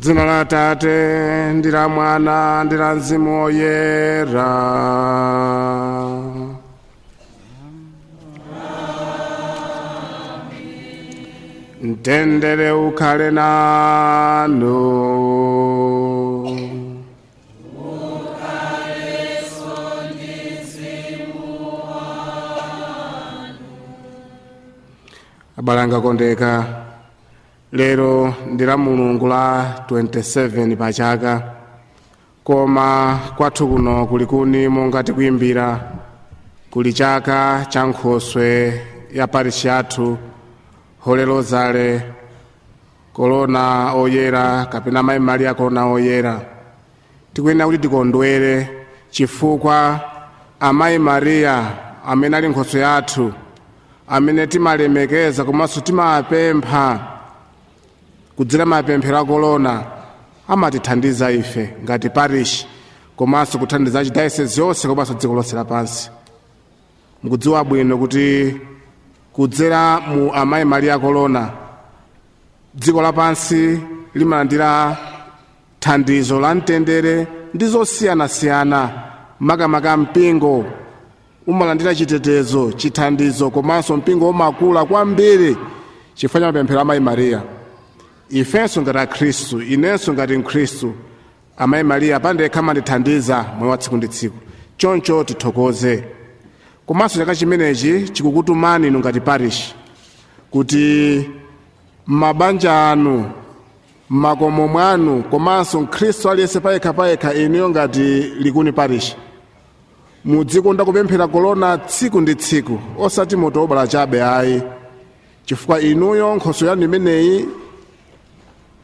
Dzina la Tate ndi la Mwana ndi la Mzimu Woyera. Mtendere ukhale nanu. Abalanga kondeka, lero ndi la Mulungu la 27 pa chaka, koma kwathu kuno kuli kuni monga tikuyimbira kuli chaka cha Nkhoswe ya parishi yathu Holy Rosary Corona oyera kapena Mayi Maria Corona oyera. Tikuyenera kuti tikondwere chifukwa Amayi Maria amene ali Nkhoswe yathu, amene timalemekeza komanso timapempha kudzera mapemphero a Corona, amatithandiza ife ngati parish komanso kuthandiza dayosisi yonse komanso dziko lonse lapansi. Mukudziwa bwino kuti kudzera mu Amayi Maria Corona dziko lapansi limalandira thandizo la mtendere ndi zosiyanasiyana, makamaka mpingo umalandira chitetezo, chithandizo komanso mpingo umakula kwambiri chifukwa cha mapemphero a Mayi Maria. Ifenso ngati Akhristu, inenso ngati Mkhristu, Amayi Maria pandekha amatithandiza moyo wa tsiku ndi tsiku. Choncho tithokoze. Komanso chaka chimenechi chikukutumani inu ngati parish kuti mabanja anu, makomo mwanu, komanso Mkhristu aliyense payekha inuyo ngati Likuni parish mudzikonda kupemphera Corona tsiku ndi tsiku, osati motobala chabe ayi, chifukwa inuyo Nkhoswe yanu imeneyi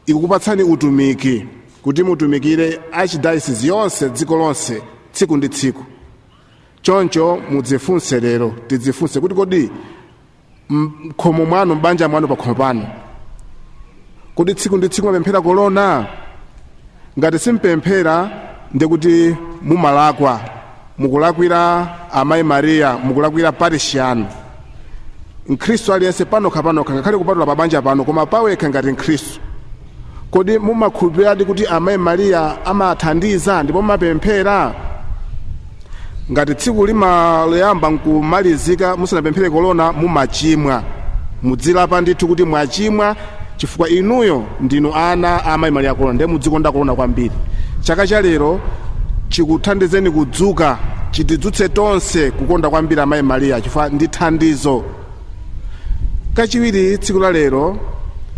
ikukupatsani utumiki kuti mutumikire archdiocese yonse dziko lonse tsiku ndi tsiku. Choncho mudzifunse lero, tidzifunse kuti kodi mkhomo mwanu, mbanja mwanu, pakhomo panu kodi tsiku ndi tsiku mapemphera Corona? Ngati simpemphera ndikuti mumalakwa, mukulakwira Amayi Maria, mukulakwira parish yanu. Mkhristu aliyense panokha ngakhale kupatula pabanja pano, koma pawekha ngati Mkhristu, kodi mumakhulupiradi kuti Amayi Maria amathandiza ndipo mumapemphera? Ngati tsiku limayamba nkumalizika musanapemphere Corona, mumachimwa, mudzilapa ndithu kuti mwachimwa, chifukwa inuyo ndinu ana a Amayi Maria Corona ndiye mudzikonda Corona kwambiri. Chaka cha lero chikuthandizeni kudzuka, chitidzutse tonse kukonda kwambiri Amayi Maria chifukwa ndi thandizo. Kachiwiri, tsiku la lero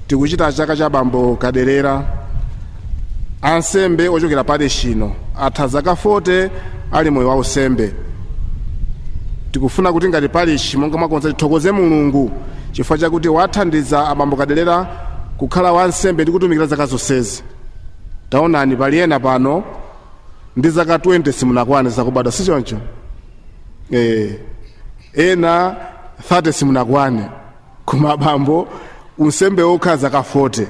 tikuchita chaka cha Bambo Kaderera, ansembe ochokera parish ino atha zaka 40 ali moyo wa usembe. Tikufuna kuti ngati parish monga mwakonza tithokoze Mulungu chifukwa chakuti wathandiza abambo Kaderera kukhala wansembe ndi kutumikira zaka zonsezi. Taonani pali ena pano ndi zaka 20 simunakwane zakubadwa, si choncho? Ena 30 simunakwane, koma abambo unsembe okha zaka 40.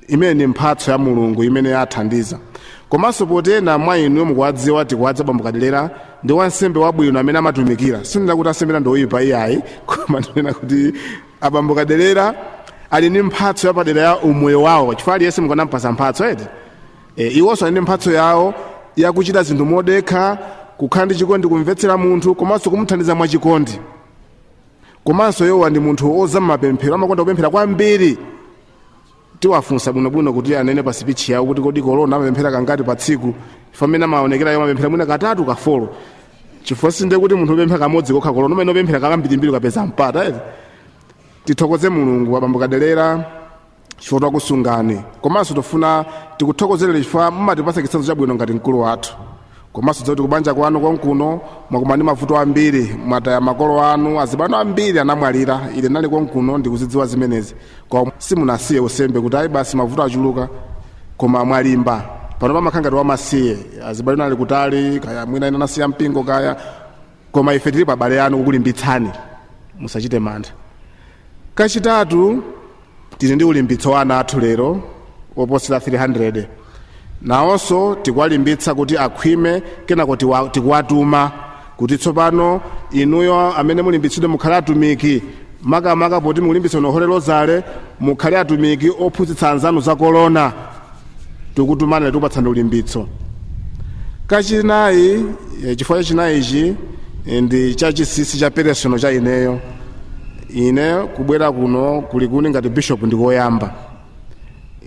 Imene ni mphatso ya Mulungu imene yathandiza. Komanso poti ena mwa inu mukuwadziwa tikuwadza Bambo Kaderera ndi wansembe wabwino amene amatumikira. Sinena kuti ansembe ndi oyipa iyayi, koma ndinena kuti abambo Kaderera ali ndi mphatso yapadera ya umoyo wawo, chifukwa aliyense mukanampasa mphatso eti. Iwonso ali ndi mphatso yawo yakuchita zinthu modekha, kukhala ndi chikondi, kumvetsera munthu, komanso kumuthandiza mwachikondi. Komanso iwowa ndi munthu ozama mapemphero, amakonda kupemphera kwambiri. Tiwafunsa bwinobwino kuti anene pa speech yawo kuti kodi Corona amapemphera kangati pa tsiku, famene amaonekera yo amapemphera mwina katatu kafolo. Chifukwa sinde kuti munthu upemphera kamodzi kokha Corona, umene upemphera kakambirimbiri kapeza mpata eti. Tithokoze Mulungu wa Bambo Kaderera chifukwa takusungani. Komanso tofuna tikuthokozere chifukwa mumatipasa chitsanzo chabwino ngati mkulu wathu. Komanso dzoti kubanja kwanu konkuno mwakumana mavuto ambiri, mwataya makolo anu, azibano ambiri anamwalira. Ile nali konkuno ndikuzidziwa zimenezi. Kwa simunasiye usembe kuti ayi basi mavuto achuluka koma mwalimba. Pano pamakhala wamasiye, azibano ali kutali, kaya mwina ina nasiya mpingo kaya, koma ife tili pabale anu kukulimbitsani, musachite mantha. Kachitatu, tili ndi ulimbitso ana athu lero oposera 300. Nawonso tikuwalimbitsa kuti akhwime, kenako tikuwatuma kuti tsopano inuyo amene mulimbitsidwe mukhala atumiki makamaka poti mukulimbitsa noholero zale mukhale atumiki ophunzitsa anzanu za korona tikutumana tikupatsani ulimbitso. Kachinayi chifukwa chachinayichi ndi chachisisi cha peresono cha ineyo. Ine kubwera kuno kulikuni ngati bishop ndikoyamba.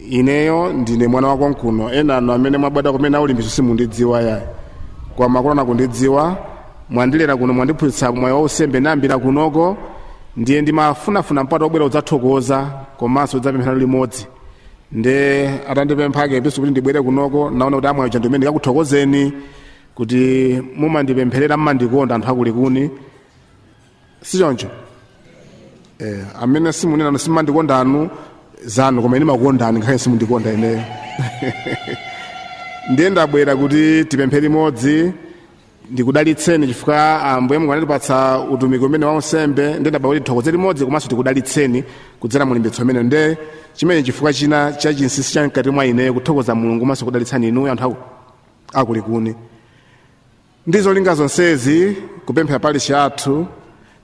Ineyo ndine mwana wako nkuno enano amene mwabwera kumene ulimbitso simundidziwa yayi. Kwa makolona kundidziwa mwandilera kuno mwandiphunzitsa moyo wausembe nambira kunoko ndiye ndimafunafuna mpata obwera udzathokoza komanso udzapemphera limodzi. Nde atandipemphake episo kuti ndibwere kunoko naona kuti amwe ndimene ndikakuthokozeni kuti mumandipempherera mmandikonda anthu akulikuni. Sichoncho? Amene simunena simandikonda anu zanu koma ine makukondani ngakhale simundikonda ineyo. Ndiye ndabwera kuti tipemphere limodzi ndikudalitseni chifukwa Ambuye Mulungu anatipatsa utumiki umene wa unsembe. Ndiye ndabwera kuti tithokoze limodzi komanso tikudalitseni kudzera mulimbitso umene. Nde chimene chifukwa china cha chinsinsi cha mkati mwa ineyo kuthokoza Mulungu komanso kudalitsani inuyo anthu akulikuni. Ndizo linga zonsezi kupemphera parishi athu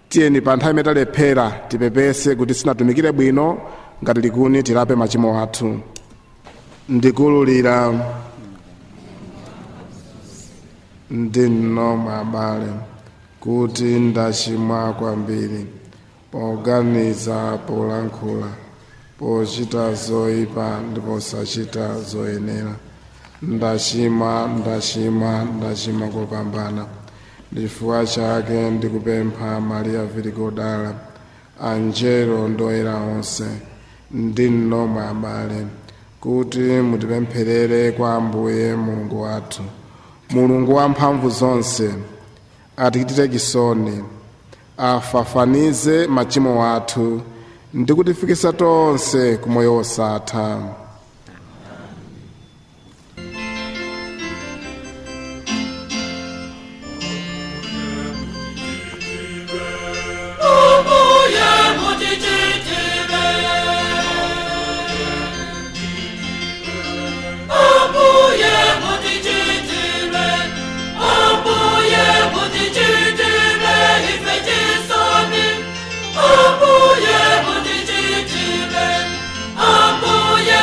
tiyeni pa nthawi imene talephera tipepese kuti sinatumikire bwino ngati likuni tilape machimo athu. Ndikululira ndino abale kuti ndachimwa kwambiri poganiza, polankhula, pochita zoyipa ndi posachita zoyenera. Ndachimwa kopambana. Chifukwa chake ndikupempha Maria Virigodala, angelo ndi oyera onse ndino abale kuti mutipempherere kwa Ambuye Mulungu wathu. Mulungu wamphamvu zonse atichitire chisoni, afafanize machimo athu ndi kutifikisa tonse ku moyo wosatha. Ambuye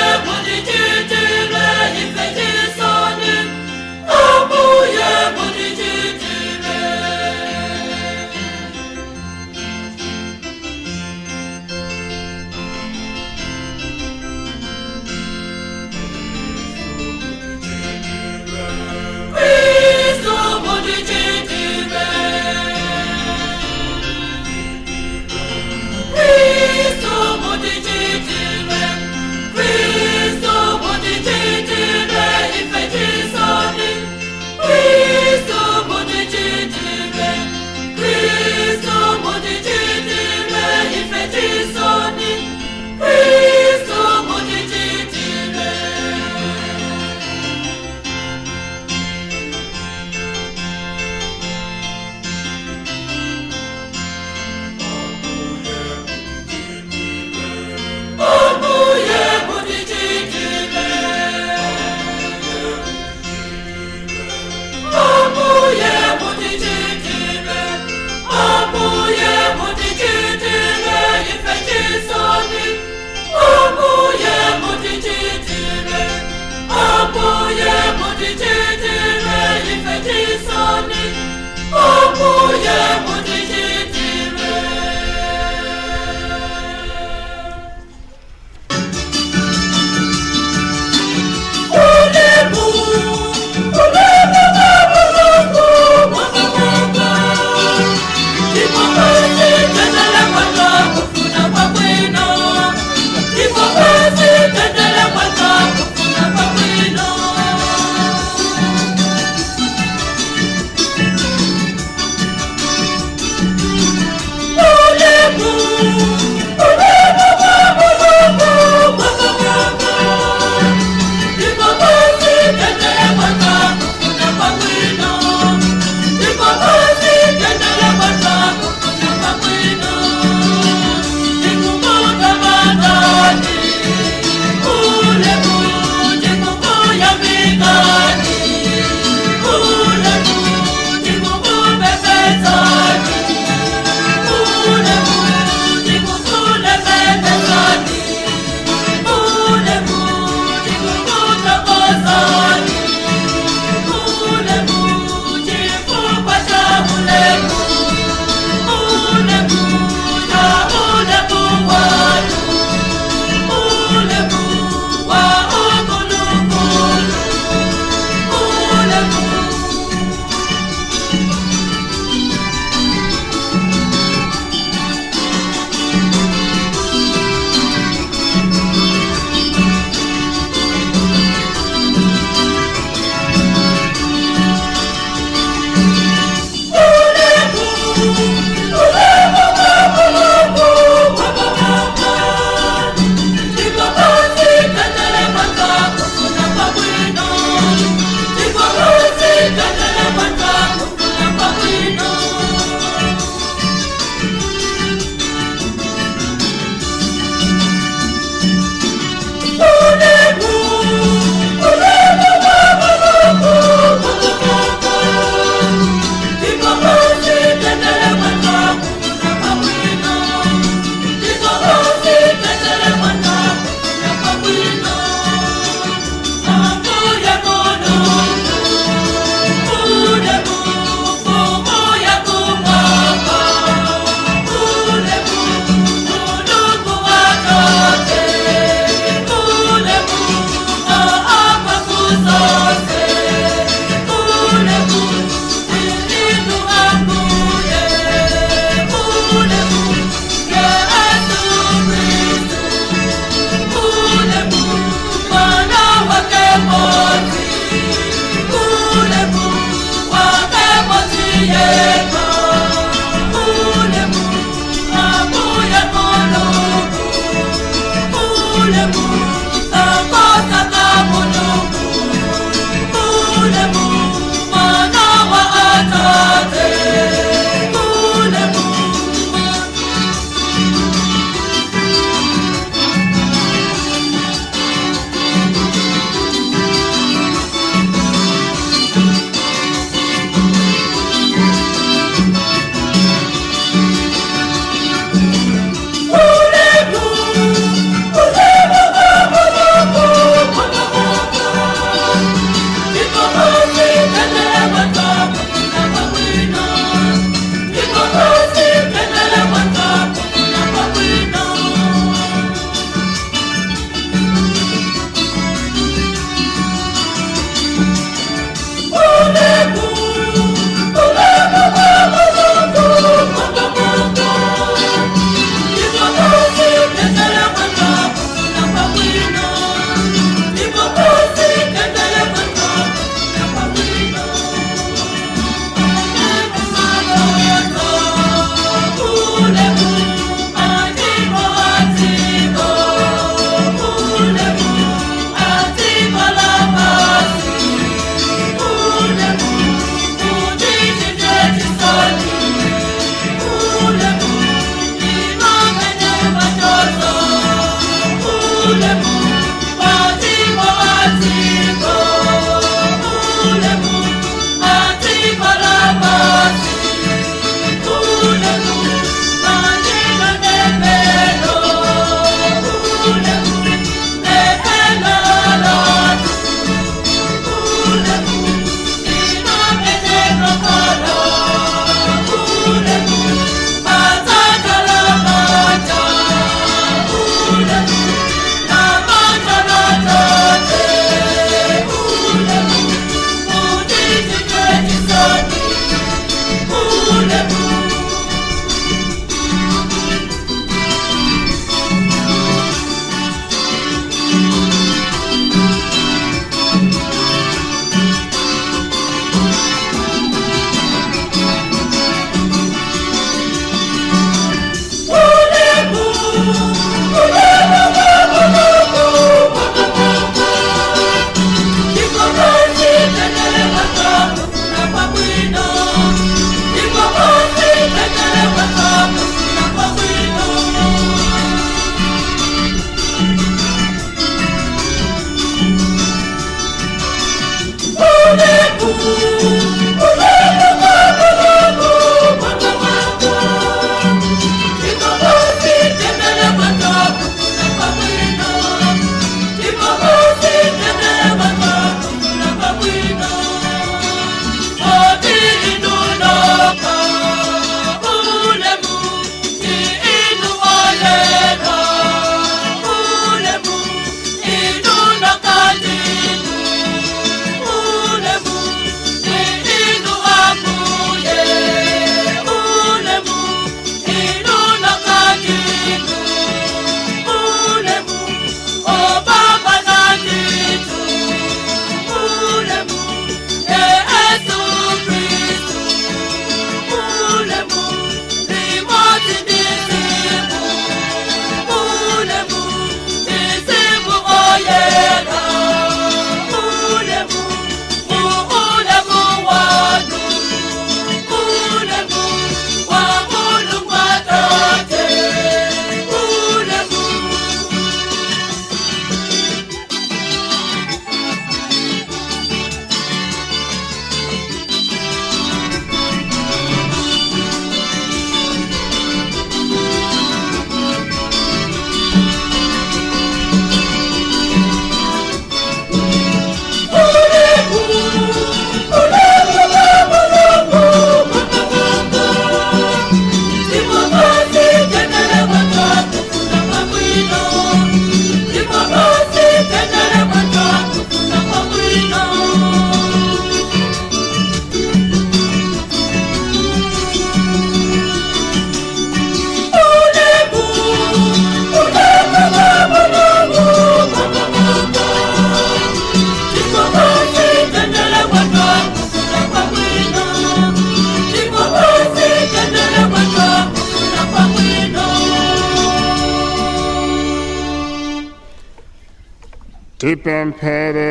Tipemphere.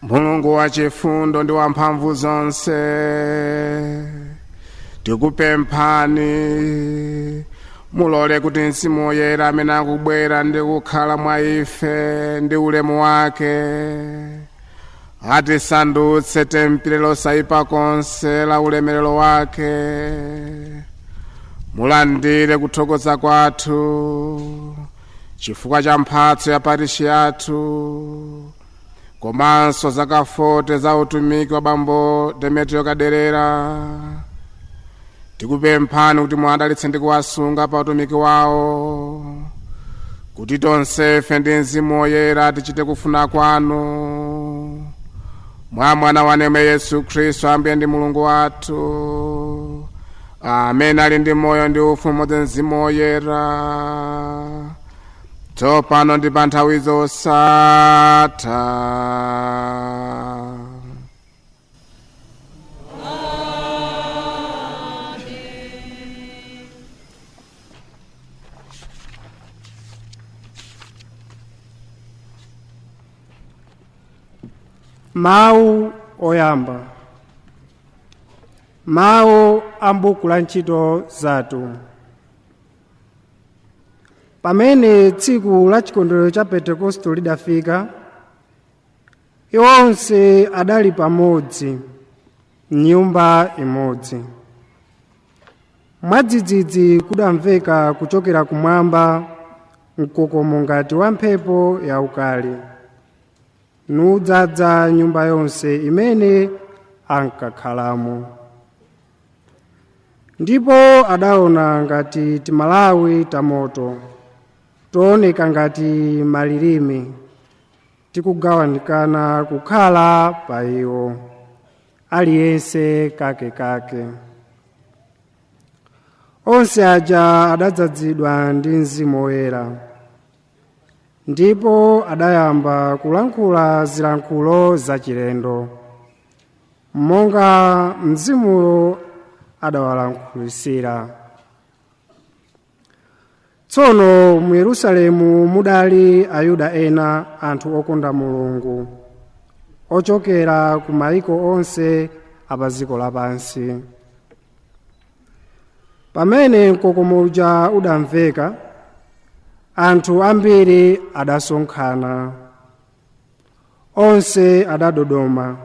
Mulungu wachifundo ndi wamphamvu zonse, tikupemphani mulole kuti Mzimu Woyera amene akubwera ndi kukhala mwa ife ndi ulemu wake atisandutse tempile losaipa konse la ulemerero wake. Mulandire kuthokoza kwathu chifukwa cha mphatso ya parishi yathu, komanso zaka 40 za utumiki wa Bambo Demetrio Kaderera. Tikupemphani kuti muadalitse ndi kuwasunga pa utumiki wawo, kuti tonsefe ndi Mzimu Woyera tichite kufuna kwanu, mwa mwana wanu Yesu Khristu ambuye ndi Mulungu wathu, amene ali ndi moyo ndi ufumu ndi Mzimu Woyera, tsopano ndi pa nthawi zosatha. Mawu oyamba. Mawu a m'buku la ntchito zathu. Pamene tsiku la chikondwerero cha Pentekoste lidafika, iwo onse adali pamodzi m'nyumba imodzi. Mwadzidzidzi kudamveka kuchokera kumwamba mkokomo ngati wa mphepo yaukali, nudzaza nyumba yonse imene ankakhalamo. Ndipo adaona ngati timalawi tamoto tooneka ngati malilime tikugawanikana kukhala pa iwo, aliyense kakekake. Onse aja adadzazidwa ndi Mzimu Woyera, ndipo adayamba kulankhula zilankhulo zachilendo, monga Mzimuyo adawalankhulisira. Tsono mu Yerusalemu mudali Ayuda ena, anthu okonda Mulungu, ochokera ku mayiko onse apadziko lapansi. Pamene mkokomo uja udamveka, anthu ambiri adasonkhana, onse adadodoma,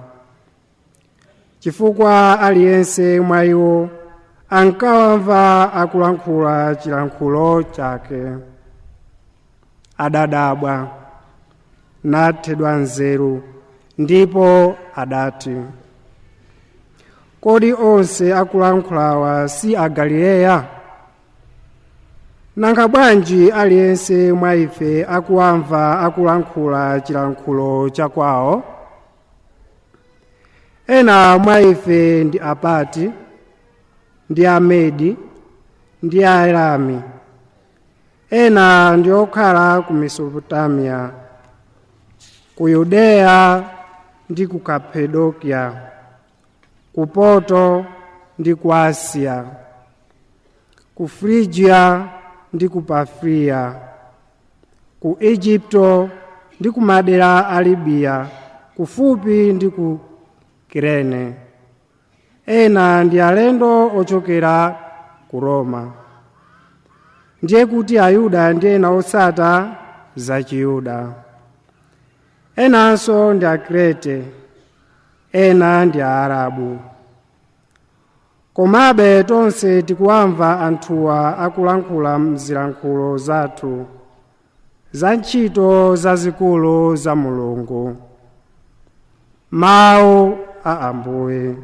chifukwa aliyense mwa iwo ankawamva akulankhula chilankhulo chake. Adadabwa, nathedwa nzeru, ndipo adati, kodi onse akulankhulawa si Agalileya? Nanga bwanji aliyense mwa ife akuwamva akulankhula chilankhulo chakwawo? Ena mwa ife ndi Apati, ndi Amedi, ndi Aelami. Ena ndi okhala ku Mesopotamiya, ku Yudeya ndi ku Kapadokia, ku Ponto ndi ku Asiya, ku Frigia ndi ku Pafiriya, ku Igupto ndi ku madera a Libiya, kufupi ndi ku Kirene. Ena ndi alendo ochokera ku Roma. Ndiye kuti Ayuda ndi ena osata za Chiyuda. Enanso ndi Akrete, ena ndi Aarabu. Komabe tonse tikuwamva anthuwa akulankhula mzilankhulo zathu za ntchito zazikulu za Mulungu. Mawu a Ambuye.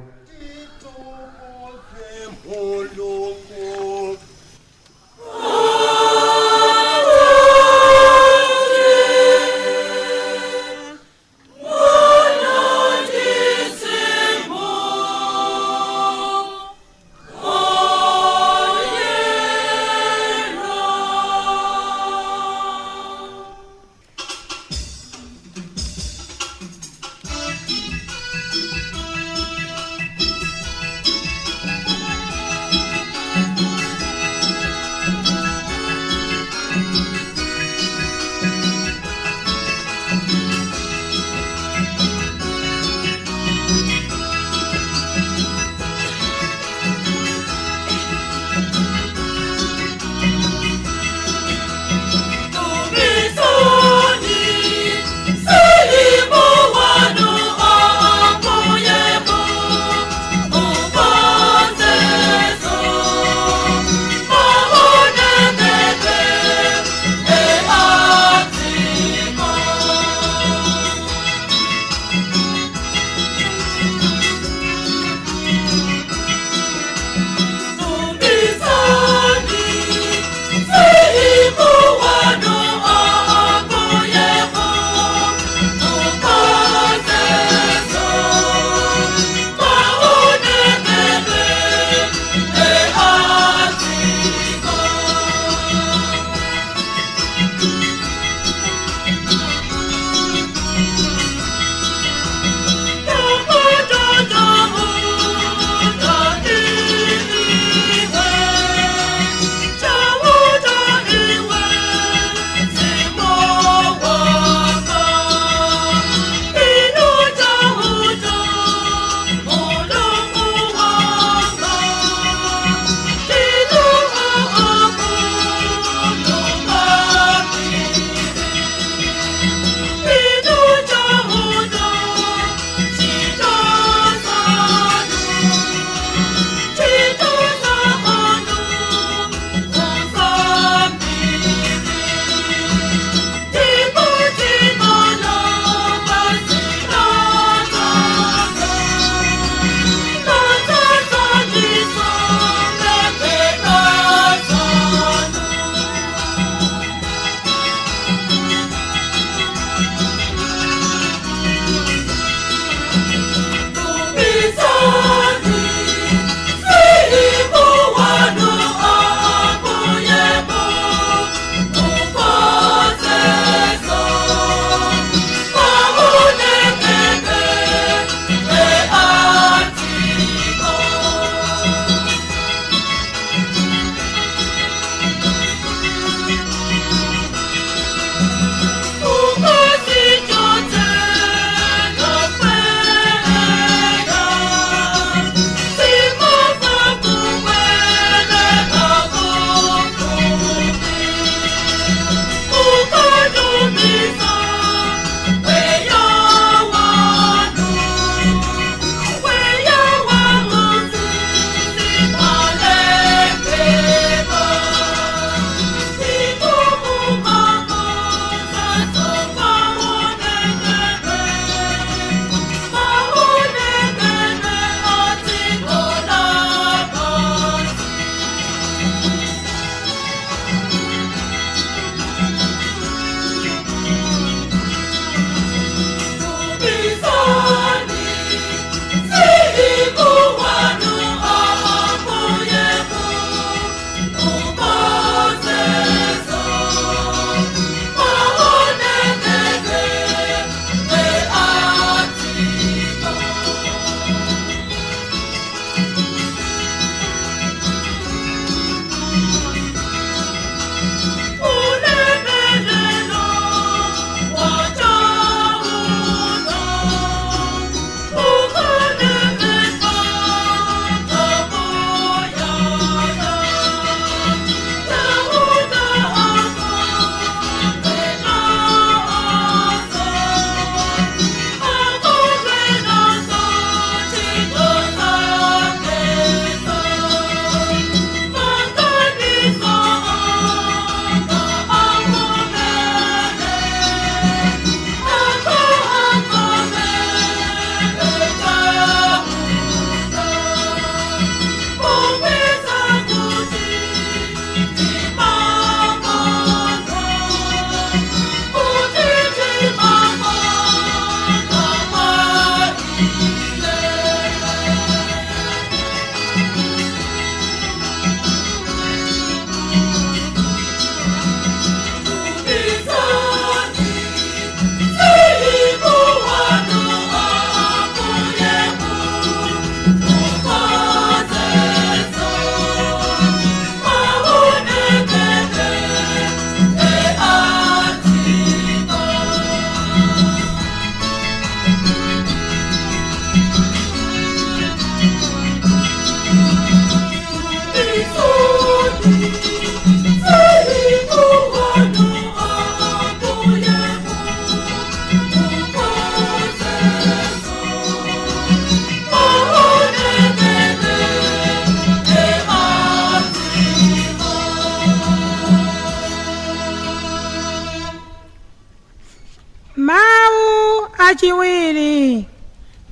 Lachiwiri,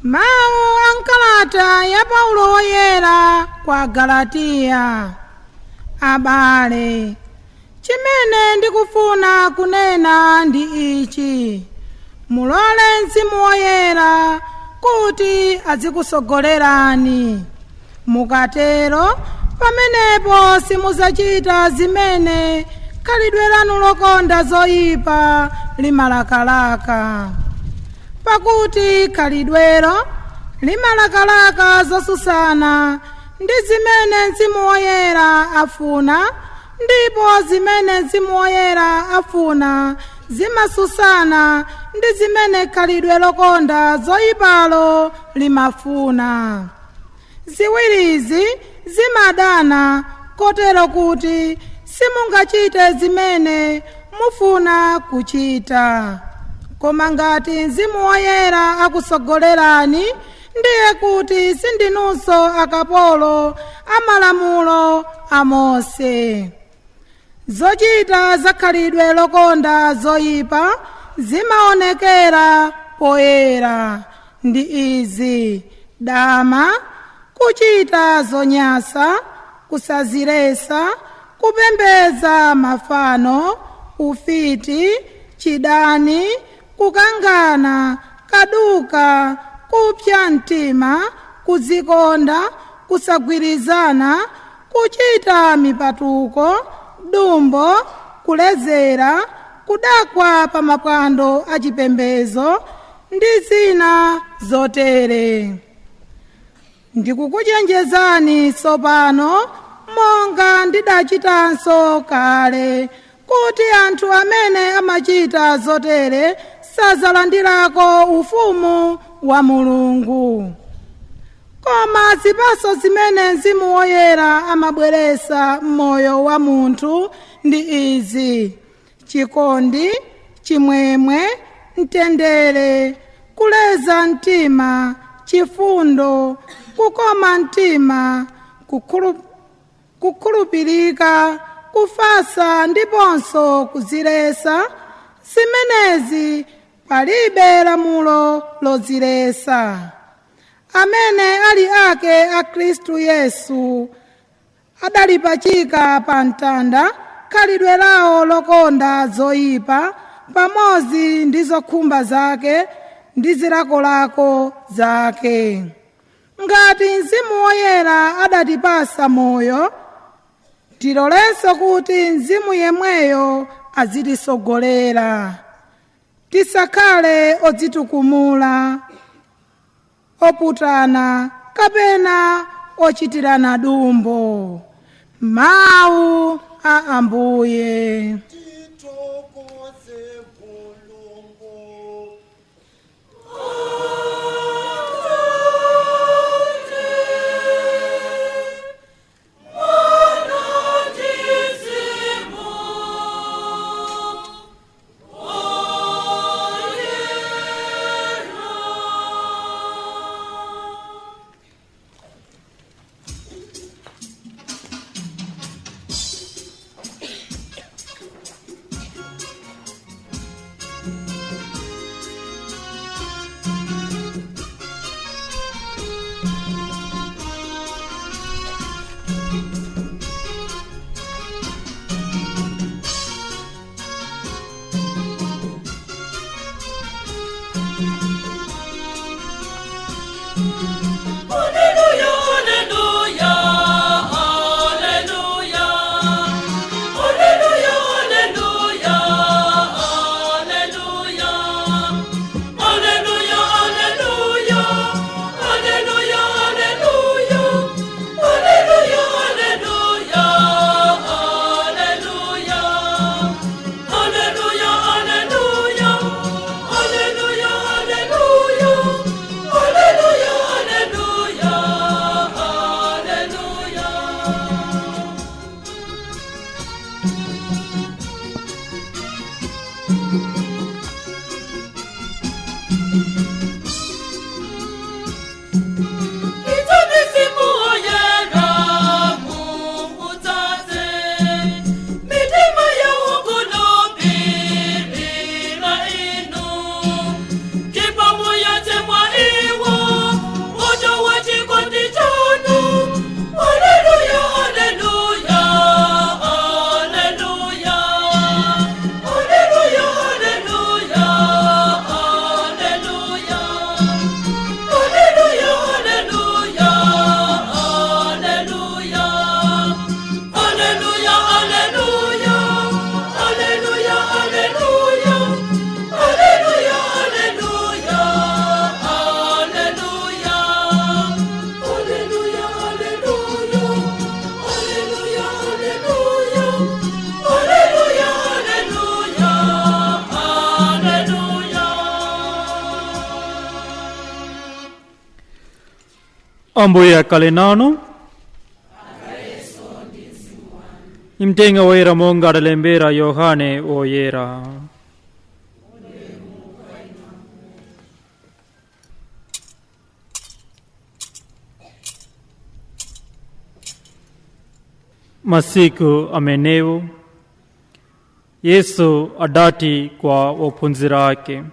mawu ankalata ya Paulo woyera kwa Galatiya. Abale, chimene ndikufuna kunena ndi ichi: mulole Mzimu Woyera kuti azikusogolerani. Mukatero pamenepo simudzachita zimene khalidwe lanu lokonda zoyipa limalakalaka. Pakuti khalidwelo limalakalaka zosusana ndi zimene Mzimu Woyera afuna, ndipo zimene Mzimu Woyera afuna zimasusana ndi zimene khalidwe lokonda zoyipalo limafuna. Ziwirizi zimadana, kotero kuti simungachite zimene mufuna kuchita. Koma ngati Mzimu Woyera akusogolerani, ndiye kuti sindinunso akapolo amalamulo a Mose. Zochita za khalidwe lokonda zoyipa zimaonekera poyera, ndi izi: dama, kuchita zonyansa, kusaziresa, kupembedza mafano, ufiti, chidani, kukangana, kaduka, kupsa mtima, kudzikonda, kusagwirizana, kuchita mipatuko, dumbo, kuledzera, kudakwa pa mapwando achipembedzo ndi zina zotere. Ndikukuchenjezani tsopano, monga ndidachitanso kale, kuti anthu amene amachita zotere sadzalandirako ufumu wa Mulungu. Koma zipatso zimene Mzimu Woyera amabweretsa m'moyo wa munthu ndi izi: chikondi, chimwemwe, mtendere, kuleza mtima, chifundo, kukoma mtima, kukhulupirika, kufasa ndiponso kuzilesa. Zimenezi palibe lamulo lozilesa. Amene ali ake a Khristu Yesu adalipachika pa mtanda khalidwe lawo lokonda zoyipa pamodzi ndi zokhumba zake ndi zilakolako zake. Ngati Mzimu Woyera adatipasa moyo, tilolenso kuti Mzimu yemweyo azitisogolera. Tisakhale odzitukumula, oputana, kapena ochitirana dumbo. Mawu a Ambuye. Hallelujah. Ambuye akhale nanu. Mtenga woyera monga adalembera Yohane woyera. Masiku amenewo Yesu adati kwa ophunzira wake,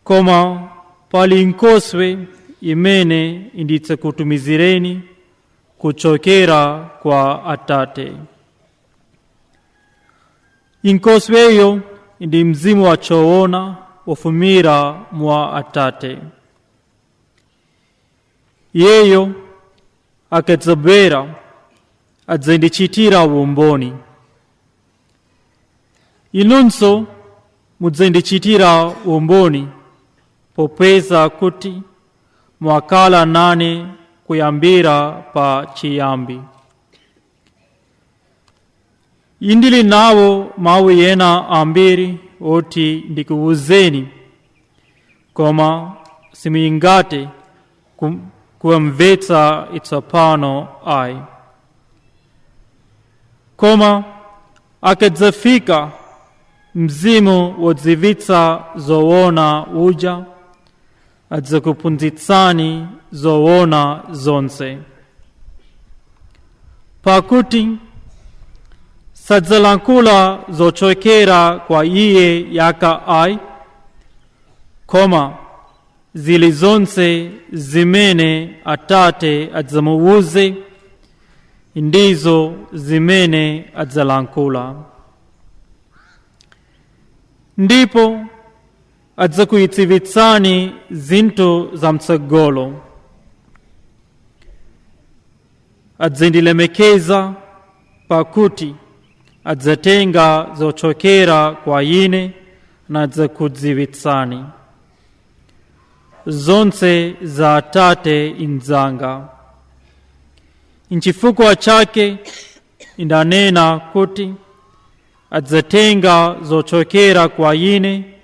koma pali Nkhoswe imene ndidzakutumizireni kuchokera kwa Atate. Nkhosweyo ndi Mzimu wachoona wofumira mwa Atate. Iyeyo akadzabwera adzandichitira umboni. Inunso mudzandichitira umboni popeza kuti mwakhala nane kuyambira pa chiyambi. Ndili nawo mawu ena ambiri oti ndikuwuzeni, koma simuyingate kuwamvetsa tsopano ayi. Koma akadzafika Mzimu wodziwitsa zoona uja, adzakuphunzitsani zoona zonse. Pakuti sadzalankhula zochokera kwa iye yekha ayi, koma zilizonse zimene Atate adzamuwuze ndizo zimene adzalankhula. Ndipo adzakudziwitsani zinthu zamtsogolo. Adzandilemekeza pakuti adzatenga zochokera kwa ine nadzakudziwitsani. Zonse za Atate nzanga. N'chifukwa chake ndanena kuti adzatenga zochokera kwa ine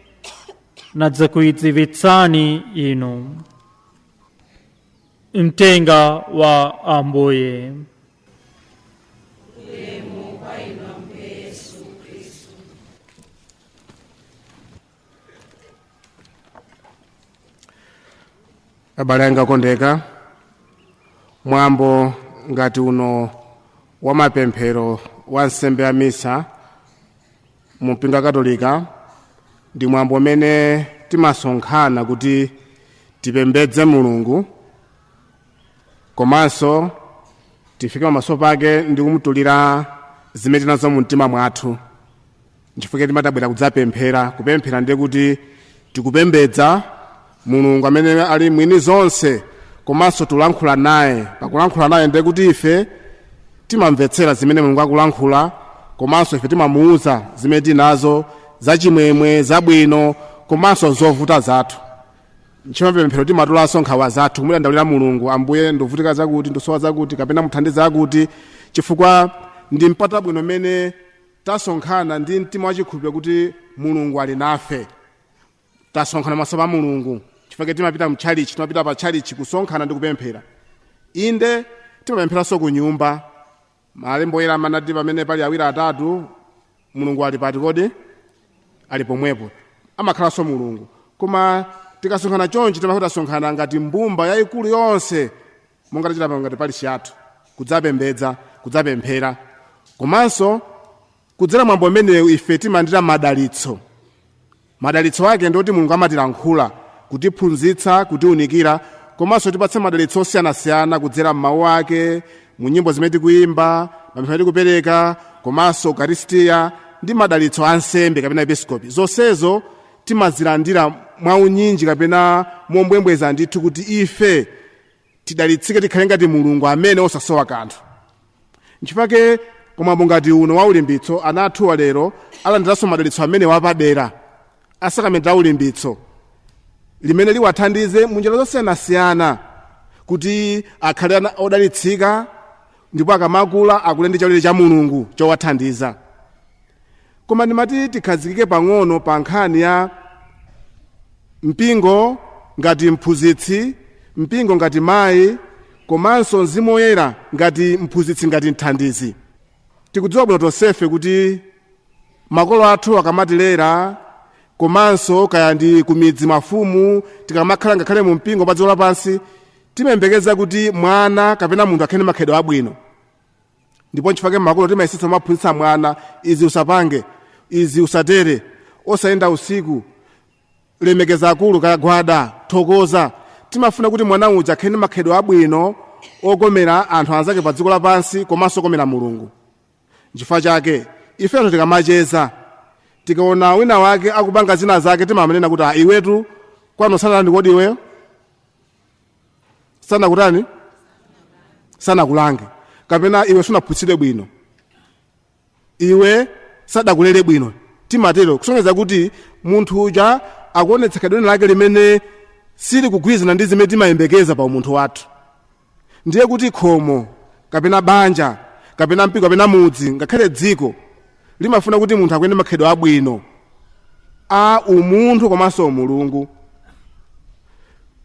nadzakudziwitsani inu. Mtenga wa Ambuye. Abale anga okondeka, mwambo ngati uno wa mapemphero wa nsembe ya misa mu mpingo katolika ndi mwambo umene timasonkhana kuti tipembedze Mulungu, komanso tifike pamaso pake ndi kumutulira zimene tinazo mu mtima mwathu. Nchifukwa timatabwera kudzapemphera. Kupemphera ndiye kuti tikupembedza Mulungu amene ali mwini zonse, komanso tulankhula naye. Pakulankhula naye ndiye kuti ife timamvetsera zimene Mulungu akulankhula, komanso ife timamuuza zimene tinazo zachimwemwe, zabwino, komanso zovuta zathu. Nchimapemphero timatulanso nkhawa zathu kumudandaulira Mulungu, Ambuye ndovutika zakuti, ndosowa zakuti, kapena muthandiza zakuti, chifukwa ndi mpata bwino mmene tasonkhana ndi mtima wachikhulupiriro kuti Mulungu ali nafe. Tasonkhana maso pa Mulungu chifukwa timapita mchalichi, timapita pa chalichi kusonkhana ndi kupemphera. Inde timapempheranso ku nyumba. Malemba oyera amanati pamene pali awiri atatu Mulungu ali pati kodi? Ali pomwepo. Amakhalanso Mulungu. Koma tikasonkhana chonchi timakuti tasonkhana ngati mbumba yayikulu yonse, monga tachita pa ngati pali chiyathu, kudzapembedza, kudzapemphera. Komanso kudzera mwambo umenewu ife timalandira madalitso. Madalitso ake ndi kuti Mulungu amatilankhula, kutiphunzitsa, kutiunikira, komanso tipatse madalitso osiyanasiyana kudzera m'mawu ake, mu nyimbo zimene tikuyimba, mapemphero tikupereka, komanso Ukaristiya ndi madalitso a nsembe kapena episkopi. Zonsezo timazilandira mwaunyinji kapena mombwembweza ndithu kuti ife tidalitsike tikhale ngati Mulungu amene osasowa kanthu. Nchifukwa komwambo ngati uno wa ulimbitso anathu wa lero alandiranso madalitso amene wapadera asakramenti a ulimbitso limene liwathandize munjira zosiyanasiyana kuti akhale odalitsika ndipo akamakula akule ndi chaulere cha Mulungu chowathandiza. Koma ndimati tikhazikike pang'ono pa nkhani ya mpingo ngati mphunzitsi, mpingo ngati mayi, komanso Mzimu Woyera ngati mphunzitsi, ngati mthandizi. Tikudziwa bwino tonsefe kuti makolo athu akamatilera, komanso kaya ndi kumidzi mafumu, tikamakhala ngakhale mu mpingo pa dziko lapansi, timayembekeza kuti mwana kapena munthu akhale makhalidwe abwino. Ndipo nchifukwa makolo timayesetsa kumaphunzitsa mwana, izi usapange, izi usatere, osayenda usiku, lemekeza akulu, kaya gwada, thokoza. Timafuna kuti mwana uja akhale makhalidwe abwino okomera anthu anzake pa dziko lapansi, komanso okomera Mulungu. Nchifukwa chake ifeto tikamacheza, tikaona wina wake akupanga zina zake, timamanena kuti iwetu kwano sanalandi kodi iweyo? Sana kutani? Sana kulange. Kapena iwe sunaphunzitsidwe bwino, iwe sadakulere bwino. Timatero kusonyeza kuti munthu uja akuonetsa khalidwe lake limene sili kugwirizana ndi zimene timayembekeza pa umunthu wathu. Ndiye kuti khomo kapena banja kapena mpingo kapena mudzi ngakhale dziko limafuna kuti munthu akuyende makhalidwe abwino a umunthu komanso Mulungu.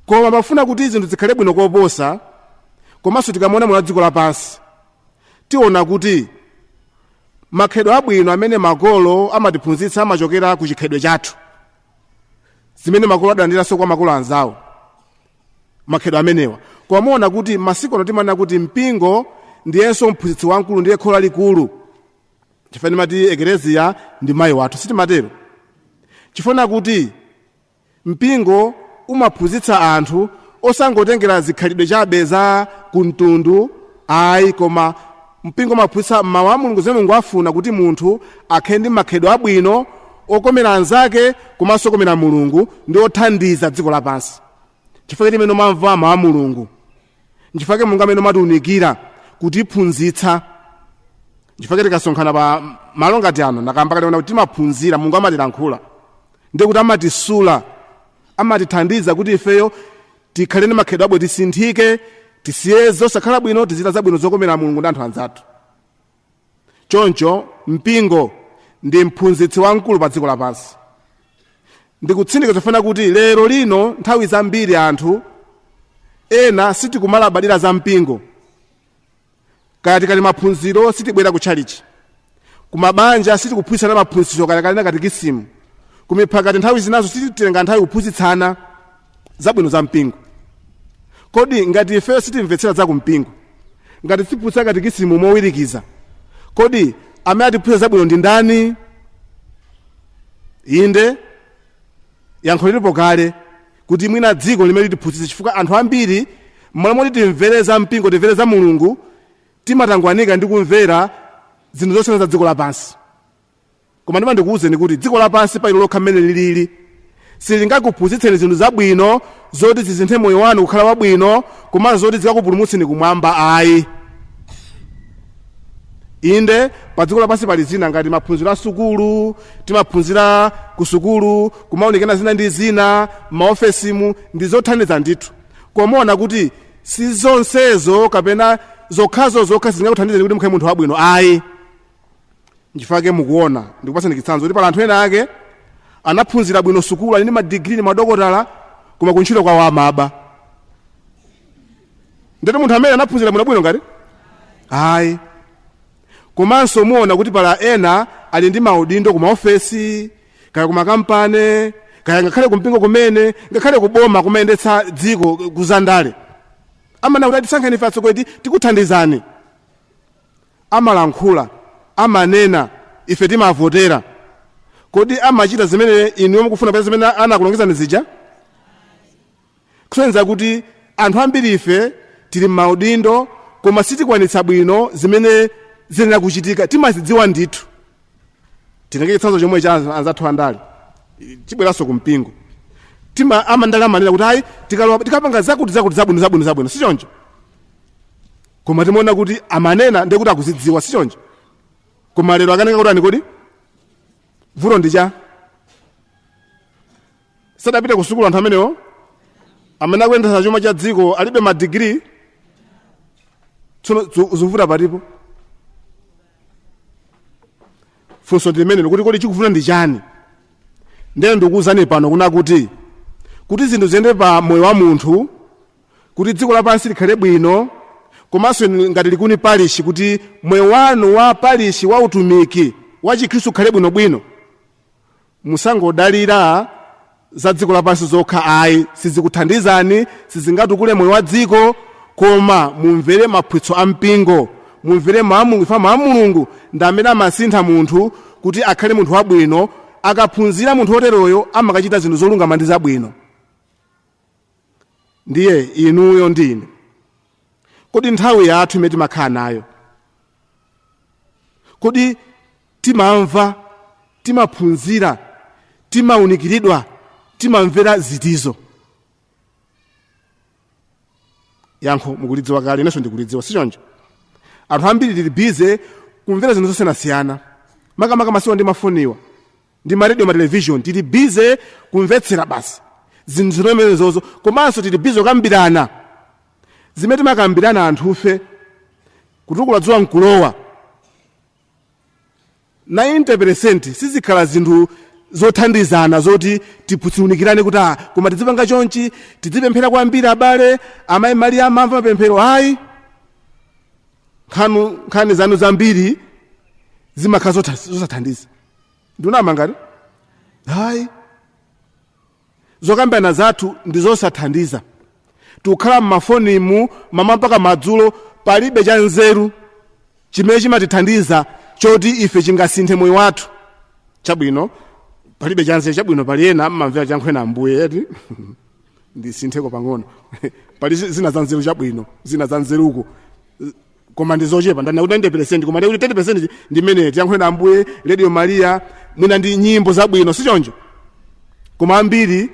Koma mafuna kuti zinthu zikhale bwino koposa, komanso tikamona mwa dziko lapansi tiona kuti makhalidwe abwino amene makolo amatiphunzitsa amachokera ku chikhalidwe chathu, zimene makolo adalandiranso kwa makolo anzawo, makhalidwe amenewa. Koma muona kuti masiku ano timanena kuti mpingo ndiyenso mphunzitsi wamkulu, ndiye kholo lalikulu. Chifukwa timati ekleziya ndi mayi wathu, sitimatero. Chifukwa kuti mpingo umaphunzitsa anthu osangotengera zikhalidwe chabe za kumtundu ayi, koma mpingo umaphunzitsa mawu a Mulungu zimene Mulungu afuna kuti munthu akhale ndi makhalidwe abwino okomera anzake komanso okomera Mulungu ndi othandiza dziko lapansi. Chifukwa timene mamva mawu a Mulungu, nchifukwa Mulungu amene amatiunikira kutiphunzitsa. Chifukwa tikasonkhana pa malo ngati ano nakamba kaliona kuti timaphunzira, Mulungu amatilankhula, ndiye kuti amatisula, amatithandiza kuti ifeyo tikhale ndi makhalidwe abwino, tisinthike, tisiye zosakhala bwino, tizita zabwino zokomera Mulungu ndi anthu anzathu. Choncho mpingo ndi mphunzitsi wamkulu pa dziko lapansi. Ndikutsindika zofuna kuti lero lino nthawi zambiri anthu ena sitikumalabalira za mpingo, kati kali maphunziro sitibwera kutchalichi, kumabanja sitikuphunzitsana maphunziro kali na katikisimu, kumiphakati nthawi zinazo sititenga nthawi kuphunzitsana zabwino za mpingo. Kodi ngati ifeyo sitimvetsera za kumpingo, ngati siphunzitsa katikisimu mowirikiza, kodi amene atiphunzitsa zabwino ndi ndani? Inde yankho lilipo kale kuti mwina dziko limene litiphunzitsa. Chifukwa anthu ambiri mmalo moti timvere za mpingo, timvere za Mulungu, timatangwanika ndi kumvera zinthu zosiyana za dziko lapansi. Koma ndima ndikuwuzeni kuti dziko lapansi pa ilo lokha mmene lilili silingakuphunzitseni zinthu zabwino zoti zisinthe moyo wanu kukhala wabwino, komanso zoti zikakupulumutseni kumwamba ayi. Inde pa dziko lapansi pali zina ngati maphunziro a sukulu, timaphunzira ku sukulu, kumaonekana zina ndi zina, maofesimu ndi zothandiza ndithu. Komaona kuti si zonsezo kapena zokhazo zingakuthandizeni kuti mukhale munthu wabwino ayi. Nchifukwa mukuona ndikupasani chitsanzo kuti pali anthu ena ake anaphunzira bwino sukulu, ali ndi madigiri ndi madokotala, koma kuntchito kwawo amaba. Ndete munthu amene anaphunzira bwino ngati ayi. Komanso muona kuti pala ena ali ndi maudindo ku maofesi, kaya ku makampani, kaya ngakhale kumpingo kumene, ngakhale kuboma kumayendetsa dziko kuzandale. Amana kuti atisankhani ife atsogoleri tikuthandizani. Amalankhula, amanena, ife timavotera. Kodi amachita zimene inu mukufuna pesa zimene anakulongezani zija? Kusonyeza kuti anthu ambiri ife tili maudindo, koma sitikwanitsa bwino zimene zenera kuchitika, timazidziwa ndithu. Tinenge chitsanzo chomwe cha anzathu andale chibweranso kumpingo, amandale amanena kuti ayi tikapanga zakuti zabwino, si choncho? Koma timaona kuti amanena ndiye kuti akuzidziwa, si choncho? Koma lero akaneka kuti ani kodi vuto ndicha? Sadapita ku sukulu anthu amenewo amene akuyendetsa chuma cha dziko alibe madigiri, tsono zuvuta patipo. Funso limene kuti kodi chikufuna ndi chani? Ndiye ndikuwuzani pano kuna kuti zinthu ziyende pa moyo wa munthu, kuti dziko lapansi likhale bwino, komanso ngati likuni parish kuti moyo wanu wa parish wa utumiki wa Chikhristu ukhale bwinobwino, musangodalira za dziko lapansi zokha ayi, sizikuthandizani, sizingatukule moyo wa dziko, koma mumvere maphunzitso a mpingo, mumvere mawu a Mulungu ndi amene amasintha munthu kuti akhale munthu wabwino. Akaphunzira munthu woteroyo amakachita zinthu zolungama ndi zabwino. Ndiye inuyo ndine, kodi nthawi yathu imene timakhala nayo, kodi timamva, timaphunzira, timaunikiridwa, timamvera zitizo? Yankho mukulidziwa kale, inenso ndikulidziwa, sichoncho? Anthu ambiri tili bize kumvera zinthu zosiyanasiyana, makamaka masiku ndi mafoniwa ndi maradio ma television, tili bize kumvetsera basi zinthu zimenezozo, komanso tili bize kukambirana zimene timakambirana anthufe kutukula dzuwa nkulowa. 90% sizikhala zinthu zothandizana zoti tiphunzirane kuti koma tizipanga chonchi, tizipemphera kwambiri abale, amayi Mariya amamva mapemphero. Ayi, nkhani zanu zambiri zimakhala zosathandiza. Ndunama ngati? Ayi, zokambirana zathu ndi zosathandiza. Tukhala mmafonimu mama mpaka madzulo, palibe cha nzeru chimene chimatithandiza choti ife chingasinthe moyo wathu. Chabwino palibe cha nzeru, chabwino pali ena amamvera chankhwena Ambuye eti ndisintheko pang'ono pali zina za nzeru chabwino, zina za nzeruko koma ndizochepa, ndana kuti 90%, koma kuti 10% ndimene chankhwena Ambuye, Radio Maria, mwina ndi nyimbo zabwino, sichoncho? Koma ambiri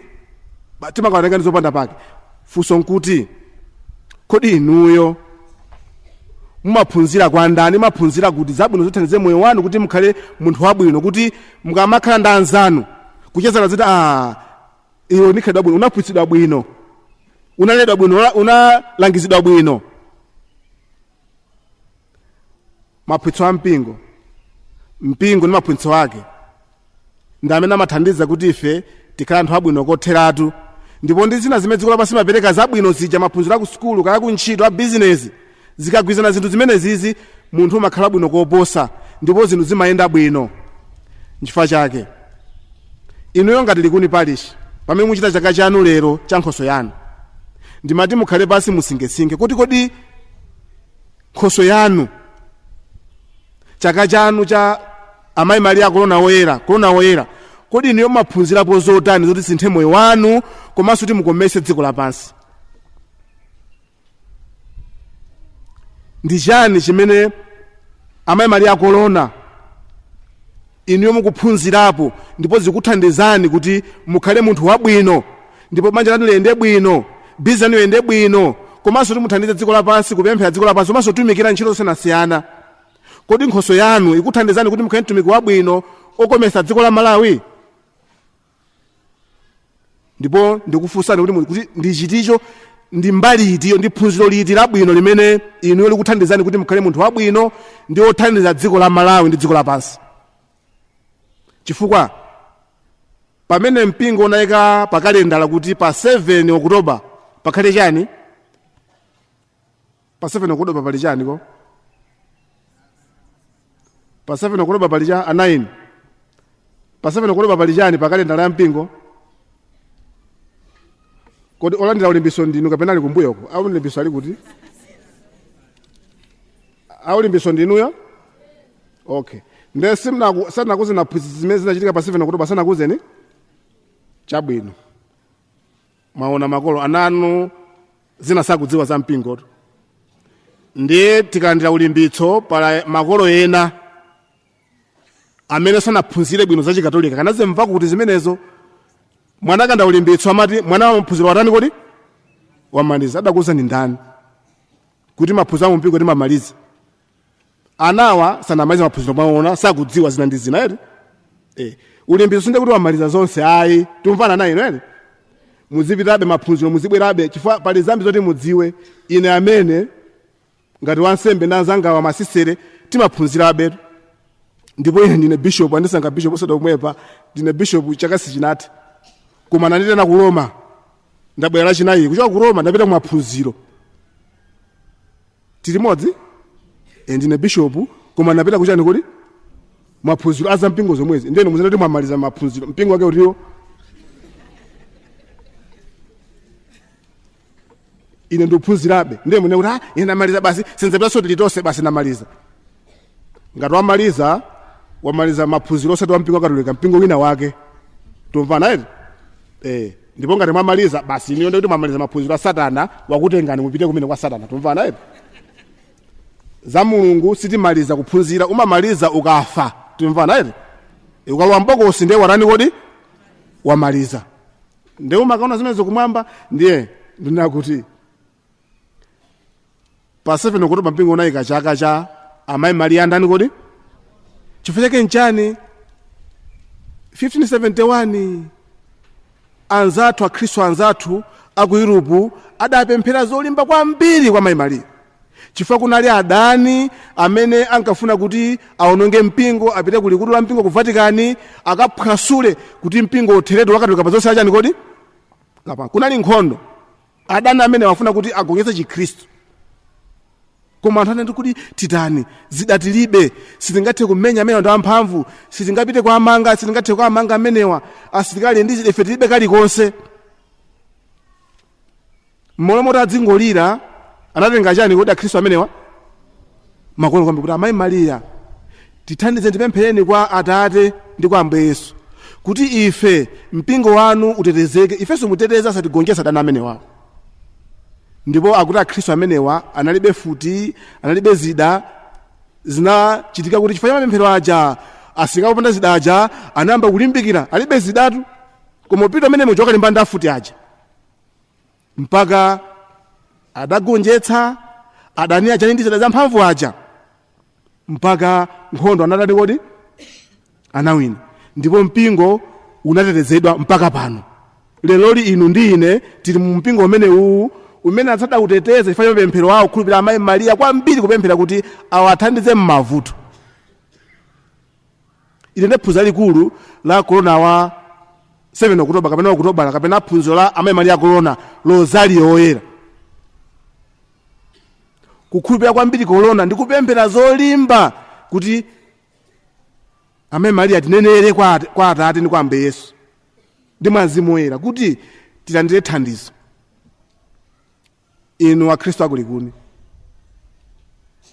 timakawatenga ndizopanda pake. Funso nkuti kodi inuyo mumaphunzira kwa ndani? Mumaphunzira kuti zabwino zothandize moyo wanu kuti mukhale munthu wabwino, kuti mukamakhala ndi anzanu kuchezana ziti iwe nikhalidwa bwino, unaphunzitsidwa bwino, unaledwa bwino, unalangizidwa bwino. Maphunzitso a mpingo ndi maphunzitso ake ndi amene amathandiza kuti ife tikhale anthu abwino kotheratu. Ndipo ndi zina zimene dziko lapansi mapereka zabwino zija, maphunziro a ku sukulu kaya ku ntchito a bizinesi, zikagwizana zinthu zimene zizi, munthu umakhala bwino koposa, ndipo zinthu zimayenda bwino. N'chifukwa chake inuyo ngati Likuni Parish, pamene muchita chaka chanu lero cha nkhoso yanu, ndimati mukhale pasi musingesinge kuti kodi nkhoso yanu, chaka chanu cha amayi Mariya Corona Woyera, kodi inuyo maphunzirapo zotani zoti sinthe moyo wanu komanso kuti mukomese dziko lapansi? Ndi chani chimene amayi Mariya Corona inuyo mukuphunzirapo ndipo zikuthandizani kuti mukhale munthu wabwino, ndipo banja lanu liyende bwino, bizinesi yanu iyende bwino, komanso kuti muthandize dziko lapansi, kupemphera dziko lapansi, komanso kutumikira ntchito zosiyanasiyana? Kodi nkhoso yanu ikuthandizani kuti mukhale mtumiki wabwino okomesa dziko la Malawi? Ndipo ndikufunsani kuti ndi chiticho, ndi mbali itiyo, ndi phunziro liti labwino limene inuyo likuthandizani kuti mukhale munthu wabwino ndi othandiza dziko la Malawi ndi dziko lapansi? Chifukwa pamene mpingo unayika pa kalendala kuti pa 7 Oktoba pakhale chani? Pa 7 Oktoba pali chani ko? Pa 7 Oktoba pali cha 9. Pa 7 Oktoba pali chani pa kalendala ya mpingo? Kodi olandira ulimbiso ndinu kapena ali kumbuyoko? Au ulimbiso ali kuti? Au ulimbiso ndinuyo? Okay. Nde sana kuze na phunzitsi zimene zinachitika pa 7 Oktoba sana kuzeni? Chabwino. Maona makolo ananu zina sakudziwa za mpingo. Ndiye tikalandira ulimbitso pala makolo ena amene sanaphunzire bwino za Chikatolika, kanaze mva kuti zimenezo mwana kanda ulimbitso amati mwana wa mphunziro watani kodi? Wamaliza. Adakuza ni ndani kuti maphunziro a mpingo ndi mamaliza? Anawa sanamaliza maphunziro maona, sakudziwa zina ndi zina ere. Ulimbitso sinde kuti wamaliza zonse, ayi tumvana naye ere. Muzipitabe maphunziro, muzibwerabe, chifukwa pali zambi zoti mudziwe. Ine amene ngati wansembe nazanga wa masisere timaphunzirabe. Ndipo ine ndine bishop, andisanga bishop osada kumwepa, ndine bishop chaka sichinati. Koma nanditena ku Roma. ndabwera lachinayi kuchoka ku Roma ndapita mwaphunziro tili modzi ndine bishopu koma ndapita kuchani kuti mwaphunziro aza mpingo zomwezi ndene muzina kuti mwamaliza maphunziro mpingo wake uriwo ine ndikuphunzirabe ndiye mune kuti ine ndamaliza basi senzepita soti litose basi ndamaliza ngati wamaliza maphunziro osati wa mpingo Katolika mpingo wina wake tumvana eti ndipo ngati mwamaliza basi iniyo ndikuti mwamaliza maphunziro a Satana wakutengani mupite kumene kwa Satana tumvana eti za Mulungu sitimaliza kuphunzira umamaliza ukafa tumvana eti ukalowa mbokosi ndiye warani kodi wamaliza ndiye umakaona zimenezo kumwamba ndiye ndina kuti pa 7 Oktoba mpingo unayika chaka cha amayi Maria ndani kodi chifukwa chake nchani 1571 anzathu akhristu anzathu aku Europe adapemphera zolimba kwambiri kwa mayi Maria chifukwa kunali adani amene ankafuna kuti aononge mpingo apite kulikulu la mpingo ku Vatican akaphwasule kuti mpingo utheredwe wakatolika pa zonse achani kodi kapa kunali nkhondo adani amene wafuna kuti agongeze chikhristu koma anthu anati kuti titani zidatilibe sitingathe kumenya amene anthu amphamvu sitingapite kwa amanga sitingathe kwa amanga amenewa asitikali ndi ife tilibe kalikonse mmolomota adzingolira anatenga chani kodi akhristu amenewa makolo kwambi kuti amayi Maria tithandize ndipemphereni kwa Atate ndi kwa Ambuye Yesu kuti ife mpingo wanu utetezeke ifenso muteteze asatigonjesa adani amenewa ndipo akuti akhristu amenewa analibe futi analibe zida zinachitika kuti chifukwa cha mapemphero aja asingapopanda zida aja anayamba kulimbikira alibe zidatu koma pito amene mujoka limbanda futi aja mpaka adagonjetsa adani aja ndi zida za mphamvu aja mpaka nkhondo anatani kodi anawina ndipo mpingo unatetezedwa mpaka pano leloli inu ndi ine tili mu mpingo umene uwu umene atsada uteteze chifukwa cha mapemphero awo khulupirira amayi Maria kwambiri kupemphera kuti awathandize m'mavuto ine ndi phunziro likulu la corona wa 7 Oktoba kapena Oktoba kapena phunziro la amayi Maria corona lozali oyera kukhulupirira kwambiri corona ndi kupemphera zolimba kuti amayi Maria tinenere kwa Atate ndi kwa Ambuye Yesu ndi Mzimu Woyera kuti tilandire thandizo inu akhristu akulikuni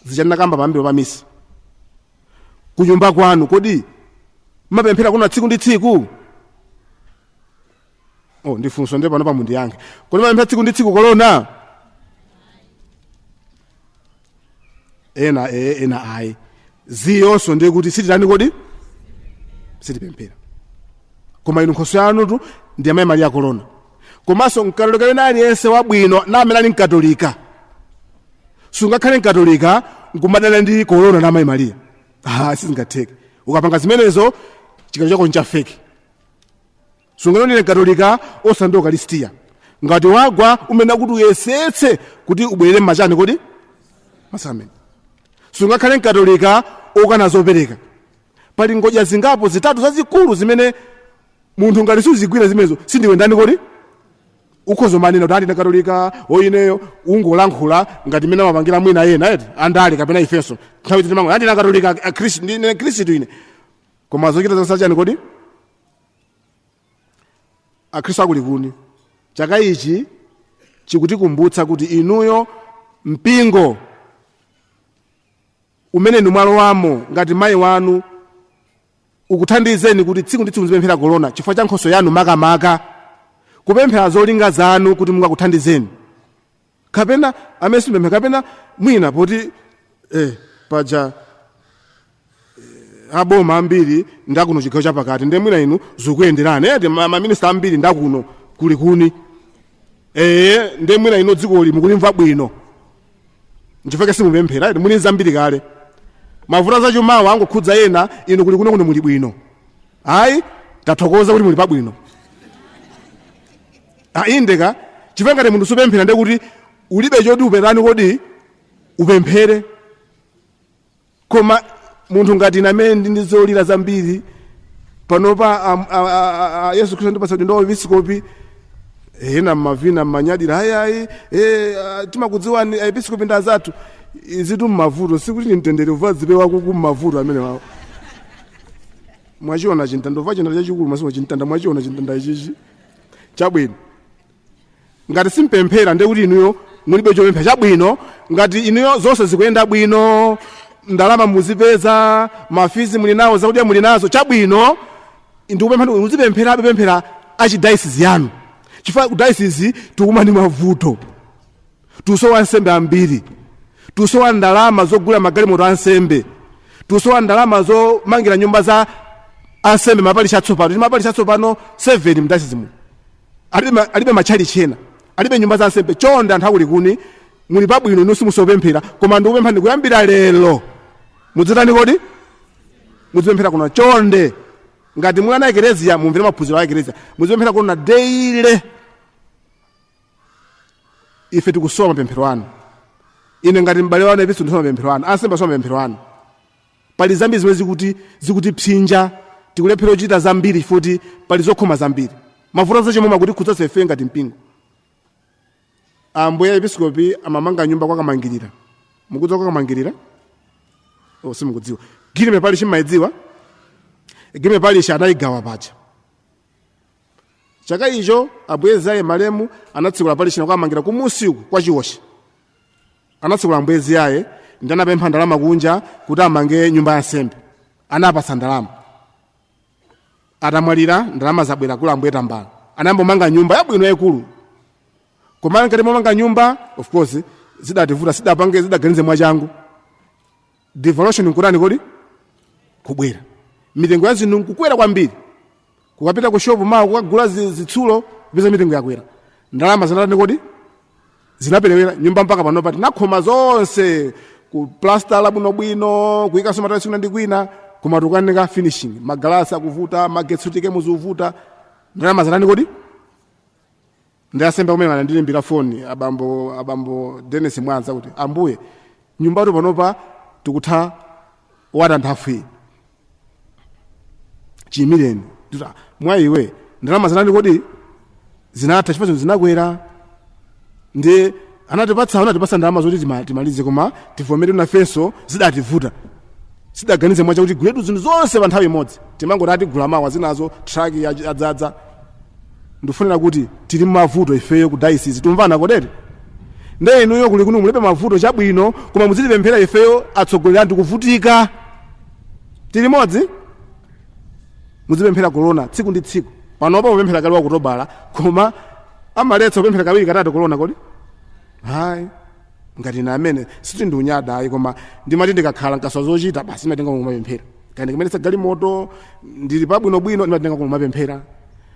zichanakamba pambiro pa misa kunyumba kwanu kodi mapemphera kuna tsiku ndi tsiku ndifunso ndi pano pamundi yange kodi mapemphera tsiku ndi tsiku corona ena ayi ziyonso ndiye kuti sititani kodi sitipemphera koma inu nkhoso yanutu ndi amayi Maria corona komanso mkatolika wina aliyense wabwino namene ali mkatolika sungakhale mkatolika nkumadana ndi corona na amayi Maria sizingatheke ukapanga zimenezo chikalo chako nchafeki sunganonere mkatolika osandi Ukaristiya ngati wagwa umene kuti uyesetse kuti ubwerere mmachani kodi masamene sungakhale mkatolika okana zopereka pali ngodya zingapo zitatu zazikulu zimene munthu ngati suzigwira zimenezo sindiwe ndani kodi ukhozo manena kuti ndi katolika oyineyo ungolankhula ngati mene mapangira mwina yena eti andale kapena ifenso nthawi timango andi na katolika ndine Khristu ine koma zochita zasachani kodi akhristu akulikuni chaka ichi chikutikumbutsa kuti inuyo mpingo umene mwalowamo ngati mayi wanu ukuthandizeni kuti tsiku ndi tsiku muzipemphera corona chifukwa cha nkhoso yanu makamaka kupemphera zolinga zanu kuti mungakuthandizeni kapena amene simpemphera kapena mwina poti paja aboma ambiri ndakuno chigawo chapakati ndiye mwina inu zikuyenderani eti maminista ambiri ndakuno kulikuni ndiye mwina inu dziko limu kulimva bwino nchifukwa simupemphera eti muli zambiri kale mavuto zachumawa angokhudza ena inu kuli kuno muli bwino ayi tathokoza kuti muli pabwino indeka chifukwa ngati munthu supemphera ndiye kuti ulibe choti upetani kodi upemphere koma munthu ngati ine amene ndi zolira zambiri panopa Yesu Khristu ndipatsa udindo wa episkopi ena mavina manyadira hayi timakudziwani episcopi nda zathu izitu mmavuto sikuti mtendere uvadzipe wako kummavuto amene wawo mwachiona chintanda uva chintanda chachikulu masimu chintanda mwachiona chintanda ichichi chabwino ngati simpemphera ndekuti inuyo mulibe chopempha chabwino ngati inuyo zonse zikuyenda bwino ndalama muzipeza mafizi muli nawo zakudya muli nazo chabwino ndikupempha muzipemphera pemphera achidayisizi yanu chifukwa kudayisizi tikumani mavuto tusowa nsembe ambiri tusowa ndalama zogula magalimoto ansembe tusowa ndalama zomangira nyumba za ansembe mapalisha atsopano mapalisha atsopano 7 mdayisizi mu alibe machali chena alibe nyumba za ansembe chonde anthu akuli kuni muli pabwino inu simusopemphera koma ndikupempha ndikuyambira lero mudzitani kodi muzipemphera kuno chonde ngati mwana ekereziya mumvere maphunziro a ekereziya muzipemphera kuno daily ife tikusowa mapemphero anu ine ngati m'bale wanu episo ndisoma mapemphero anu ansembe asoma mapemphero anu pali zambiri zimene zikuti psinja tikulephera kuchita zambiri futi pali zokhoma zambiri mavuto zachimoma kuti khudza sefe ngati mpingo ambuye episkopi amamanga nyumba kwa kamangirira mukudziwa kwa kamangirira simukudziwa gilime pali chimayidziwa gilime pali anayigawa pacha chaka icho ambuye zaye malemu anatsikula pali china kwa amangira kumusiku kwa chiwoshi anatsikula ambuye zaye ndi anapempha ndalama kunja kuti amange nyumba ya nsembe anapasa ndalama atamwalira ndalama zabwera kula ambuye tambala anayambomanga nyumba yabwino yayikulu koma ngati momanga nyumba of course zidativuta sidapange zidaganize mwachangu devaluation nkurani kodi kubwera mitengo ya zinthu nkukwera kwambiri kukapita ku shop mawa kukagula zitsulo peza mitengo yakwera ndalama zinatani kodi zinaperewera nyumba mpaka pano pati nakhoma zonse ku plaster labwinobwino kuyika somatayisi kuna ndi kwina koma tukanika finishing magalasi akuvuta magetsi utike muzivuta ndalama zinatani kodi ndasembe kumene ndilimbira phone abambo Dennis Mwanza kuti ambuye nyumba panopa tikutha wata nthafu chimireni ndita mwa iwe ndalama zinatani kodi zinatha chifukwa zinakwera ndi anatipatsa ndalama zoti timalize koma tivomere nafenso zidativuta sidaganize mwacha kuti guletu zinthu zonse pa nthawi imodzi timangoti atigula mawa zinazo truck yadzadza ndifunira kuti tili mavuto ifeyo ku diocese tumvana kodete nde inuyo kuli kuno mulibe mavuto chabwino koma muzitipemphera ifeyo atsogoleri anthu kuvutika tili modzi muzipemphera corona tsiku ndi tsiku panopa mupemphera kali wa kutobala koma amaletsa kupemphera kawiri katatu corona kodi hayi ngati na amene siti ndi unyada ayi koma ndimati ndikakhala nkaswa zochita basi ndimatenga kumapemphera kandi ndimenetsa galimoto ndili pabwinobwino ndimatenga kumapemphera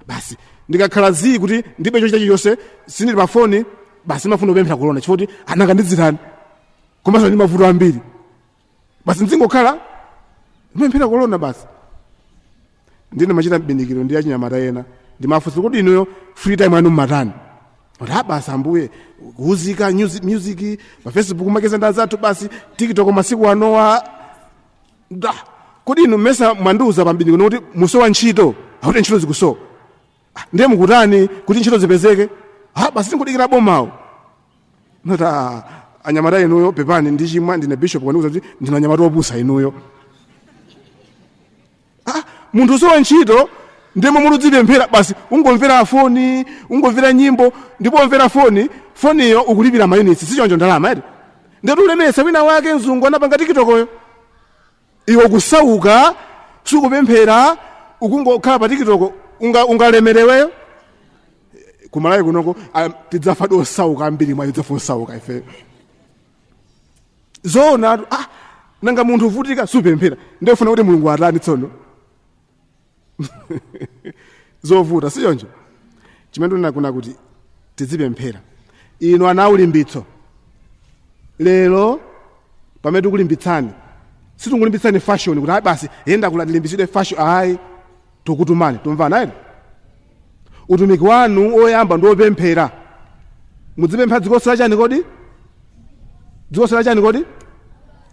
basi ndikakhala zii kuti ndibe chochita chilichonse sindili pa foni basi ndimafuna kupemphera corona chifukwa ananga ndidzitani komanso ndi mavuto ambiri basi ndizingokhala ndimapemphera corona basi ndine machita mbindikiro ndi achinyamata ena ndimafunsa kuti inuyo free time anu mmatani basi ambuye kuzika music pa Facebook makeza ndazathu basi TikTok masiku anowa kodi inu mesa mwanduza pa mbindikiro kuti musowa ntchito akuti ntchito zikusowa ndiye mukutani kuti ntchito zipezeke basi tikudikira bomawo nota anyamata inuyo pepani ndi chimwa ndine bishop kwanikuza kuti ndina anyamata opusa inuyo munthu usowa ntchito ndemo muluzipemphera basi ungomvera foni ungomvera nyimbo ndipo umvera foniyo ukulipira mayunitsi sichonjo ndalama eti ndetu ulemesa wina wake mzungu anapanga tikitokoyo iwe kusauka sukupemphera ukungokhala pa tikitoko ungalemereweyo kumalayi kunoko tidzafa dosauka ambiri mwa tidzafa osauka ife zona nanga munthu uvutika supemphera ndefuna kuti mulungu atani tsono zovuta sichonjo chimene ndinakuna kuti tizipemphera ino ana ulimbitso lero pamene tikulimbitsani sitingulimbitsani fashion kuti basi yenda kulalimbitsidwe fashion ayi tukutumani tumvana ere utumiki wanu oyamba ndi opemphera muzipemphera dzikosera chani kodi dzikosera chani kodi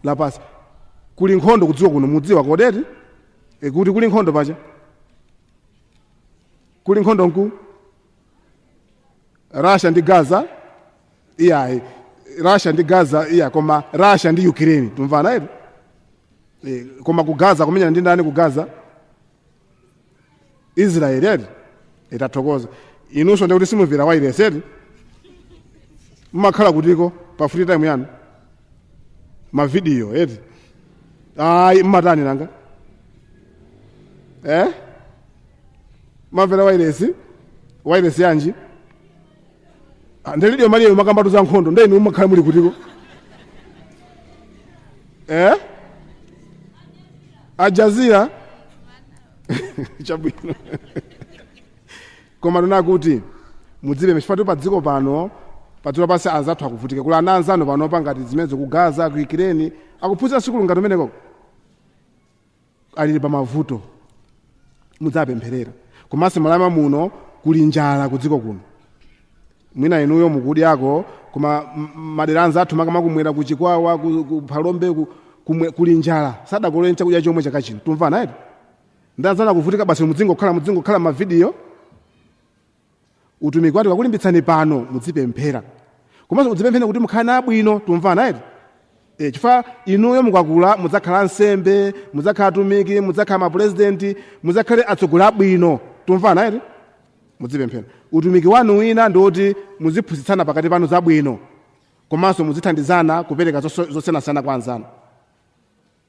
lapasi kuli nkhondo kudziwa kuno mudziwa kodeti kuti kuli nkhondo pacha kuli nkhondo nku Russia ndi Gaza iyayi, Russia ndi Gaza iya, koma Russia ndi Ukraine tumvana eti koma ku Gaza kumenyana ndi ndani? Ku Gaza Israeli eti itathokoza. Inunso ndikuti simumvera wailesi eti mumakhala kutiko pa free time yanu mavidiyo eti ayi mmatani nanga mamvera wailesi yanji ndelidio maliyo makambatu za nkhondo ndeni mumakhala muli kutiko Ajazira chabwino koma tunakuti mudzibe mchifatu pa dziko pano padziko pasi azathu akuvutika kula ana anzano pano pangati zimenezo ku Gaza ku Ukraine akuphunzira sikulu ngati umeneko alili pa mavuto mudzapempherera komanso malama muno kuli njala ku dziko kuno mwina inuyo mukudi yako koma madera anzathu makamakumwera ku Chikwawa ku Phalombe kuli njala sadakoleni chakudya chomwe chakachino tumvana eti ndanzana kuvutika basi mudzingo mavidiyo utumiki wati wakulimbitsani pano mudzipemphera komanso mudzipemphera kuti mukhale abwino tumvana eti chifukwa inuyo mukakula mudzakhala nsembe mudzakhala atumiki mudzakhala mapresidenti mudzakhale atsogoleri abwino tumvana eti mudzipemphera utumiki wanu wina ndoti muziphunzitsana pakati panu zabwino komanso mudzithandizana kupereka zosiyanasiyana kwa anzanu.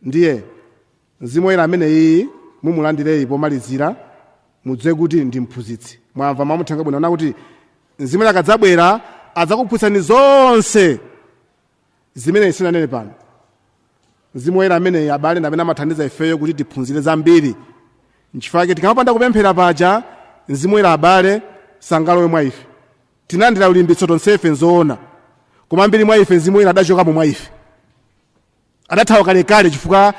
Ndiye Mzimu Woyera amene iyi mumulandirei pomalizira mudziwe kuti ndi mphunzitsi mwamva mamuthenga bwino na kuti Mzimu Woyera akadzabwera adzakuphunzitsani zonse zimene sinanene pano. Mzimu Woyera amene abale ndamene amathandiza ifeyo kuti tiphunzire zambiri nchifukwa tikamapanda kupemphera paja Mzimu Woyera abale sangalowe mwa ife tinandira ulimbitso tonsefe nzoona koma mbiri mwa ife Mzimu Woyera adachokapo mwa ife adathawa kalekale chifukwa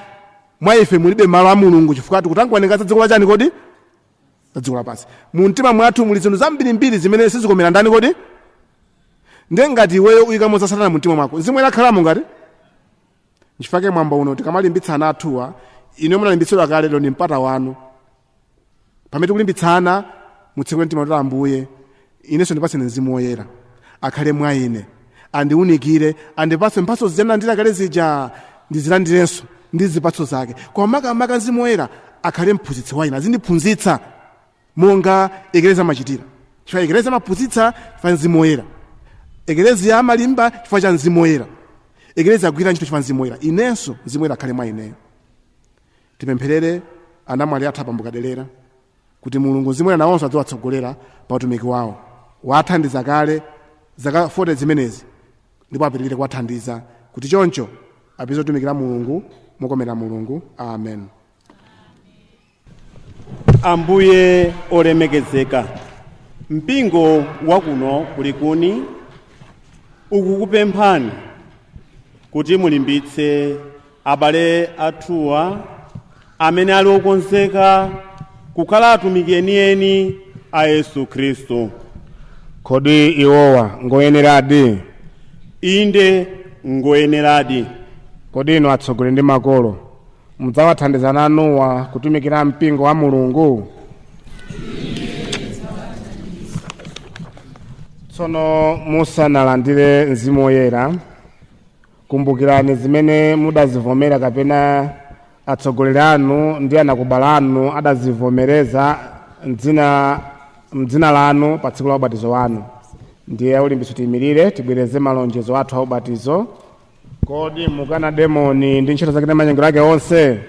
mwa ife mulibe malo a Mulungu chifukwa tikutangwanenga dziko la chani kodi dziko lapansi mumtima mwathu muli zinthu zambirimbiri zimene sizikomera ndani kodi ndengati iweyo uyikamo za Satana mumtima mwako Mzimu Woyera akhalamo ngati nchifukwa mwamba uno tikamalimbitsana athuwa ine munalimbitsidwa kale lero ndi mpata wanu pamene tikulimbitsana mutsekule mtima kuti Ambuye inenso ndipaseni Mzimu Woyera akhale mwa ine andiunikire andipatse mphatso zina kale zija ndizilandirenso ndi zipatso zake koma makamaka Mzimu Woyera akhale mphunzitsi wa ine azindiphunzitsa monga ekeleza machitira chifukwa ekeleza maphunzitsa chifukwa Mzimu Woyera ekeleza amalimba chifukwa cha Mzimu Woyera ekeleza agwira ntchito chifukwa Mzimu Woyera inenso Mzimu Woyera akhale mwa ineyo. Tipempherere anamwali athu apambukadelera kuti Mulungu Mzimu Woyera nawonso adziwatsogolera pa utumiki wawo wathandiza kale zaka 40 zimenezi ndipo apitirire kuwathandiza kuti choncho apite kutumikira Mulungu mokomera Mulungu. Amen. Ambuye olemekezeka mpingo wakuno kulikuni ukukupemphani kuti mulimbitse abale athuwa amene ali okonzeka kukhala atumiki enieni a Yesu Khristu. Kodi iwowa ngoyeneradi? Inde ngoyeneradi. Kodi inu atsogoleri ndi makolo mudzawathandiza nanuwa kutumikira mpingo wa Mulungu? Tsono musanalandire Mzimu Woyera kumbukirani zimene mudazivomera kapena atsogoleri anu ndi anakubala anu adazivomereza mdzina lanu pa tsiku la ubatizo wanu. Ndiye ulimbitso tiyimirire tibwereze malonjezo athu a ubatizo. Kodi mukana demoni ndi ntchito zake ndi manyengero ake onse?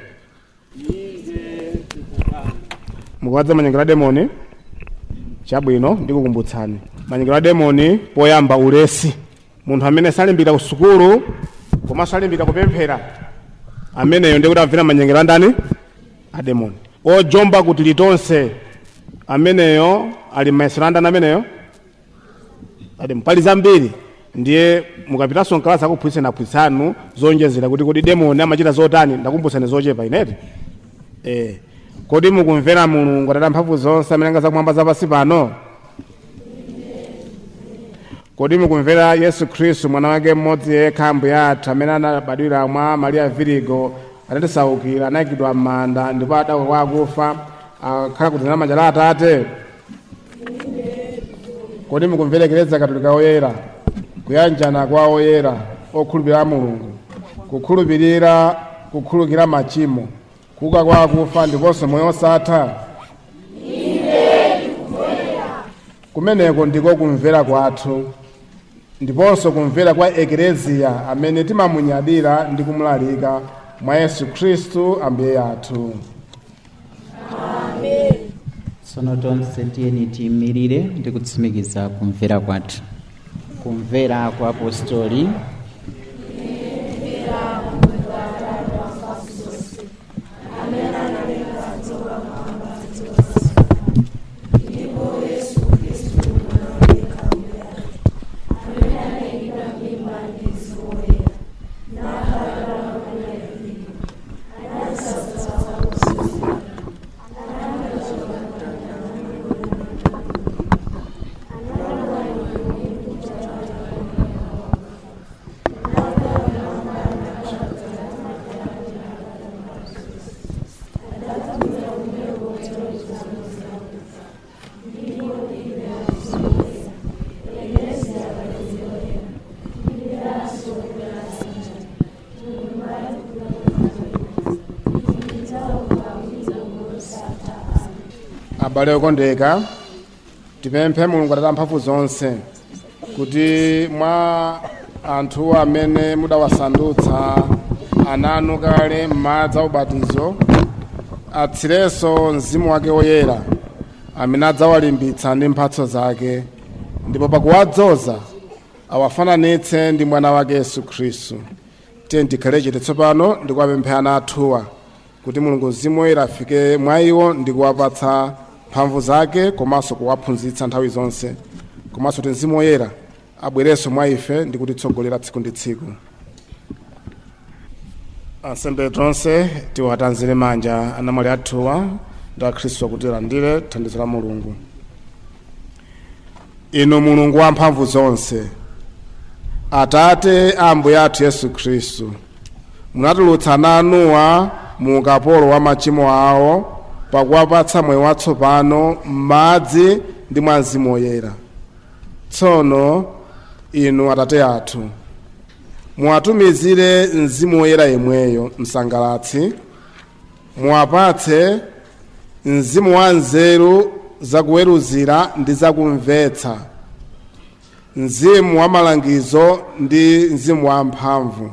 Mukuwadza manyengero a demoni? Chabwino ndikukumbutsani manyengero a demoni poyamba ulesi munthu amene salimbika ku sukulu koma salimbika kupemphera ameneyo ndikuti amvera manyengero andani a demoni. Ojomba kuti litonse ameneyo ali m'mayesero andani ameneyo pali zambiri. Ndiye mukapitanso nkalasi akuphunzitseni aphunzitsanu zonjezera kuti kodi demoni amachita zotani ndakumbutsani zochepa ineti. Kodi mukumvera Mulungu Atate mphamvu zonse amene anga zakumwamba zapansi pano? Kodi mukumvera Yesu Khristu mwana wake mmodzi yekha Ambuye athu amene anabadwira mwa Maria Virigo anatisaukira anayikidwa m'manda ndipo adauka kwa akufa akhala kudzanja lamanja la Atate? kodi mukumvera Eklezia Katolika oyera, kuyanjana kwa oyera okhulupirira Mulungu, kukhululukira machimo, kuuka kwa akufa ndiponso moyo osatha? Kumeneko ndiko kumvera kwathu ndiponso kumvera kwa Eklezia amene timamunyadira ndi kumulalika mwa Yesu Khristu Ambuye athu. Tsono tonse tiyeni tiyimirire ndi kutsimikiza kumvera kwathu. Kumvera kwa apostoli. Abale okondeka, tipemphe Mulungu Atate amphamvu zonse kuti mwa anthu amene mudawasandutsa ananu kale m'madzi a ubatizo atsirenso Mzimu wake woyera amene adzawalimbitsa ndi mphatso zake, ndipo pakuwadzoza awafananitse ndi mwana wake Yesu Khristu. Tiyeni tikhale chete tsopano ndi kuwapempha ana athuwa kuti Mulungu Mzimu woyera afike mwa iwo ndi kuwapatsa mphamvu zake, komanso kuwaphunzitsa nthawi zonse, komanso kuti Mzimu woyera abwerenso mwa ife ndi kutitsogolera tsiku ndi tsiku. Ansembe tonse tiwatanzire manja anamwali athuwa ndi akhristu akuti alandire thandizo la Mulungu. Inu Mulungu wa mphamvu zonse, Atate a Ambuye athu Yesu Khristu, munatulutsa ana anuwa mu ukapolo wa machimo awo pakuwapatsa moyo watsopano m'madzi ndi mwa Mzimu woyera. Tsono inu Atate athu, muwatumizire Mzimu woyera yemweyo msangalatsi, muwapatse mzimu wa nzeru zakuweruzira ndi zakumvetsa, mzimu wa malangizo ndi mzimu wa mphamvu,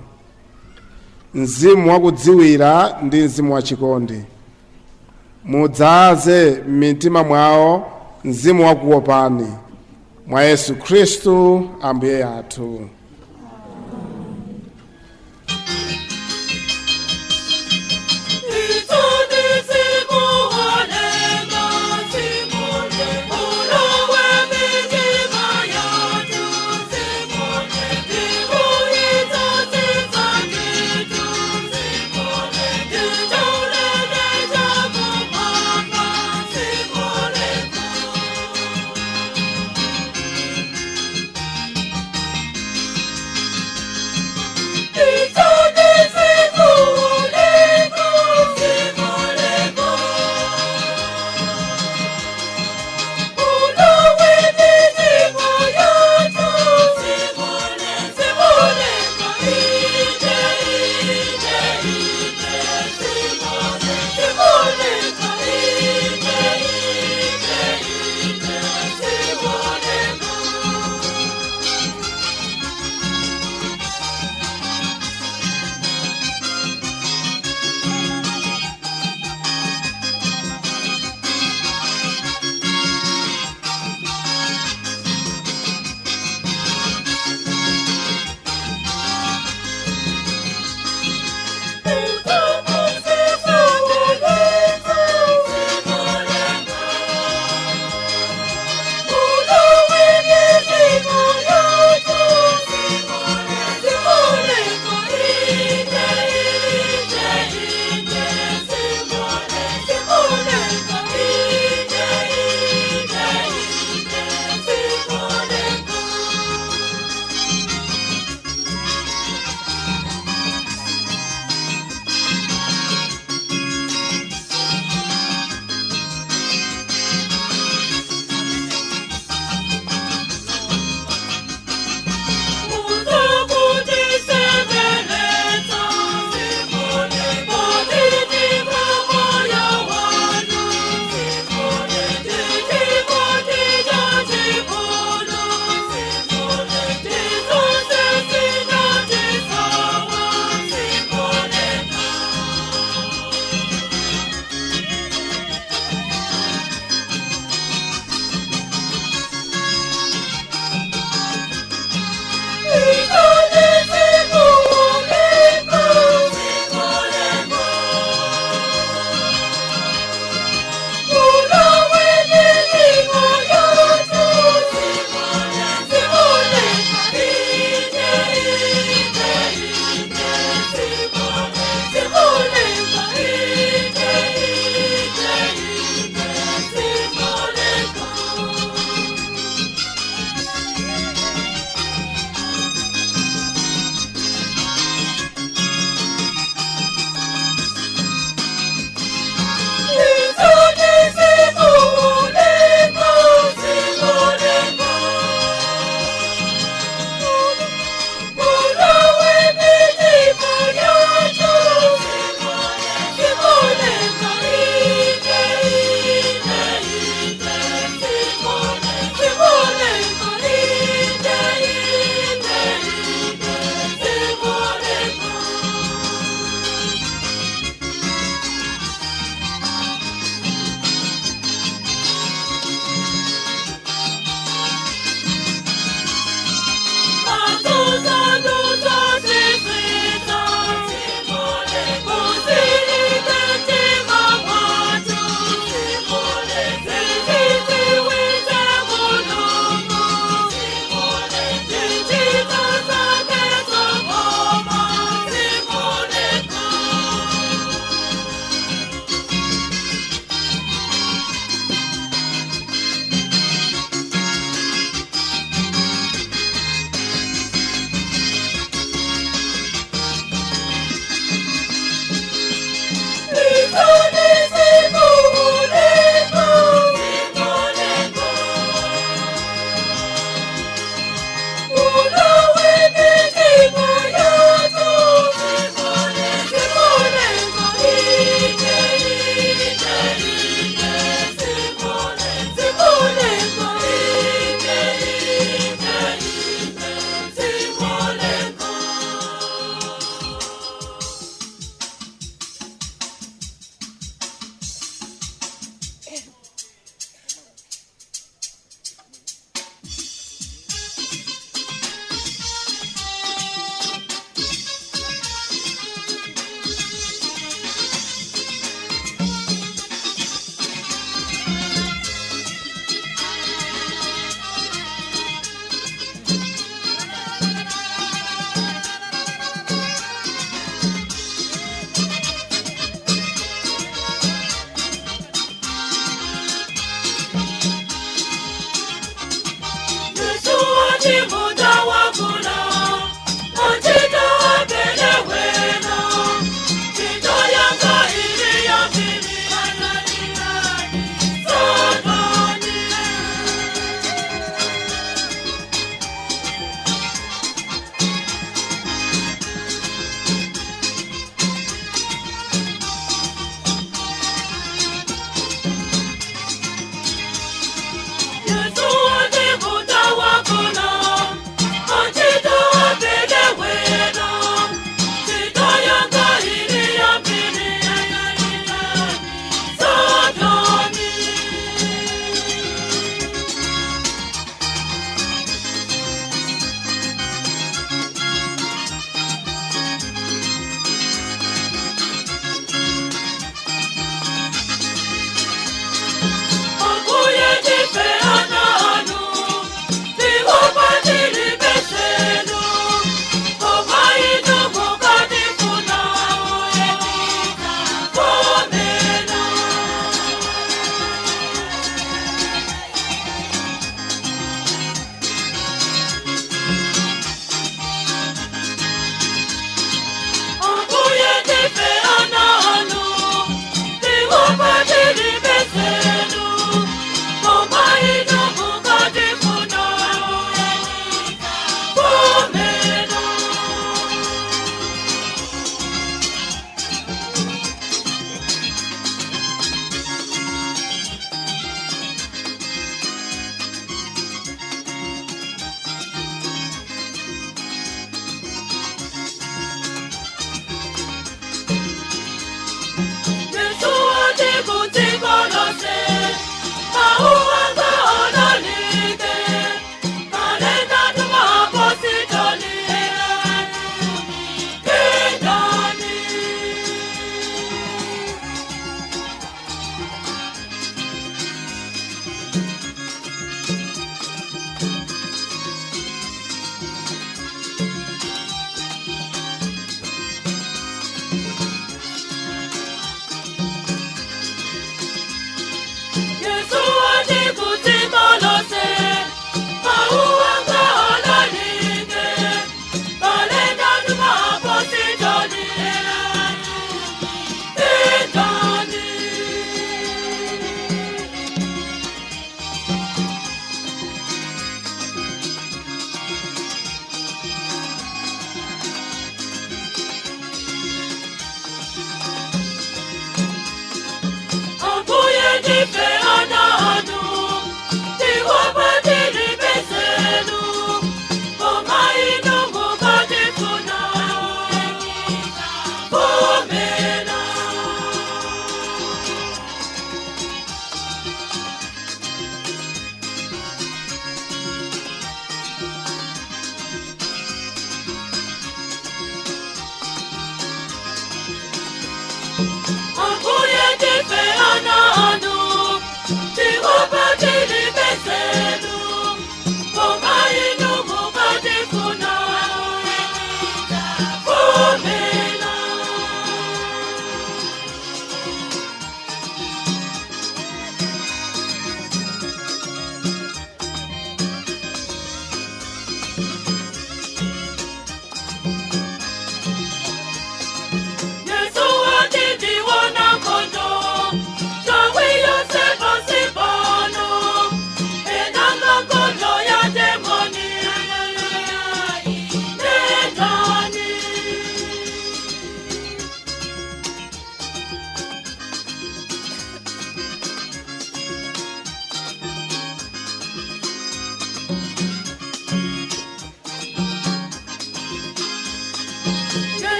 mzimu wa kudziwira ndi mzimu wa chikondi. Mudzaze m'mitima mwawo mzimu wa kuopani, mwa Yesu Khristu Ambuye athu.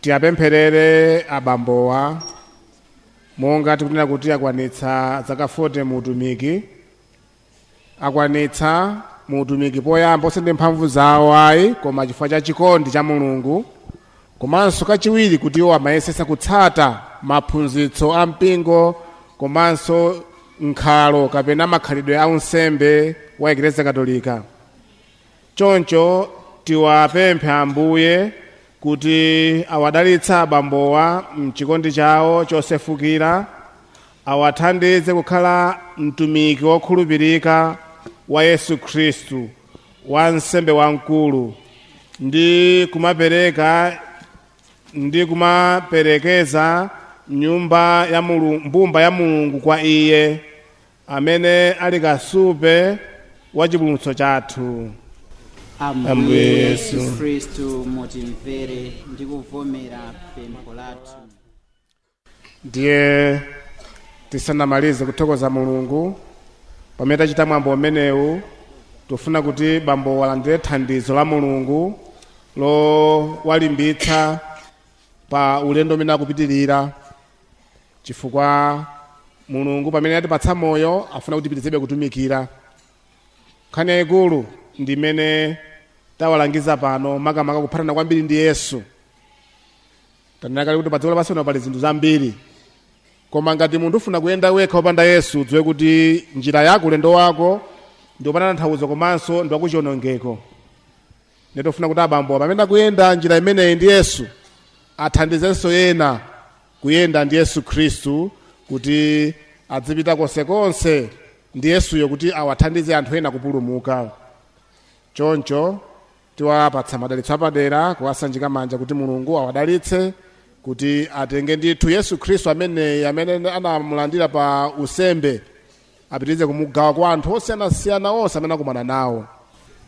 tiyapempherere abambowa monga tikunena kuti akwanitsa zaka 40 mu utumiki, akwanitsa mu utumiki poyamba osati mphamvu zawo ayi, koma chifukwa cha chikondi cha Mulungu, komanso kachiwiri kuti iwo amayesesa kutsata maphunzitso a mpingo komanso nkhalo kapena makhalidwe a unsembe wa Eklezia Katolika. Choncho tiwapemphe Ambuye kuti awadalitsa abambowa mchikondi chawo chosefukira, awathandize kukhala mtumiki wokhulupirika wa Yesu Khristu, wansembe wamkulu, ndi kumaperekeza mbumba ya Mulungu kwa Iye amene ali kasupe wa chipulumutso chathu. Ambuye Yesu Khristu mutimvere ndi kuvomera pempho lathu. Ndiye tisanamalize kuthokoza Mulungu pamene tachita mwambo umenewu, tofuna kuti bambo walandire thandizo la Mulungu lowalimbitsa pa ulendo umene akupitirira, chifukwa Mulungu pamene atipatsa moyo afuna kuti tipitizebe kutumikira. Nkhani yayikulu ndi imene tawalangiza pano, makamaka kuphatana kwambiri ndi Yesu. Tanena kale kuti pa dziko lapansi pali zinthu zambiri, koma ngati munthu ufuna kuyenda wekha wopanda Yesu, dziwe kuti njira yako, ulendo wako ndi wopanda tanthauzo komanso ndi wakuchiwonongeko. Neto ufuna kuti abambo pamene akuyenda njira imeneyi ndi Yesu athandizenso ena kuyenda ndi Yesu Khristu, kuti adzipita konsekonse ndi Yesuyo kuti awathandize anthu ena kupulumuka. Choncho tiwapatsa madalitso apadera, kuwasanjika manja kuti Mulungu awadalitse, kuti atenge ndithu Yesu Khristu amene anamulandira pa usembe, apitirize kumugawa kwa anthu osiyanasiyana onse amene akumana nawo.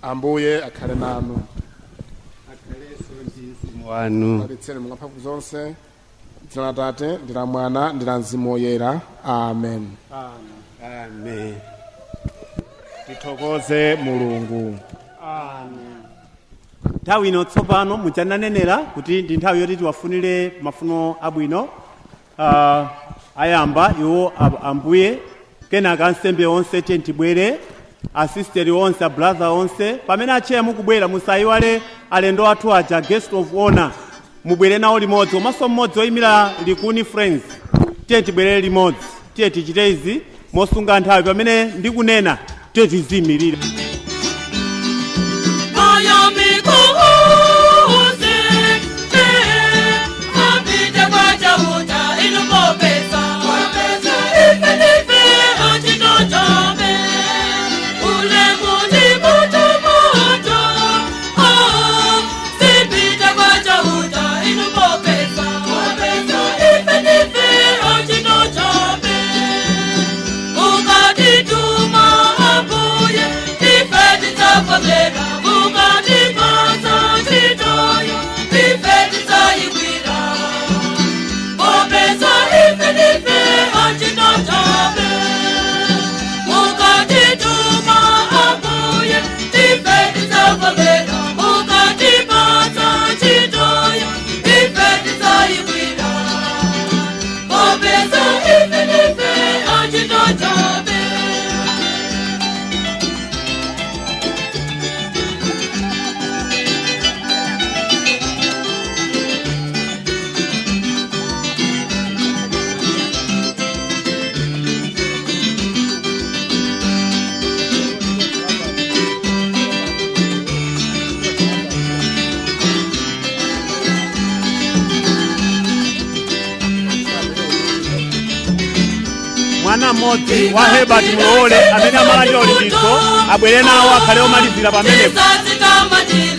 Ambuye akhale nanu. Akhaleso ndi mzimu wanu. Adalitseni Mulungu mphamvu zonse, dzina la Atate ndi la Mwana ndi la Mzimu Woyera. Amen. Amen. Tithokoze Mulungu. Nthawi ino tsopano muchananenera kuti ndi nthawi yoti tiwafunire mafuno abwino. Ayamba iwo Ambuye, kenaka ansembe onse tibwere, asisteri onse, abrother onse, pamene acheya mukubwera musayiwale alendo athu aja, guest of honor, mubwere nawo limodzi, komanso mmodzi woyimira Likuni Friends, tibwere limodzi, tichite izi mosunga nthawi. Pamene ndikunena tiziyimirira. Mwana mmodzi wa Herbert Mulole amene amalandira ulimbitso abwere nawo akhale omalizira pamenepo. If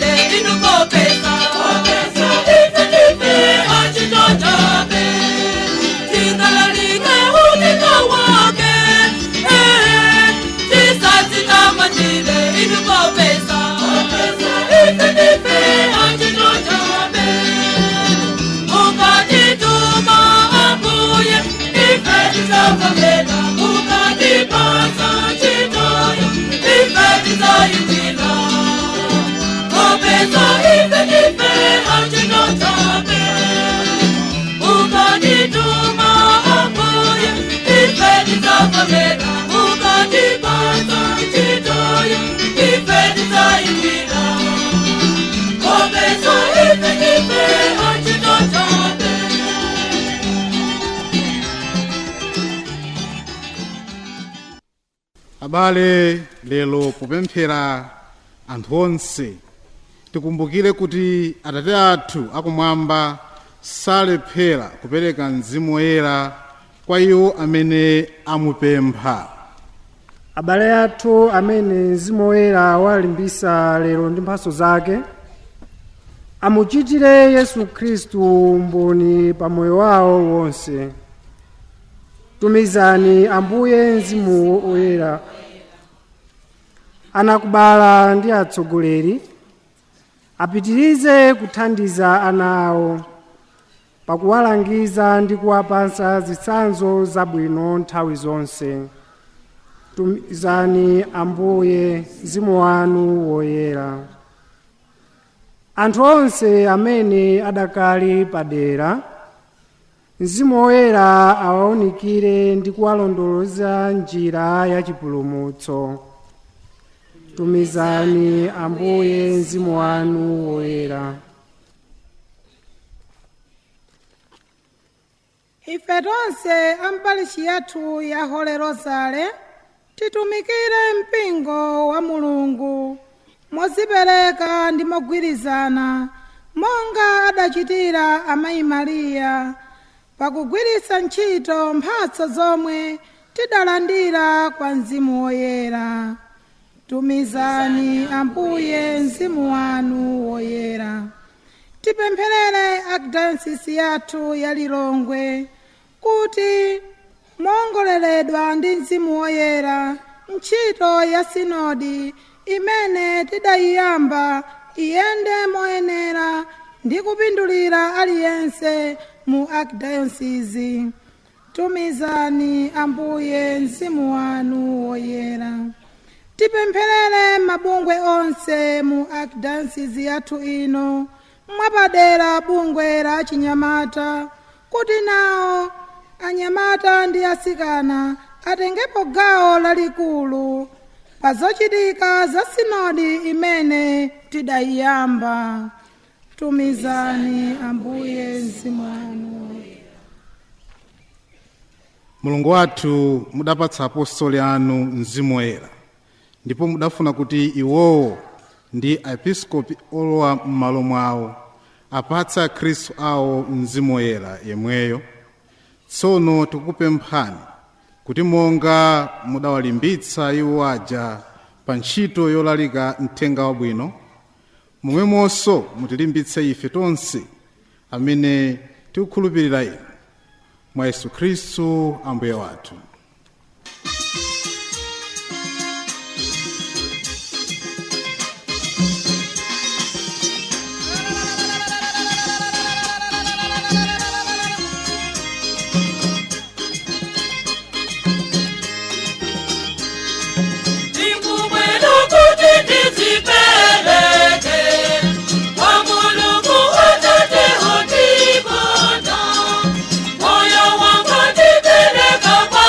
Abale, lero kupemphera anthu onse tikumbukire kuti Atate athu akumwamba salephera kupereka Mzimu Woyera kwa iwo amene amupempha. Abale athu amene Mzimu Woyera walimbisa lero ndi mphatso zake, amuchitire Yesu Khristu mboni pa moyo wawo wonse. Tumizani Ambuye Mzimu Woyera, anakubala ndi atsogoleri apitirize kuthandiza ana awo pakuwalangiza ndi kuwapatsa zitsanzo zabwino nthawi zonse. Tumizani Ambuye Mzimu wanu Woyera. Anthu onse amene adakali padera, Mzimu Woyera awaunikire ndi kuwalondoloza njira ya chipulumutso. Tumizani Ambuye Mzimu wanu Woyera. Ife tonse ampalishi yathu ya Hole Rosale titumikire mpingo wa Mulungu mozipereka ndi mogwirizana monga adachitira amayi Mariya pakugwiritsa ntchito mphatso zomwe tidalandira kwa Mzimu Woyera. Tumizani Ambuye Mzimu wanu Woyera. Tipempherere Archdiocese yathu ya Lilongwe kuti moongoleredwa ndi Mzimu Woyera ntchito ya sinodi imene tidayiyamba iyende moyenera ndi kupindulira aliyense mu Archdiocese. Tumizani Ambuye Mzimu wanu Woyera. Tipempherere mabungwe onse mu Archdiocese yathu ino, mwapadera bungwe la Chinyamata, kuti nawo anyamata ndi asikana atengepo gawo lalikulu pa zochitika za sinodi imene tidayiyamba. Tumizani Ambuye Mzimu wanu. Mulungu wathu mudapatsa apostoli anu Mzimu Woyera, ndipo mudafuna kuti iwowo ndi aepiskopi olowa m'malo mwawo apatsa Khristu awo Mzimu Woyera yemweyo. Tsono tikupemphani kuti monga mudawalimbitsa iwo aja pa ntchito yolalika mthenga wabwino, momwemonso mutilimbitse ife tonse amene tikukhulupirira inu mwa Yesu Khristu Ambuye wathu. Moyo wangu nipeleka kwa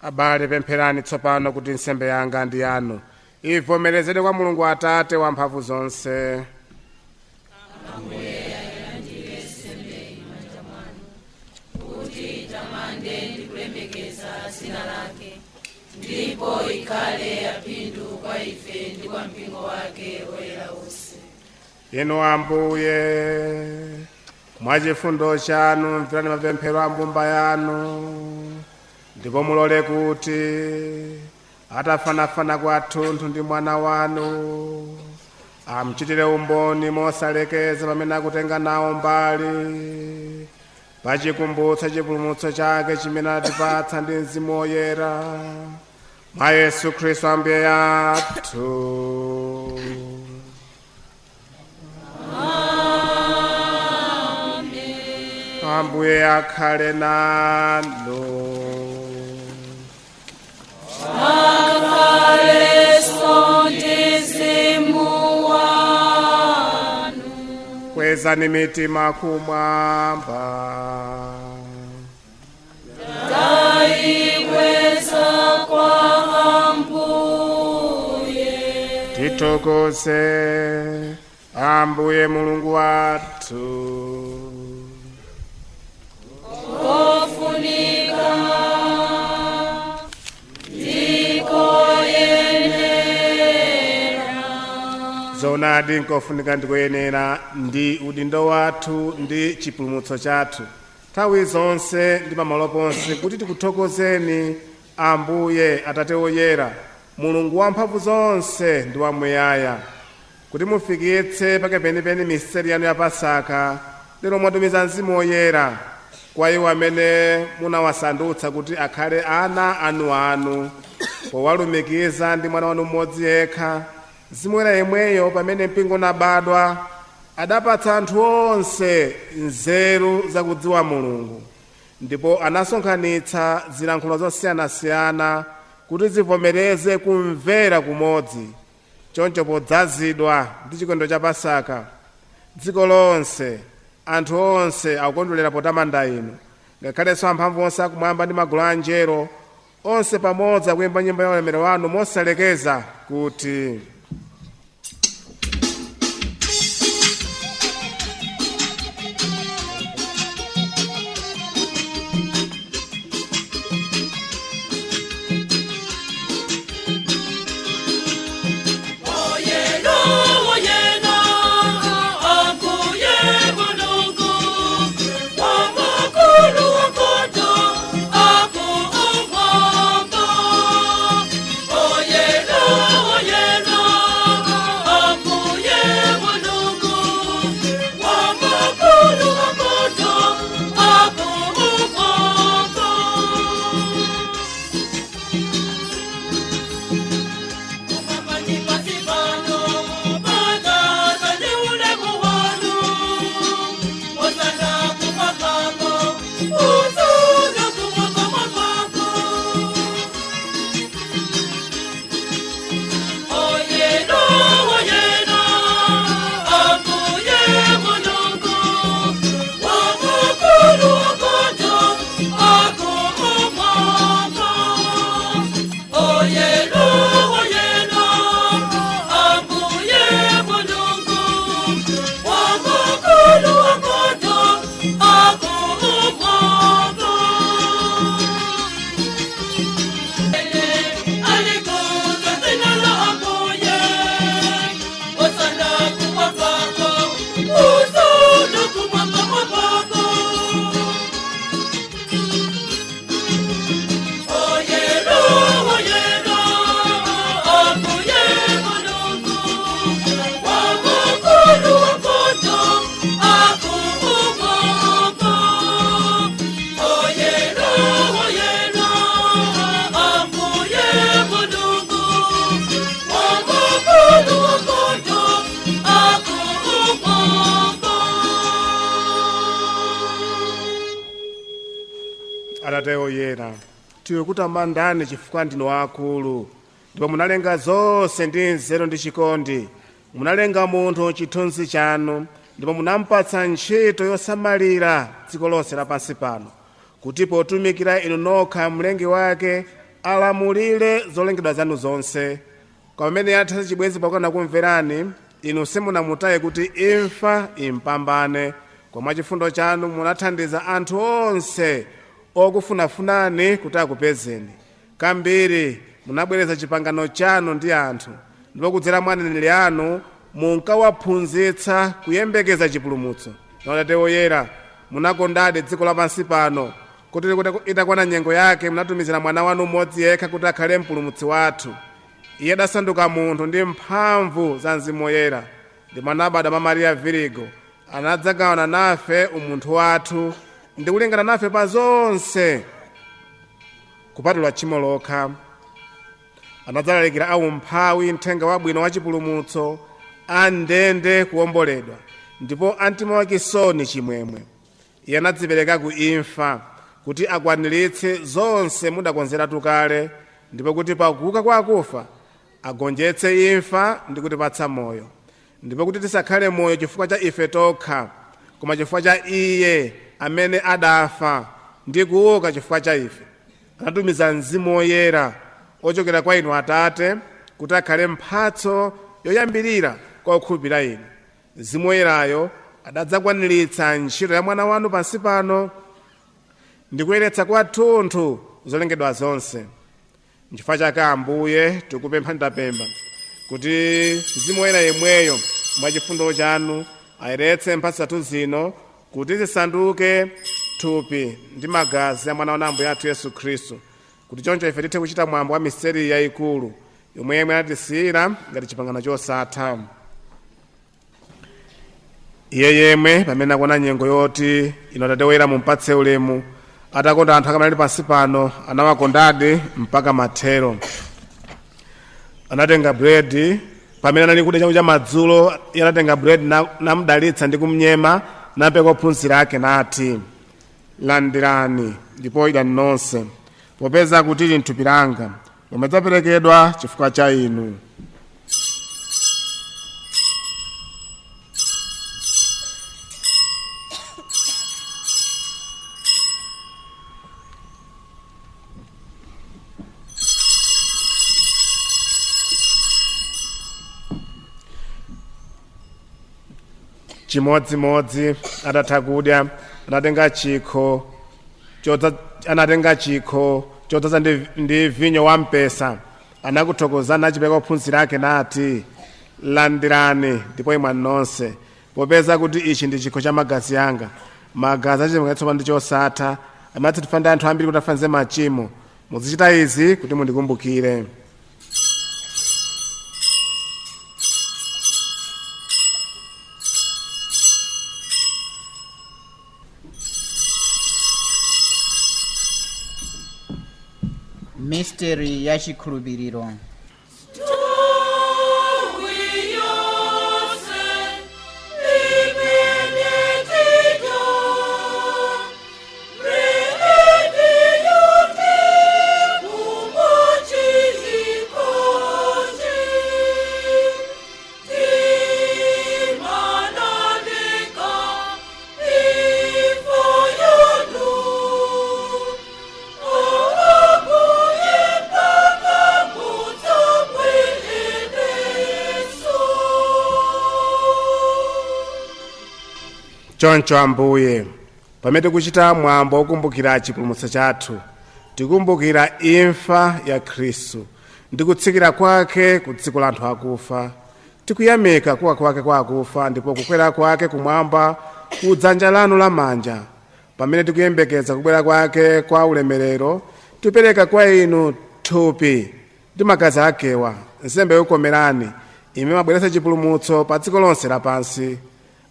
Abale pempherani tsopano kuti nsembe yanga ndi yanu ivomerezedwe kwa Mulungu Atate wamphamvu zonse. Ndipo ikhale yaphindu kwa ife ndi kwa mpingo wake woyera wonse. Inu Ambuye mwachifundo chanu mverani mapemphero a mbumba yanu, ndipo mulole kuti atafanafana kwathunthu ndi mwana wanu amchitire umboni mosalekeza pamene akutenga nawo mbali pachikumbutso chipulumutso chake chimene atipatsa ndi Mzimu Woyera mwa Yesu Khristu Ambuye athu. Ambuye akhale nanu. Kwezani mitima kumwamba. Taikweza kwa Ambuye. Titokoze Ambuye Mulungu wathu. Kofunika ndikoyenera. Zonadi nkofunika ndikoyenera ndi udindo wathu ndi chipulumutso chathu nthawi zonse ndi pamalo ponse kuti tikuthokozeni Ambuye Atate Woyera Mulungu wamphamvu zonse ndi wamuyaya kuti mufikitse pakepenipeni miseri yanu ya Pasaka lero mwatumiza Mzimu Woyera kwa iwo amene munawasandutsa kuti akhale ana anu powalumikiza ndi mwana wanu mmodzi yekha Mzimu Woyera yemweyo pamene mpingo unabadwa adapatsa anthu onse nzeru zakudziwa Mulungu ndipo anasonkhanitsa zilankhulo zosiyanasiyana kuti zivomereze kumvera kumodzi. Choncho podzazidwa ndi chikondwerero cha Pasaka dziko lonse anthu onse akukondwerera potamanda inu ngakhalenso amphamvu onse akumwamba ndi magulu a angelo onse pamodzi akuyimba nyimbo ya ulemerero wanu mosalekeza kuti Atate Woyera tiwe kutamandani chifukwa ndinu akulu ndipo munalenga zonse ndi nzeru ndi chikondi munalenga munthu chithunzi chanu ndipo munampatsa ntchito yosamalira dziko lonse lapansi pano kuti potumikira inu nokha mlengi wake alamulire zolengedwa zanu zonse pamene yatha chibwenzi pakana kumverani inu simunamutaye kuti imfa impambane koma chifundo chanu munathandiza anthu onse okufunafunani kuti akupezeni kambiri munabwereza chipangano chanu ndi anthu ndipo kudzera mwa aneneri anu munkawaphunzitsa kuyembekeza chipulumutso. Atate Woyera munakondadi dziko lapansi pano kuti itakwana nyengo yake munatumizira mwana wanu mmodzi yekha kuti akhale mpulumutsi wathu. Iye adasanduka munthu ndi mphamvu za Mzimu Woyera ndi mwana wabadwa mwa Mariya Virigo anadzagawana nafe umunthu wathu ndi kulingana nafe pa zonse kupatula tchimo lokha. Anadzalalikira aumphawi mthenga wabwino wa chipulumutso, andende kuwomboledwa ndipo amtima wachisoni chimwemwe. Iye anadzipereka ku imfa kuti akwaniritse zonse mudakonzeratu kale, ndipo kuti pakuuka kwa akufa agonjetse imfa ndi kutipatsa moyo, ndipo kuti tisakhale moyo chifukwa cha ife tokha, koma chifukwa cha iye amene adafa ndi kuuka chifukwa cha ife. Anatumiza Mzimu Woyera ochokera kwa inu Atate kuti akhale mphatso yoyambirira kwa okhulupirira inu. Mzimu Woyerayo adadzakwaniritsa ntchito ya mwana wanu pansi pano ndi kuyeretsa kwathunthu zolengedwa zonse. N'chifukwa chake Ambuye tikupempha ndapempha kuti Mzimu Woyera yemweyo mwachifundo chanu ayeretse mphatso zathu zino kuti zisanduke thupi ndi magazi ya mwana wa Ambuye athu Yesu Khristu, kuti choncho ife tithe kuchita mwambo wa miseri yayikulu yomwe anatisiyira ngati chipangano chosatha. Iye yemwe pamene akuona nyengo yoti inu Atate Woyera mumpatse ulemu, atakonda anthu akamali pansi pano, anawakondadi mpaka mathero. Anatenga bredi pamene anali kudya chakudya madzulo, iye anatenga bredi namudalitsa ndi kumnyema, napereka ophunzira ake nati, landirani ndipo idyani nonse, popeza kuti ili thupi langa lomwe lidzaperekedwa chifukwa cha inu. Chimodzimodzi atatha kudya, anatenga chikho chodzaza ndi vinyo wampesa, anakuthokoza nachipereka ophunzira ake nati, landirani ndipo imwani nonse, popeza kuti ichi ndi chikho cha magazi anga, magazi achipangano chatsopano ndi chosatha, amene adzatipha ndi anthu ambiri kuti afanze machimo. Muzichita izi kuti mundikumbukire. Mystery ya chikhulupiriro. Choncho Ambuye, pamene tikuchita mwambo wokumbukira chipulumutso chathu, tikumbukira imfa ya Khristu ndi kutsikira kwake ku dziko la anthu akufa. Tikuyamika kuuka kwake kwa akufa ndipo kukwera kwake kumwamba ku dzanja lanu lamanja. Pamene tikuyembekeza kubwera kwake kwa ulemerero, tipereka kwa inu thupi ndi magazi akewa, nsembe yokomerani imene imabweretsa chipulumutso pa dziko lonse lapansi.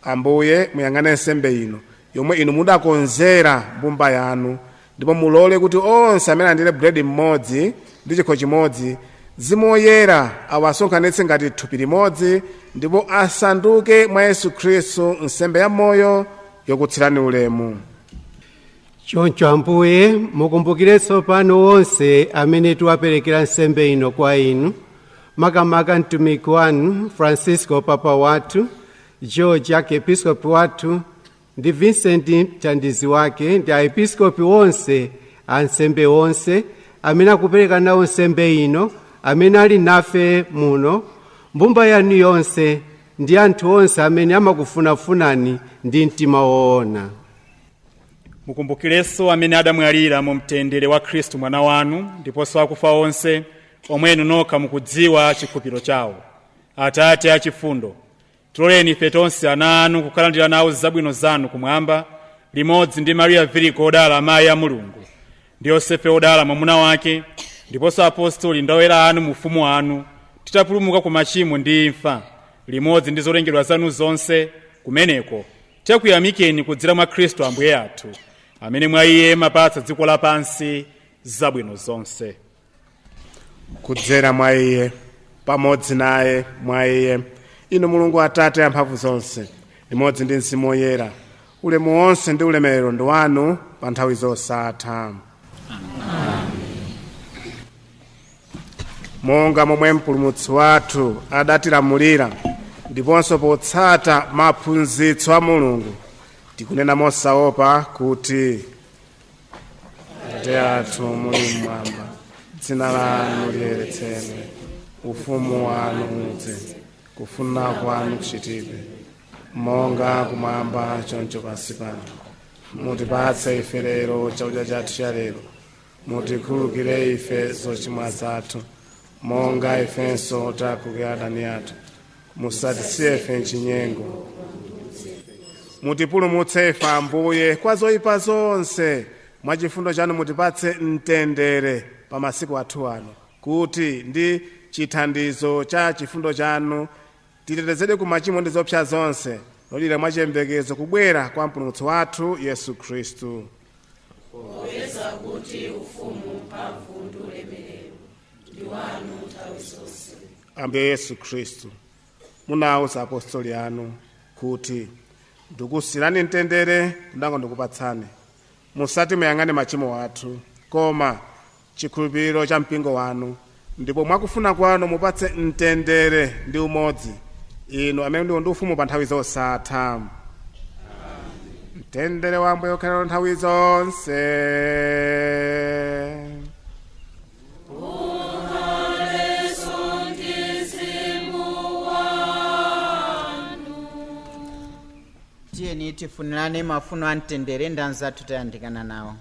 Ambuye, muyang'ane nsembe ino yomwe inu mudakonzera mbumba yanu, ndipo mulole kuti onse amene alandire buledi mmodzi ndi chikho chimodzi, Mzimu Woyera awasonkhanitse ngati thupi limodzi, ndipo asanduke mwa Yesu Khristu nsembe ya moyo yokutsirani ulemu. Choncho Ambuye, mukumbukirenso pano onse amene tiwaperekera nsembe ino kwa inu, makamaka mtumiki wanu Francisco Papa wathu, George Archiepiscopi wathu, ndi Vincent mthandizi wake, ndi aepiskopi onse, ansembe onse amene akupereka nawo nsembe ino, amene ali nafe muno, mbumba yanu yonse ndi anthu onse amene amakufunafunani ndi mtima woona. Mukumbukirenso amene adamwalira mu mtendere wa Khristu mwana wanu, ndiponso akufa onse omwe inu nokha mukudziwa chikhulupiriro chawo. Atate achifundo, tuloleni ife tonse ana anu kukalandira nawo zabwino zanu kumwamba, limodzi ndi Mariya Virigo odala amayi a Mulungu, ndi Yosefe odala mwamuna wake, ndiponso apostoli ndi oyera anu mu ufumu wanu, titapulumuka ku machimo ndi imfa, limodzi ndi zolengedwa zanu zonse kumeneko tikuyamikeni kudzera mwa Khristu Ambuye athu, amene mwa iye mapatsa dziko lapansi zabwino zonse. kudzera mwa iye, pamodzi naye, mwa iye, inu Mulungu Atate amphamvu zonse, limodzi ndi Mzimu Woyera, ulemu wonse ndi ulemerero ndi wanu pa nthawi zosatha. Monga momwe mpulumutsi wathu adatilamulira ndiponso potsata maphunzitso a Mulungu, tikunena mosaopa kuti: Atate athu muli mmwamba, dzina lanu liyeretsedwe, ufumu wanu udze, kufuna kwanu kuchitidwe monga kumwamba choncho pansi pano. Mutipatse ife lero chakudya chathu cha lero, mutikhululukire ife zochimwa zathu monga ifenso takhululukira adani athu, musatisiye ife m'chinyengo, mutipulumutse ife Ambuye kwa zoyipa zonse. Mwa chifundo chanu mutipatse mtendere pa masiku athu ano, kuti ndi chithandizo cha chifundo chanu titetezedwe ku machimo ndi zopsa zonse, lolira mwa chiyembekezo kubwera kwa mpulumutsi wathu Yesu Khristu. popeza kuti ufumu, mphamvu ndi ulemerero ndi wanu nthawi zonse. Ambuye Yesu Khristu, munawuza apostoli anu kuti ndikusiyirani mtendere kundango ndikupatsani. Musati muyang'ane machimo athu, koma chikhulupiriro cha mpingo wanu, ndipo mwakufuna kwanu mupatse mtendere ndi umodzi, inu amene ndi ufumu pa nthawi zosatha. Mtendere wa Ambuye ukhale nthawi zonse. tiyeni tifunirane mafuno a mtendere ndi anzathu tayandikana nawo.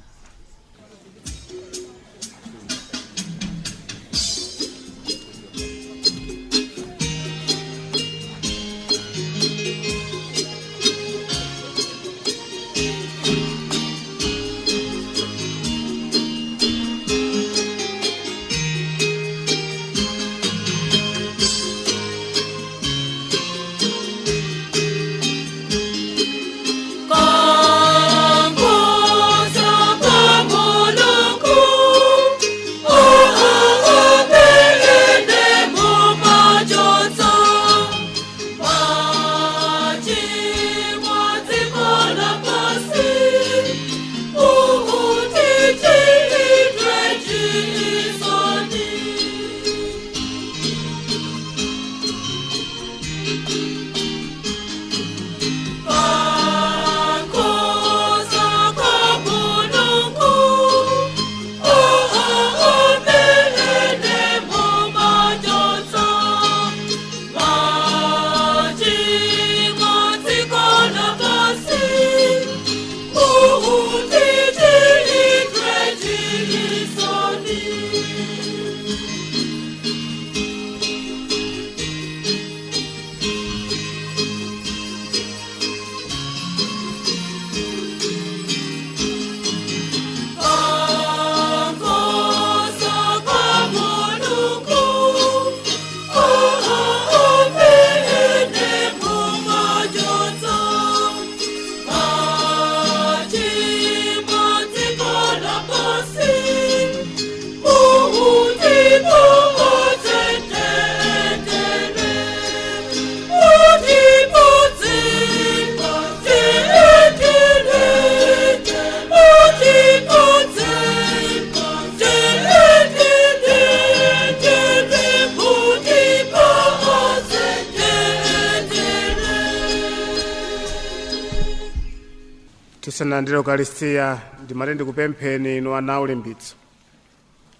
tisanandire Ukaristiya, ndimati ndikupempheni inu ana ulimbitso,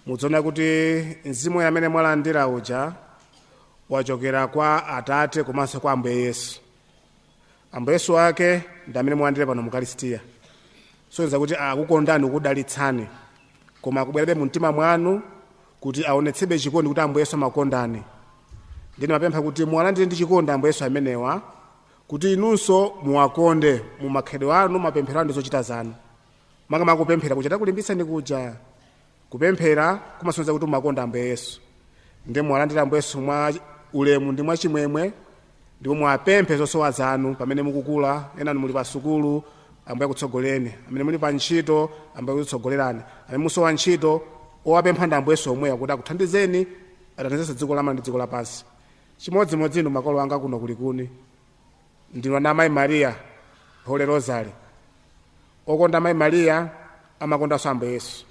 mudzione kuti mzimu amene mwalandira uja wachokera kwa Atate komanso kwa Ambuye Yesu. Ambuye Yesu wake ndi amene mwalandire pano mu Ukaristiya. Sonza kuti akukondani kukudalitsani, koma akubwerabe mu mtima mwanu kuti aonetsebe chikondi kuti Ambuye Yesu amakondani. Ndine mapempha kuti muwalandire ndi chikondi Ambuye Yesu amenewa, kuti inunso muwakonde mu makhalidwe anu, mapemphero anu ndi zochita zanu. Manga kupemphera kuchita kulimbitsani kuja, kupemphera kumasonyeza kuti mumakonda Ambuye Yesu. Ndi muwalandire Ambuye Yesu mwa ulemu ndi mwa chimwemwe, ndipo muwapemphe zosowa zanu pamene mukukula. Enanu muli pa sukulu, Ambuye akutsogoleni. Amene muli pa ntchito, Ambuye akutsogolerani. Amene musowa ntchito, owapempha ndi Ambuyenso omwewa kuti akuthandizeni athandizenso dziko lamana ndi dziko lapansi. Chimodzimodzi inu makolo anga kuno kulikuni, ndinu ana Mayi Mariya Holy Rosary. Okonda Mayi Mariya amakondanso Ambuye Yesu.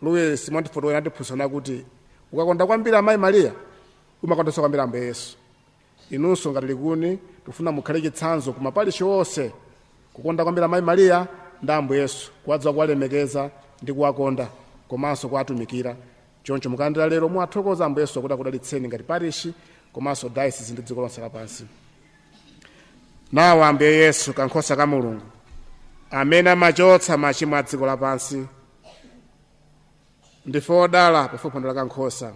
Louis Montfort anatiphunzitsa kuti ukakonda kwambiri Mayi Mariya umakondanso kwambiri Ambuye Yesu. Inunso ngati likuni tifuna mukhale chitsanzo ku maparishi onse kukonda kwambiri Mayi Mariya ndi Ambuye Yesu, kuwadziwa kuwalemekeza ndi kuwakonda komanso kuwatumikira. Choncho mukalandira lero muwathokoza Ambuye Yesu kuti akudalitseni ngati parishi komanso diocese ndi dziko lonse lapansi. Nawo Ambuye Yesu, kankhosa ka Mulungu amene amachotsa machimo a dziko lapansi, ndife odala pafupi phwando la kankhosa.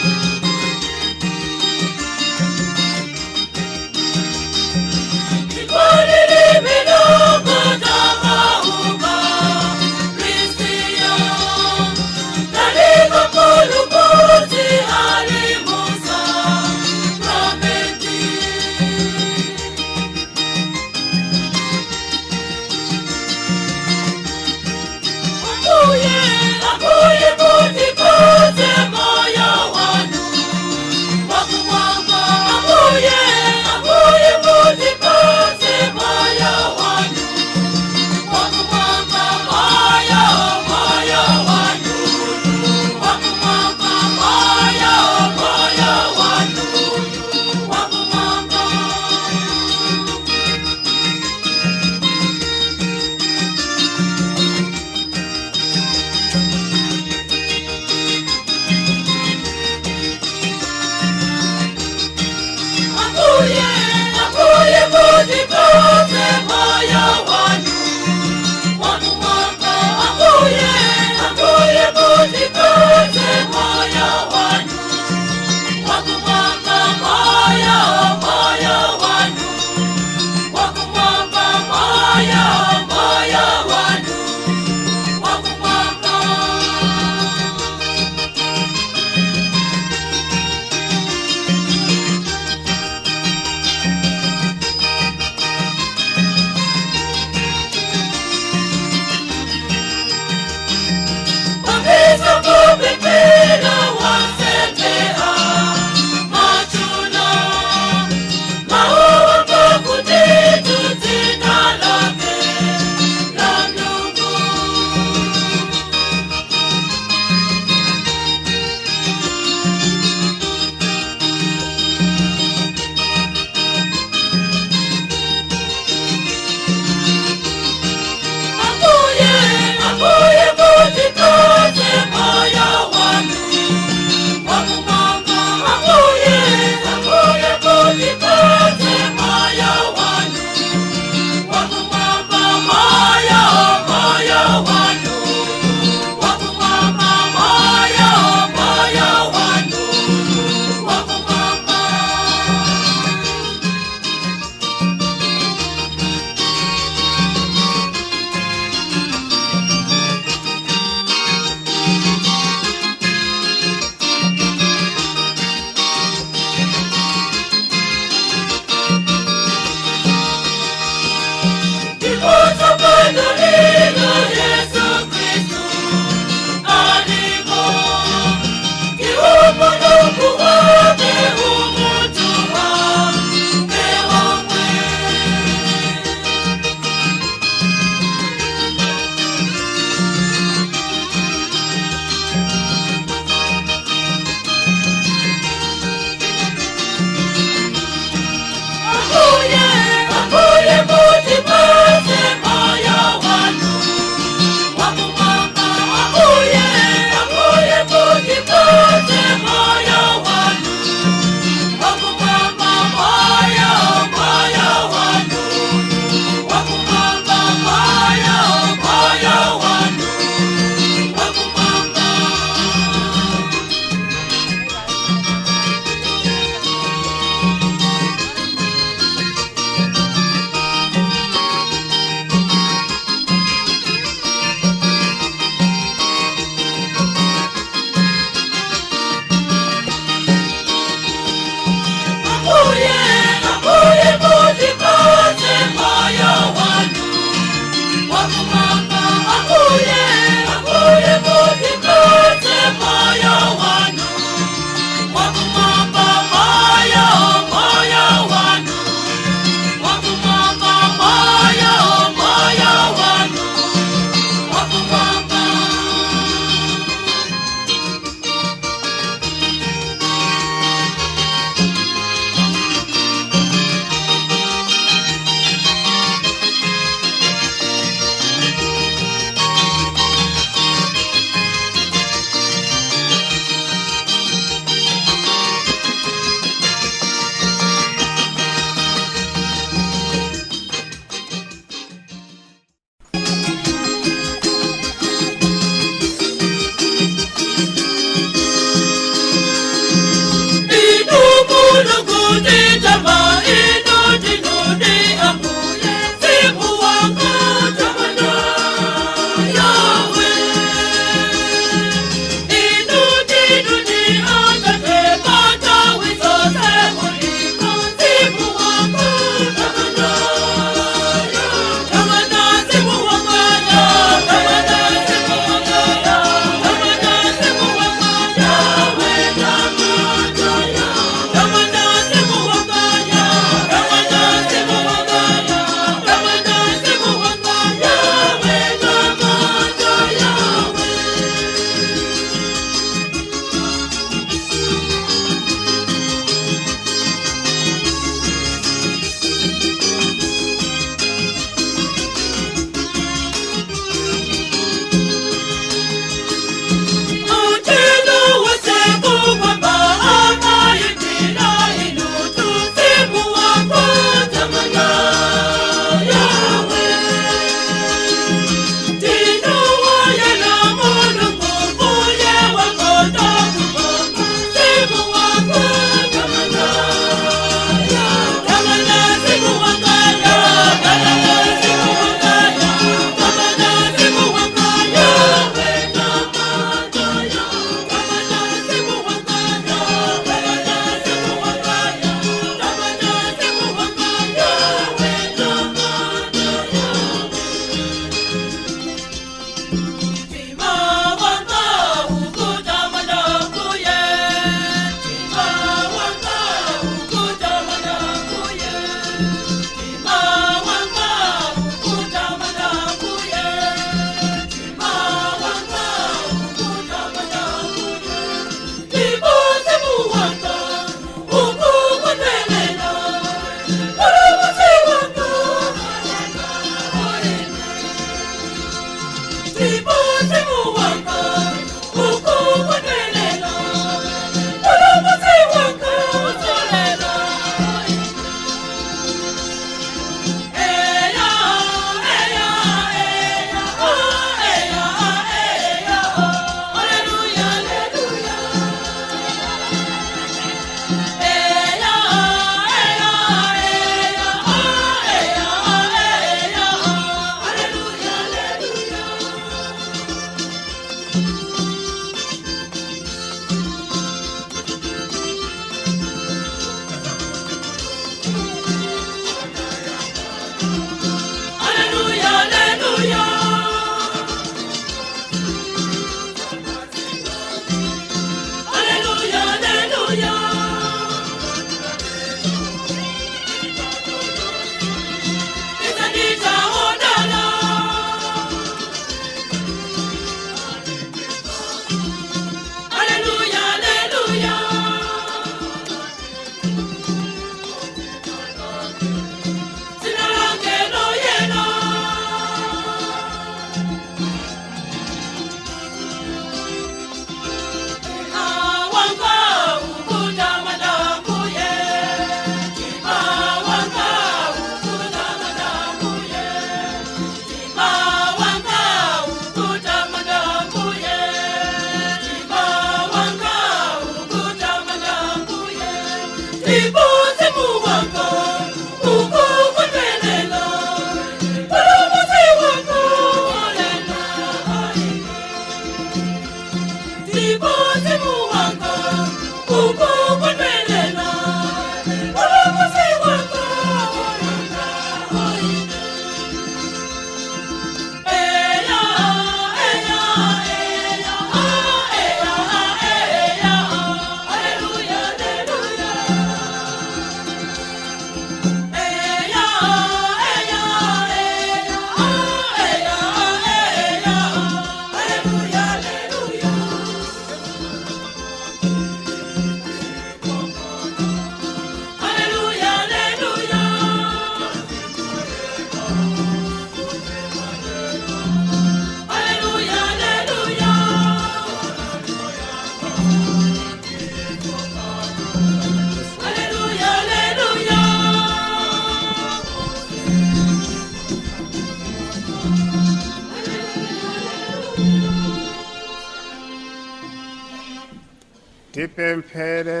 tipemphere.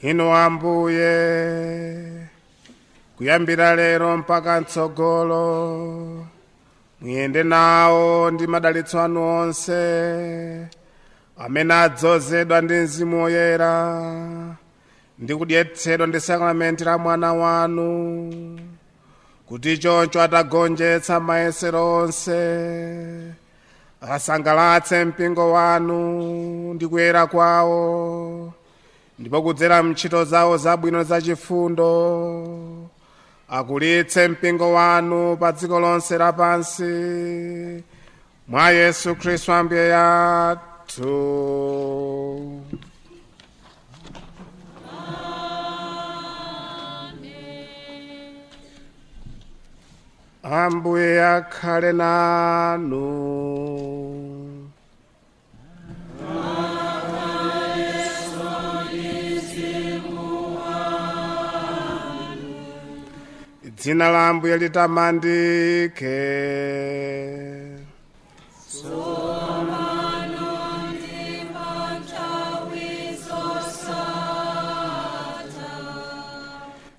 Inu Ambuye, kuyambira lero mpaka mtsogolo, muyende nawo ndi madalitso anu onse, amene adzozedwa ndi Mzimu Woyera, ndi kudyetsedwa ndi sakramenti la mwana wanu, kuti choncho atagonjetsa mayesero onse, asangalatse mpingo wanu ndi kuyera kwawo, ndipo kudzera mntchito zawo zabwino zachifundo, akulitse mpingo wanu pa dziko lonse lapansi, mwa Yesu Khristu Ambuye yathu. Ambuye akhale nanu. Dzina la Ambuye litamandike.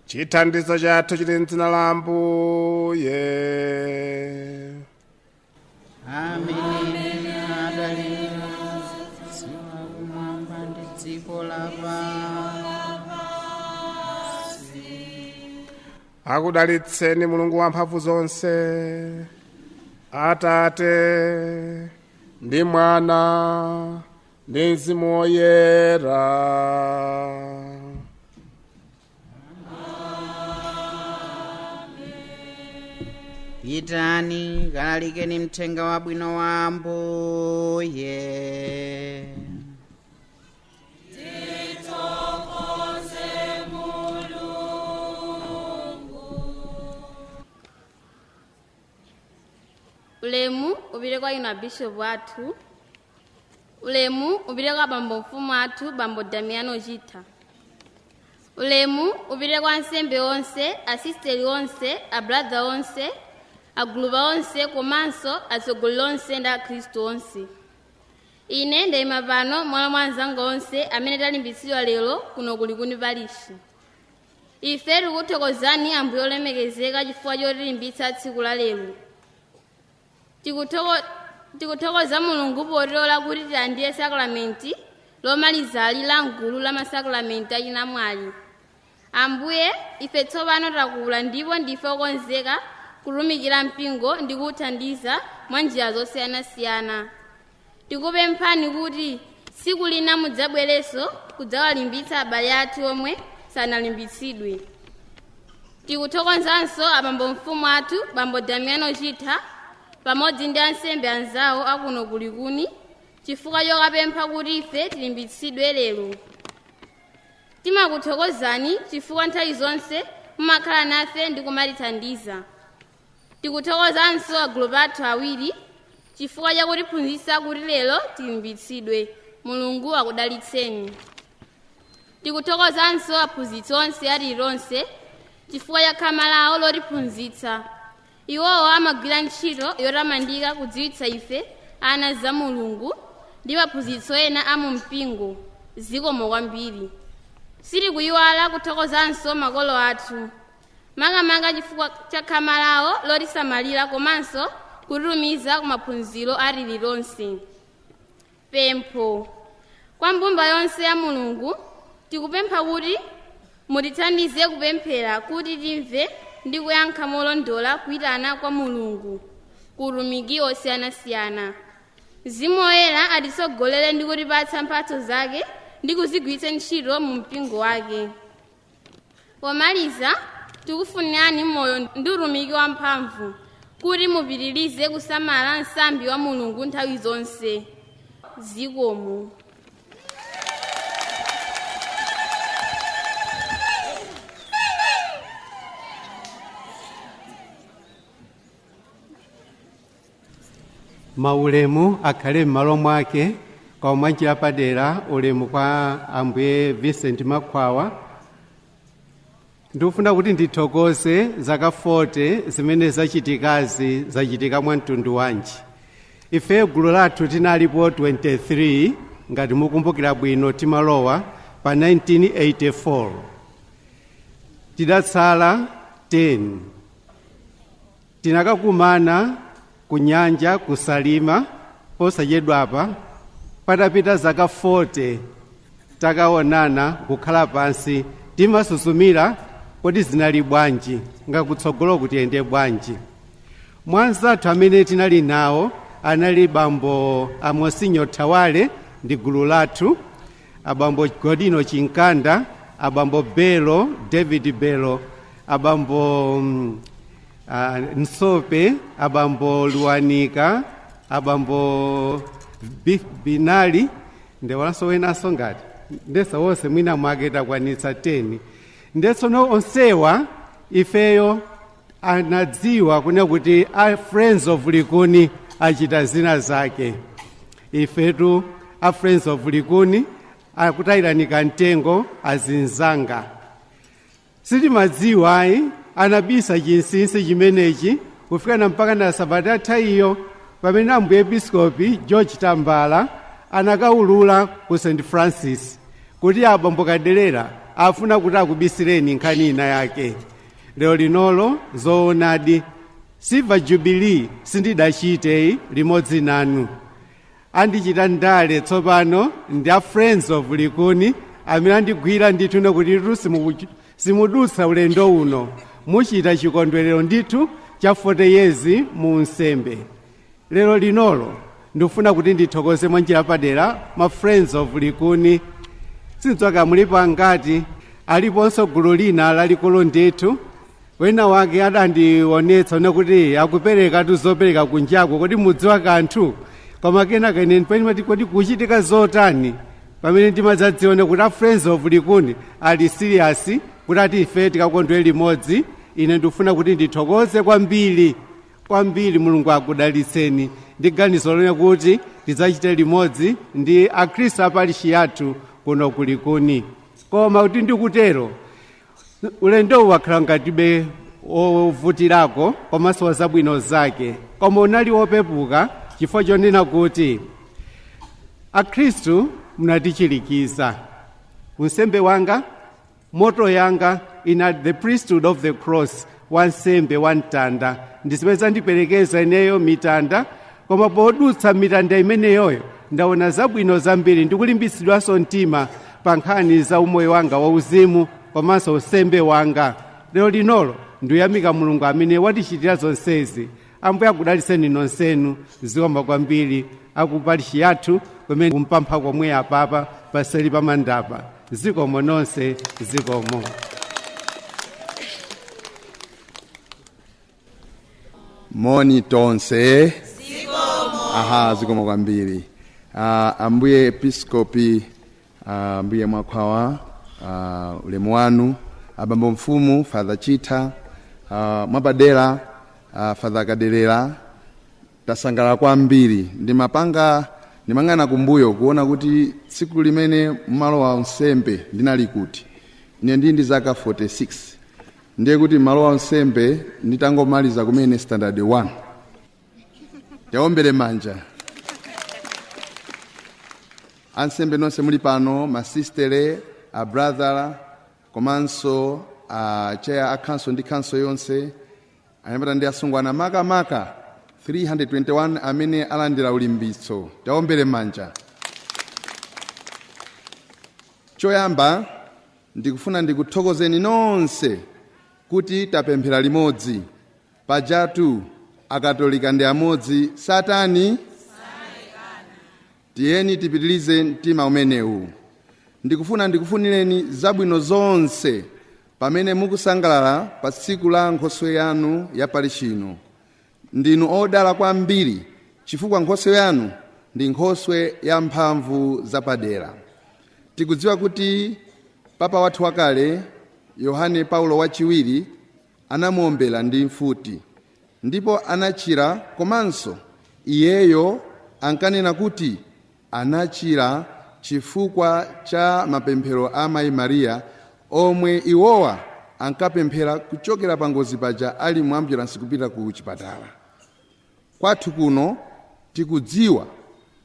Chithandizo chathu chili m'dzina la Ambuye. Amene adalira dziwa kumwamba ndi dziko lapansi. Akudalitseni Mulungu wamphamvu zonse, Atate ndi Mwana ndi Mzimu Woyera. Pitani kalalikeni mthenga wabwino wa Ambuye. Ulemu upite kwa inu abishopu athu. Ulemu upite kwa bambo mfumu athu bambo Damiano Chitha. Ulemu upite kwa ansembe onse, asisteri onse, abradha onse, agulupa onse, komanso atsogoleri onse ndi akhristu onse. Ine ndayima pano mwala mwa anzanga onse amene talimbitsidwa lero kuno kulikuni parishi. Ife tikuthokozani Ambuye olemekezeka chifukwa chotilimbitsa tsiku la lero. Tikuthokoza Mulungu potilola kuti tilandire sakramenti lomalizali la mgulu la masakramenti achinamwali. Ambuye, ife tsopano takula ndipo ndife okonzeka kutumikira mpingo ndi kuwuthandiza mwa njira zosiyanasiyana. Tikupemphani kuti tsiku lina mudzabwerenso kudzawalimbitsa abale athu omwe sanalimbitsidwe. Tikuthokozanso abambo mfumu athu bambo Damiano Chitha pamodzi ndi ansembe anzawo akuno kulikuni chifukwa chokapempha kuti ife tilimbitsidwe lero. Timakuthokozani chifukwa nthawi zonse mumakhala nafe ndi kumatithandiza. Tikuthokozanso agulupu athu awiri chifukwa chakutiphunzitsa kuti lero tilimbitsidwe. Mulungu akudalitseni. Tikuthokozanso aphunzitsi onse alilonse chifukwa cha khama lawo lotiphunzitsa. Iwowo amagwira ntchito yotamandika kudziwitsa ife ana za Mulungu ndi maphunzitso ena a mu mpingo. Zikomo kwambiri. Sitikuyiwala kuthokozanso makolo athu makamaka chifukwa cha khama lawo lotisamalira komanso kutitumiza ku maphunziro alilonse. Pempho. Kwa mbumba yonse ya Mulungu tikupempha kuti mutithandize kupemphera kuti timve ndi kuyankha molondola kuyitana kwa Mulungu ku utumiki osiyanasiyana. Mzimu Woyera atitsogolere ndi kutipatsa mphatso zake ndi kuzigwiritsa ntchito mu mpingo wake. Pomaliza tikufunirani moyo ndi utumiki wamphamvu kuti mupitirize kusamala nsambi wa Mulungu nthawi zonse. Zikomo. Maulemu akhale m'malo mwake kwa mwanjira padera. Ulemu kwa Ambuye Vincent Makhwawa. Ndikufuna kuti ndithokoze zaka 40 zimene zachitika mwa mtundu wanji. ife gulu lathu tinalipo 23 ngati mukumbukira bwino timalowa pa 1984 tidatsala 10 tinakakumana ku nyanja kusalima posachedwapa patapita zaka 40 takaonana kukhala pansi timasusumira kuti zinali bwanji ngakutsogolo kuti ende bwanji. Mwanzathu amene tinali nawo anali bambo Amosinyo Thawale ndi gulu lathu, abambo Godino Chinkanda, abambo Belo, David Belo, abambo Nsope, abambo Luanika, abambo Binali, ndewalanso wenaso ngati ndesa wonse mwina mwake takwanitsa 10. Ndetsono onsewa ifeyo anadziwa kuna kuti a Friends of Likuni achita zina zake. Ifetu a Friends of Likuni akutayiranika mtengo azinzanga. Sitimadziwa anabisa chinsinsi chimenechi kufikana mpaka na Sabata iyo pamene ambuye Episkopi George Tambala anakaulula ku St. Francis kuti abambo Kadelera afuna kuti akubisireni nkhani ina yake. Lero linolo zoonadi Silver Jubilee sindidachite limodzi nanu. Andichita ndale tsopano ndi a Friends of Likuni amene andigwira ndithu kuti simudutsa ulendo uno. Muchita chikondwerero ndithu cha 40 years mu nsembe. Lero linolo ndifuna kuti ndithokoze mwanjira padera ma Friends of Likuni. Sinzoka mulipo angati aliponso gulu lina lalikulu ndithu wena wake adandionetsa kuti akupereka tuzopereka kunjako kuti mudziwa kanthu koma kena kaneni pamene kuti kuchitika zotani pamene timadzadziona kuti a Friends of Likuni ali serious kuti ati ife tikakondwere limodzi. Ine ndifuna kuti ndithokoze kwambiri Mulungu akudalitseni ndi ganizo lone kuti tidzachite limodzi ndi akhristu apalishi yathu kuno ku Likuni. Koma kuti ndikutero ulendo wakhala ngatibe ovutirako komanso wazabwino zake, koma unali wopepuka chifukwa chonena kuti akhristu munatichirikiza. Unsembe wanga, moto yanga ina the priesthood of the cross, wansembe wantanda, ndisipeza ndiperekeza ineyo mitanda, koma podutsa mitanda imeneyoyo ndaona zabwino zambiri ndikulimbitsidwanso mtima pa nkhani za umoyo wanga wauzimu komanso usembe wanga. Lero linolo ndiyamika Mulungu amene watichitira zonsezi. Ambuye akudalitseni nonsenu, zikomo kwambiri akupalishi yathu kumene kumpempha komwe apapa paseli pamandapa. Zikomo nonse, zikomo. Moni tonse. Zikomo. Zikomo kwambiri. Ambuye Episkopi, ambuye Mwakwawa, ulemu wanu, abambo mfumu Father Chita, mwapadera Father Kadelera, tasangala kwambiri. Ndimang'ana kumbuyo kuona kuti tsiku limene malo wa nsembe ndinali kuti ine ndi zaka 46 ndiye kuti malo wa nsembe nditangomaliza kumene standard 1. Yaombere manja ansembe nonse muli pano, masistere, a brother, komanso chair a council ndi council yonse, anyamata ndi asungwana maka 321 amene alandira ulimbitso. Yaombere manja. Choyamba ndikufuna ndikuthokozeni nonse kuti tapemphera limodzi. Pajatu akatolika ndi amodzi, Satani tiyeni tipitilize mtima umenewu. Ndikufuna ndikufunireni zabwino zonse pamene mukusangalala pa tsiku la Nkhoswe yanu ya palishino. Ndinu odala kwambiri chifukwa Nkhoswe yanu ndi nkhoswe ya mphamvu zapadera. Tikudziwa kuti Papa wathu wakale Yohane Paulo wachiwiri anamuombera ndi mfuti ndipo anachira, komanso iyeyo ankanena kuti anachira chifukwa cha mapemphero a Mayi Maria omwe iwowa ankapemphera kuchokera pa ngozi paja ali mu ambulance kupita ku chipatala. Kwathu kuno tikudziwa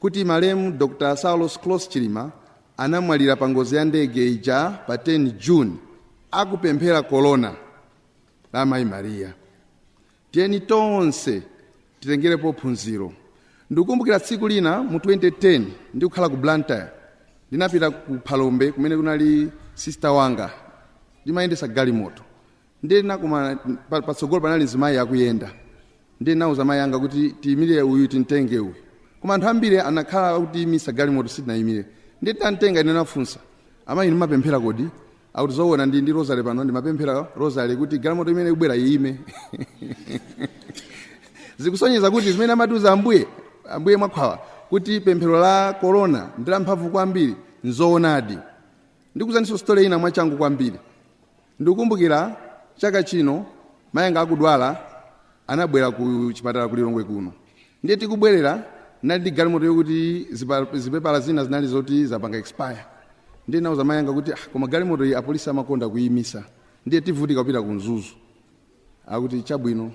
kuti malemu Dr. Saulos Claus Chilima anamwalira pa ngozi ya ndege ija pa 10 June akupemphera korona la Mayi Mariya. Tiyeni tonse titengerepo phunziro. Ndikukumbukira tsiku lina mu 2010 ndikukhala ku Blantyre, ndinapita ku Phalombe kumene kunali sister wanga ndimayendesa galimoto. Ndinakuma patsogolo panali mzimayi akuyenda, ndinauza mayi anga kuti tiyimire uyu tintenge uyu, koma anthu ambiri anakhala kuti imisa galimoto sitinayimire. Nditantenga ine nafunsa, amayi ndimapemphera kodi? Akuti zoona ndi Rosary pano ndimapemphera Rosary kuti galimoto imene ikubwera iyime. Zikusonyeza kuti zimene amatiuza ambuye mwakhwawa kuti pemphero la korona ndi la mphamvu kwambiri nzoonadi. Ndikuzaniso story ina mwachangu kwambiri. Ndikukumbukira chaka chino mayi anga akudwala anabwera ku chipatala ku Lilongwe kuno. Ndiye tikubwerera nali galimoto yokuti zipepala zina zinali zoti zapanga expire. Ndiye nauza mayi anga kuti koma galimoto iyi apolisi amakonda kuyimisa. Ndiye tivutika kupita ku Mzuzu. Akuti chabwino.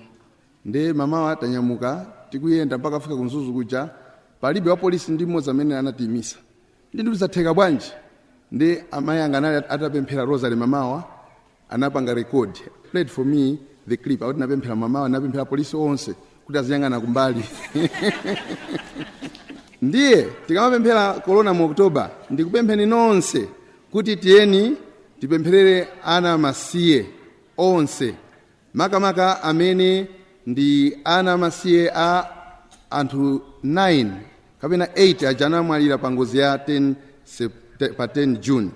Ndiye mamawa tanyamuka tikuyenda mpaka afika ku Mzuzu kuja palibe wa polisi ndi mmodzi amene anatiyimisa. Ndiye ndikuzatheka bwanji. Ndiye amayi anga anali atapemphera Rosary mamawa anapanga record. Played for me the clip. Akuti napemphera mamawa napemphera polisi onse kuti aziyang'ana kumbali. Ndiye tikamapemphera korona mu Oktoba ndikupempheni nonse kuti tiyeni tipempherere ana amasiye onse, makamaka amene ndi ana amasiye a anthu 9 kapena 8 aja anamwalira pa ngozi ya pa 10 June.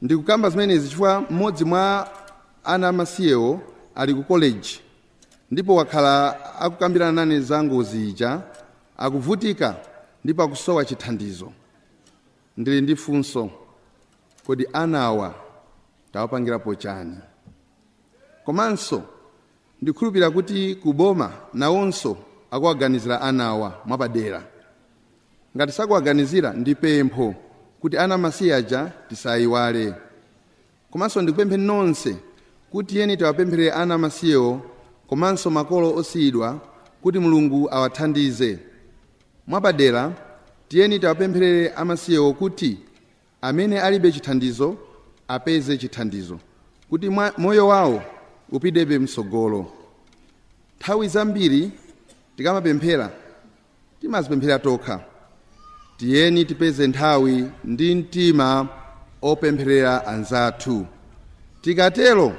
Ndikukamba zimenezi chifukwa mmodzi mwa ana amasiyewo ali ku college ndipo wakhala akukambirana nane za ngozi ija, akuvutika ndipo akusowa chithandizo. Ndili ndi funso, kodi anawa tawapangirapo chani? Komanso ndikhulupirira kuti kuboma nawonso akuwaganizira anawa mwapadera. Ngati sakuwaganizira ndi pempho kuti ana amasiye aja tisayiwale. Komanso ndikupemphe nonse kuti yeni tiwapempherere ana amasiyewo komanso makolo osiyidwa kuti Mulungu awathandize. Mwapadera tiyeni tiwapempherere amasiyewo kuti amene alibe chithandizo apeze chithandizo, kuti moyo wawo upitebe msogolo. Nthawi zambiri tikamapemphera timazipemphera tokha. Tiyeni tipeze nthawi ndi mtima opempherera anzathu. Tikatero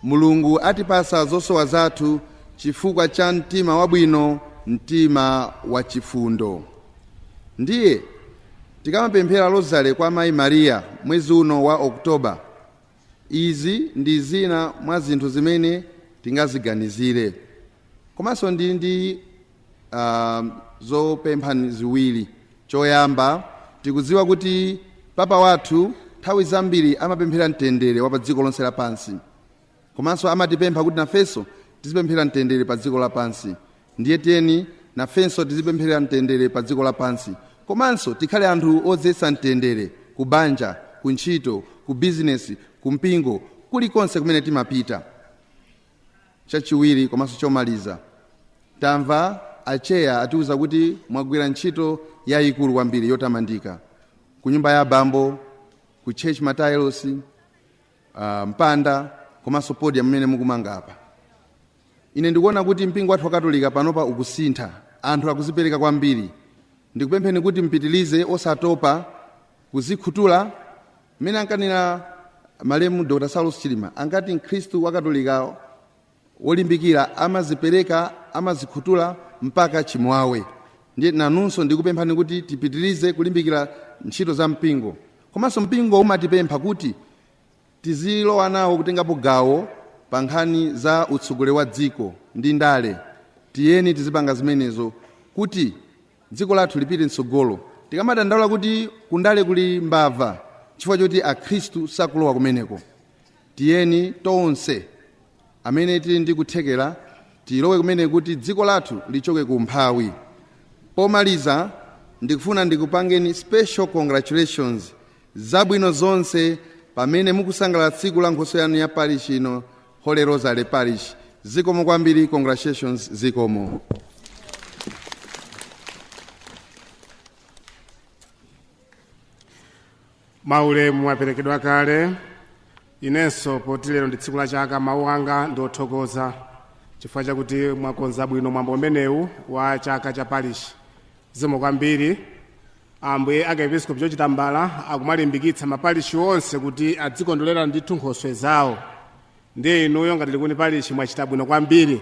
Mulungu atipasa zosowa zathu chifukwa cha mtima wabwino, mtima wachifundo. Ndiye tikamapemphera Rosary kwa Mayi Mariya mwezi uno wa Oktoba, izi ndi zina mwa zinthu zimene tingaziganizire. Komanso ndi zopemphani ziwiri. Choyamba, tikudziwa kuti Papa wathu nthawi zambiri amapemphera mtendere wa pa dziko lonse lapansi. Komanso amatipempha kuti nafenso tizipemphera mtendere pa dziko lapansi. Ndiye tiyeni nafenso tizipemphera mtendere pa dziko lapansi. Komanso tikhale anthu odzetsa mtendere ku banja, ku ntchito, ku bizinesi, ku mpingo, kulikonse kumene timapita. Chachiwiri komanso chomaliza, tamva acheya atiuza kuti mwagwira ntchito yayikulu kwambiri yotamandika ku nyumba ya abambo, ku church materials, mpanda komanso podium mmene mukumanga apa. Ine ndikuona kuti mpingo wathu wa Katolika panopa ukusintha, anthu akuzipereka kwambiri. Ndikupempheni kuti mpitilize osatopa kuzikhutula mmene ankanena malemu Dr. Saulos Chilima, angati Mkhristu wa Katolika wolimbikira amazipereka, amazikhutula mpaka chimwawe. Ndiye nanunso ndikupemphani kuti tipitilize kulimbikira ntchito za mpingo. Komanso mpingo umatipempha kuti tizilowa nawo kutengapo gawo pa nkhani za utsogoleri wa dziko ndi ndale. Tiyeni tizipanga zimenezo kuti dziko lathu lipite mtsogolo. Tikamadandaula kuti kundale kuli mbava chifukwa choti akhristu sakulowa kumeneko. Tiyeni tonse amene tili ndi kuthekera tilowe kumene kuti dziko lathu lichoke ku mphawi. Pomaliza ndikufuna ndikupangeni special congratulations zabwino zonse pamene mukusangalala tsiku la nkhoso yanu ya parish ino, Holy Rosary Parish. Zikomo kwambiri, congratulations, zikomo. maulemu aperekedwa kale. Inenso poti lero ndi tsiku la chaka, mawu anga ndi othokoza chifukwa chakuti mwakonza bwino mwambo umenewu wa chaka cha parish. Zikomo kwambiri. Ambuye Archiepiscopi George Tambala akumalimbikitsa maparishi onse kuti adzikondolera ndithu nkhoswe zawo. Ndiye inuyo ngati likuni parishi mwachita bwino kwambiri.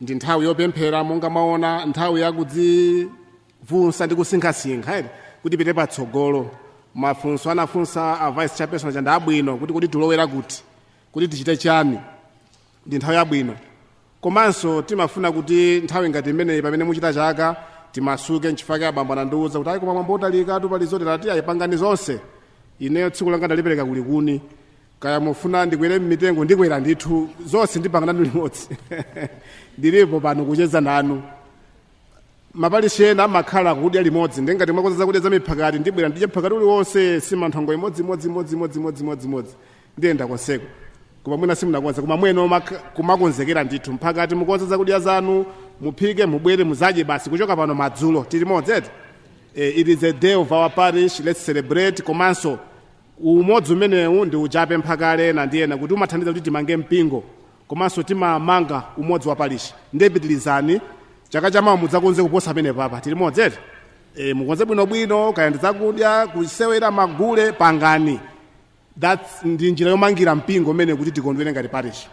Ndi nthawi yopemphera monga maona, nthawi yakudzivunsa ndi kusinkhasinkha kuti pite patsogolo. Mafunso anafunsa a vice chairperson chanda abwino kuti tilowera kuti tichite chani. Ndi nthawi yabwino. Komanso timafuna kuti nthawi ngati imeneyi pamene muchita chaka timasuke nchifukwa abambo anandiwuza kuti ayi koma mwambo utalika tupalizotera ati ayipangani zonse. Ineyo tsiku langa ndalipereka kulikuni. Kaya mufuna ndikwere mmitengo ndikwera ndithu zonse ndipanga nanu limodzi. Ndilipo pano kucheza nanu. Maparishi ena amakhala kudya limodzi ndengati mwakonza kudya za miphakati ndibwera ndidye mphakati uliwonse simanthongo imodzi ndiyenda konseko. Koma mwina simunakonza koma mweno kumakonzekera ndithu mphakati mukonza zakudya zanu muphike mubwere muzadye basi kuchoka pano madzulo tili modzi. It is a day of our parish, let's celebrate. Komanso umodzi umenewu ndi uchape mphakale na ndiyena kuti umathandiza kuti timange mpingo komanso timamanga umodzi wa parish. Ndepitilizani chaka chamawa mudzakonze kuposa pene papa tili modzi. Mukonze bwinobwino kaya ndizakudya kusewera magule pangani. That's ndi njira yomangira mpingo umene kuti tikondwere ngati parish.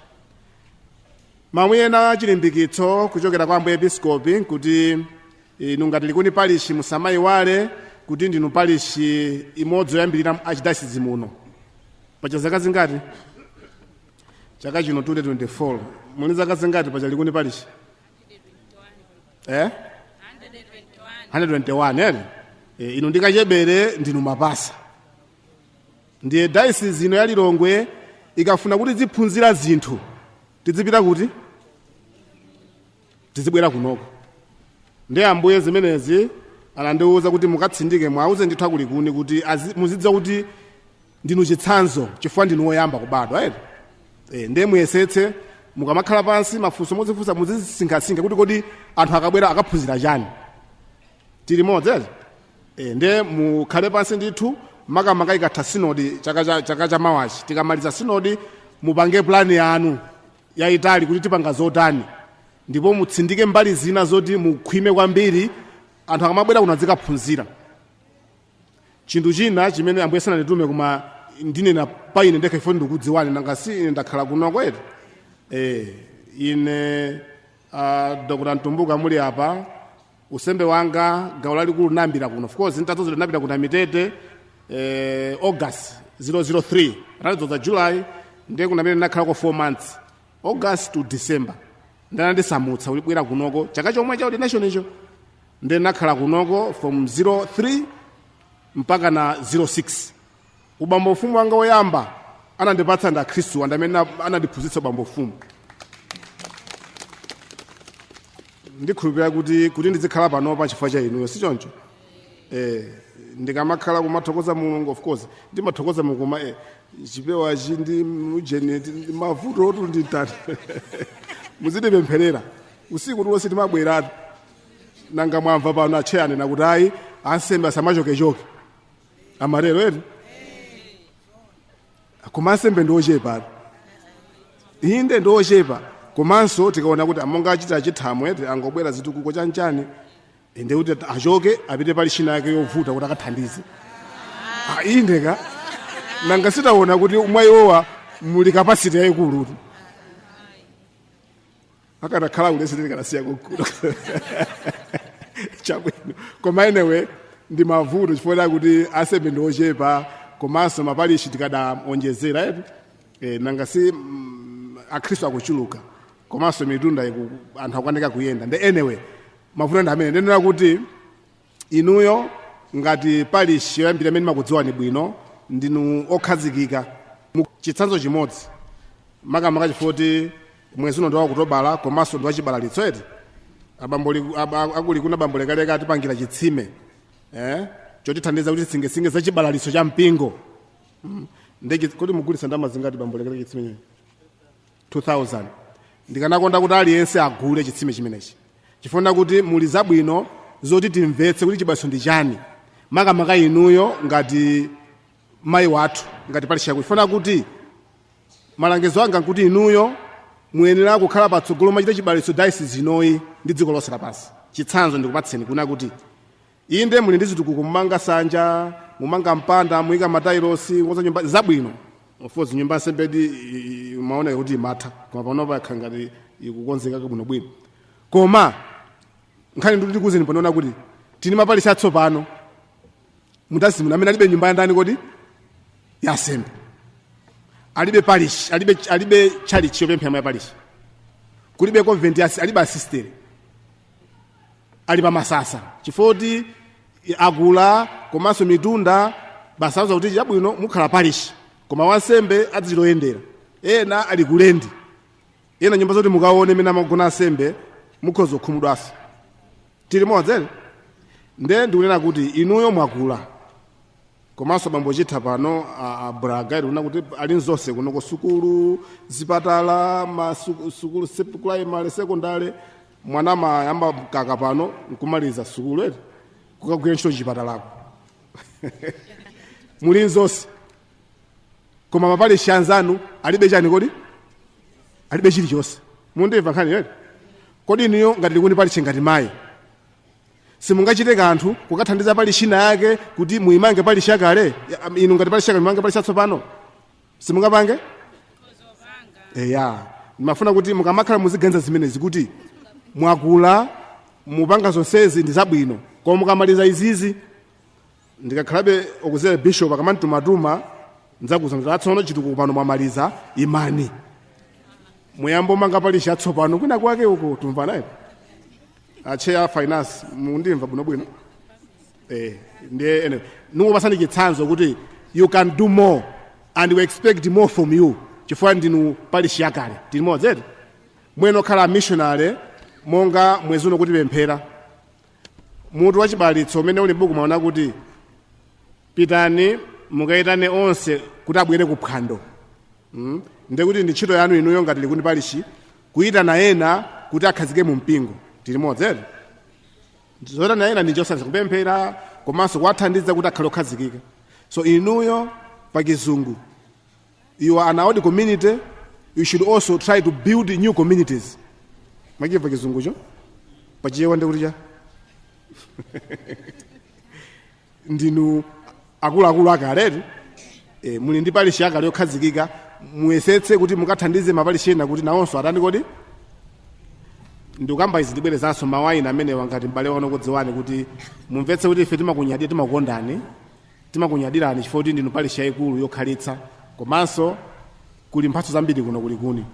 Mamuyena chilimbikitso kuchokera kwa Ambuye Episkopi kuti inu ngati likuni parish musamayiwale kuti ndinu parish imodzi yoyambirira archdiocese muno. Pacha zaka zingati? Chaka chino 2024. Muli zaka zingati pacha likuni parish? 121. Inu ndikachebere ndinu mapasa. Ndiye diocese ino ya Lilongwe ikafuna kuti ziphunzira zinthu tizipita kuti tizibwera kunoko. Ndiye ambuye zimenezi anandiwuza kuti mukatsindike mwauze ndithu akulikuni kuti muzidziwa kuti ndinu chitsanzo chifukwa ndinu woyamba kubadwa. Ndiye muyesetse mukamakhala pansi mafunso muzifunsa muzisinkhasinkha kuti kodi anthu akabwera akaphunzira chani. Tili modzi. Ndiye mukhale pansi ndithu makamaka ikatha sinodi chaka cha mawachi. Tikamaliza sinodi mupange plani yanu yayitali kuti tipanga zotani. Ndipo mutsindike mbali zina zoti mukhwime kwambiri anthu akamabwera kuno azikaphunzira. Chinthu china chimene ambuye sananditume koma ndinena pa ine ndekha ifo ndikudziwani nangasi ine ndakhala kuno kwetu. Ine Dr. Ntumbuka muli apa usembe wanga gawo lalikulu nambira kuno. Of course ntatozera nambira kuna Mitete August 003 ralizo za July ndiye kuna mene nakhala kwa 4 months August to December ndana ndisamutsa ulibwera kunoko chaka chomwe cha ordination icho ndiye nakhala kunoko from 03 mpaka na 06. Ubambo ufumu wanga woyamba anandipatsa nda Khristu andamene anandiphunzitsa ubambo ufumu. Ndikhulupirira kuti ndizikhala pano pa chifukwa cha inuyo si choncho. Ndikamakhala kumathokoza Mulungu of course ndimathokoza Mulungu koma chipewa chindi mujeni mavuto otu nditata. Muzitipempherera usiku tulonse timabweratu nanga mwamva pano acheyani nakuti ayi ansembe asamachokechoke amarero koma ansembe ndiochepa inde ndiochepa komanso tikaona kuti amonga achita chithamwe angobwera zitukuko chanchani inde kuti achoke apite pali china yake yovuta kuti akathandize. Indeka nanga sitaona kuti umwayiwowa muli kapasiti yayikulu akadakhala ulesi ndikanasiya kukulu chabwino. Koma anyway ndi mavuto chifukwa kuti ansembe ndiochepa komanso maparishi tikadaonjezera nanga si akhristu akuchuluka komanso mitunda anthu akukanika kuyenda. Ndi anyway mavuto ndi amene ndinena kuti inuyo ngati parishi yoyambira amene makudziwani bwino ndinu okhazikika chitsanzo chimodzi makamaka chifukwa kuti mwezi uno ndi wakutobala komanso ndi wachibalalitso akuli kuna bambo lekaleka atipangira chitsime chotithandiza kuti singesinge za chibalalitso cha mpingo. Kuti mugulitsa ndalama zingati bambo lekaleka chitsime 2000. Ndikanakonda kuti aliyense agule chitsime chimenechi chifukwa kuti muli zabwino zoti timvetse kuti chibalalitso ndi chani makamaka inuyo ngati mayi wathu ngati pali chiyako ifuna kuti malangizo anga nkuti inuyo muyenera kukhala patsogolo machita chibaliso diocese inoyi ndi dziko lonse lapansi. Chitsanzo ndikupatseni kuna kuti inde muli ndi zitukuko mumanga sanja, mumanga mpanda, muyika matairosi, ngoza nyumba zabwino. Of course nyumba sembedi maona kuti imatha, koma panopa khangati ikukonzeka bwino. Koma nkhani ndi kuzeni panoona kuti tini mapalisi atsopano. Mutasi amene alibe nyumba ndani kodi ya sembe. Alibe parish, alibe church yopemphera ya parish. Kulibe convent alibe assistere. Aliba masasa chifoti agula komanso mitunda basauza kuti chabwino mukhala parish koma wansembe adziloyendera ena ali kulendi ena nyumba zoti mukaone mena magona asembe mukhoza kukhumudwaso tili modzere nde ndikunena kuti inuyo mwakula komanso bambo chitha pano Braga una kuti ali nzonse kunoko sukulu zipatala masukulu primary secondary mwana mayamba kaka pano nkumaliza sukulu eti kukagwira ntchito chipatalapo muli nzonse koma mapalishi anzanu alibe chani kodi alibe chilichonse mundimva nkhani eti kodi inuyo ngati likuni palishi ngati mayi simungachite kanthu kukathandiza palishina yake kuti muimange palishi yakale inu ngati palishi yakale mumange palishi atsopano simungapange eya ndimafuna kuti mukamakhala muziganiza zimenezi kuti mwakula mupanga zonsezi ndi zabwino koma mukamaliza izizi ndikakhalabe okuzera bishop akamantuma ndzakuza ngati atsono chitukuko pano mwamaliza imani muyambo manga palishi atsopano kwina kwake uko tumva naye acheya finance mundimva bwino ndiye ene nungopasani chitsanzo kuti you can do more and we expect more from you chifukwa ndinu palishi yakale tili modzeti mweno khala missionary monga mwezi uno kuti pemphera mutu wachibalitso umene uli m'buku mwaona kuti pitani mukayitane onse kuti abwere kuphwando ndekuti ndi ntchito yanu inuyo ngati likuni palishi kuyitana ena kuti akhazike mu mpingo tili modzeti zoyitana ena ndi chosanza kupemphera komanso kuwathandiza kuti akhale okhazikika so inuyo pakizungu you are an old community you should also try to build new communities makimva kizungucho pachiyewa ndekuti cha ndinu akuluakulu akaleti muli ndi palishi yakale yokhazikika muyesetse kuti mukathandize mapalishi ena kuti nawonso atani kodi ndikamba izi ndibwerezanso mawaina amenewa ngati m'bale wano kudziwani kuti mumvetse kuti ife timakunyadira timakukondani timakunyadirani chifukwa kuti ndinu palishi yayikulu yokhalitsa komanso kuli mphatso zambiri kuno kulikuni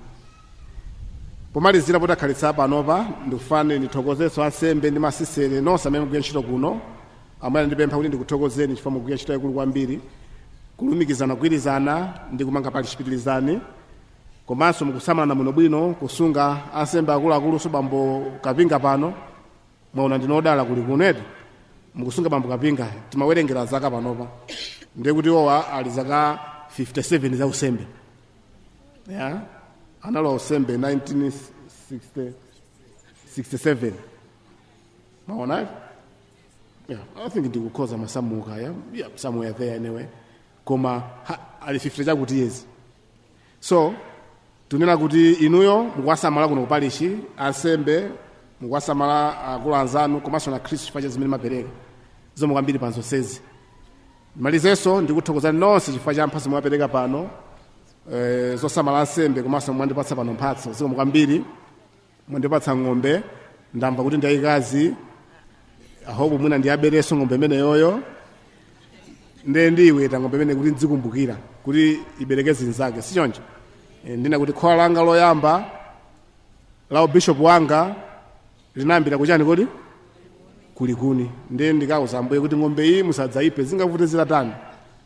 pomalizira poti akhalitsa panopa ndikufane ndithokozenso ansembe ndi masistere nonse amene mugwira ntchito kuno amene ndipempha kuti ndikuthokozeni chifukwa mugwira ntchito yayikulu kwambiri kulumikizana kugwirizana ndi kumanga palishi pitilizani komanso mukusamalana muno bwino kusunga ansembe akuluakulu so bambo Kapinga pano mwaona ndinodala kuli kuneti mukusunga bambo Kapinga timawerengera zaka panopa ndiye kuti owa ali zaka 57 za usembe ya analowa usembe 1967 maona yeah I think ndikukhoza masamuka yeah somewhere there anyway koma ali 50 chakuti years so tunena kuti inuyo mukwasamala kuno kupalishi ansembe mukwasamala akulu anzanu komanso na Khristu chifukwa cha zimene mapereka zomwe kwambiri panzonsezi malizenso ndikuthokozani nonse chifukwa cha mphatso mwapereka pano zosamala ansembe komanso mwandipatsa pano mphatso zomwe kwambiri mwandipatsa ng'ombe ndamva kuti ndiyayikazi ahopo mwina ndiyabereso ng'ombe imene yoyo ndiweta ng'ombe imene kuti ndzikumbukira kuti ibereke zinzake sichoncho ndina kuti khola langa loyamba la bishop wanga linambira kuchani kodi kulikuni ndiye ndikauza Ambuye kuti ng'ombe iyi musadzaipe zingavute zitatani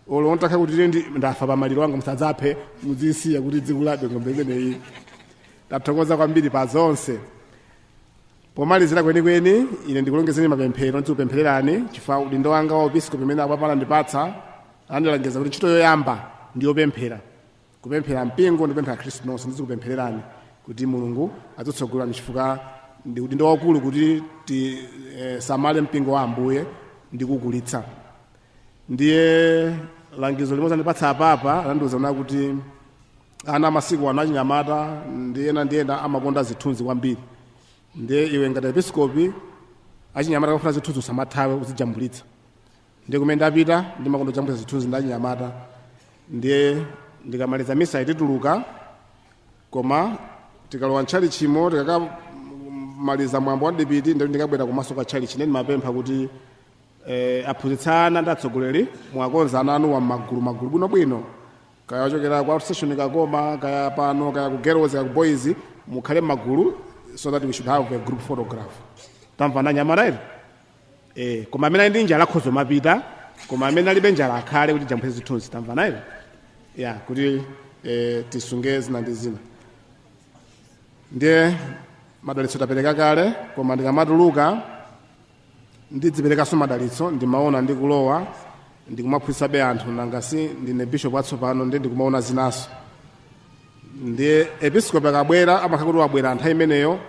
olo ontakha kuti ndafa pamaliro wanga musadzaphe muzisiya kuti dzikulabe ng'ombe imeneyi tathokoza kwambiri pa zonse pomalizira kwenikweni ine ndikulongezeni mapemphero ndikupemphererani chifukwa udindo wanga wa episcopi imene apapala ndipatsa andilangeza kuti ntchito yoyamba ndiyopemphera kupemphera mpingo ndipemphera Khristu nonse ndizikupemphererani kuti Mulungu adzitsogolani chifukwa ndi udindo waukulu kuti samale mpingo wa Ambuye ndikukulitsa ndiye langizo limodzi andipatsa apapa anandiwuza kuti ana masiku ano achinyamata ndi ena amakonda zithunzi kwambiri. Ndiye iwe ngati episkopi achinyamata akafuna zithunzi usamathawe uzijambulitsa. Ndiye kumene ndapita ndimakonda kujambulitsa zithunzi ndi achinyamata. Ndiye ndikamaliza misa itituluka koma tikalowa ntchali chimo tikakamaliza mwambo wa dipiti ndiye ndikabwera kumaso kwa tchali chine ndimapempha kuti aphunzitsana ndi atsogoleri mwakonza ana anu wa magulu bwinobwino kaya ochokera kwa session kakoma kaya pano kaya ku girls kaya ku boys mukhale magulu so that we should have a group photograph. Tamvana nyamara ere koma amene ndi njala akhozo mapita koma amene alibe njala akhale kuti jambulitse zithunzi. Tamvana ere kuti tisunge zina ndi zina. Ndiye madalitso tapereka kale koma ndikamatuluka ndidziperekanso madalitso ndimaona ndikulowa ndikumaphunzitsabe anthu nangasi ndine bishop watsopano ndiye ndikumaona zinaso. Ndiye episkopi akabwera amakhala kuti wabwera nthawi imeneyo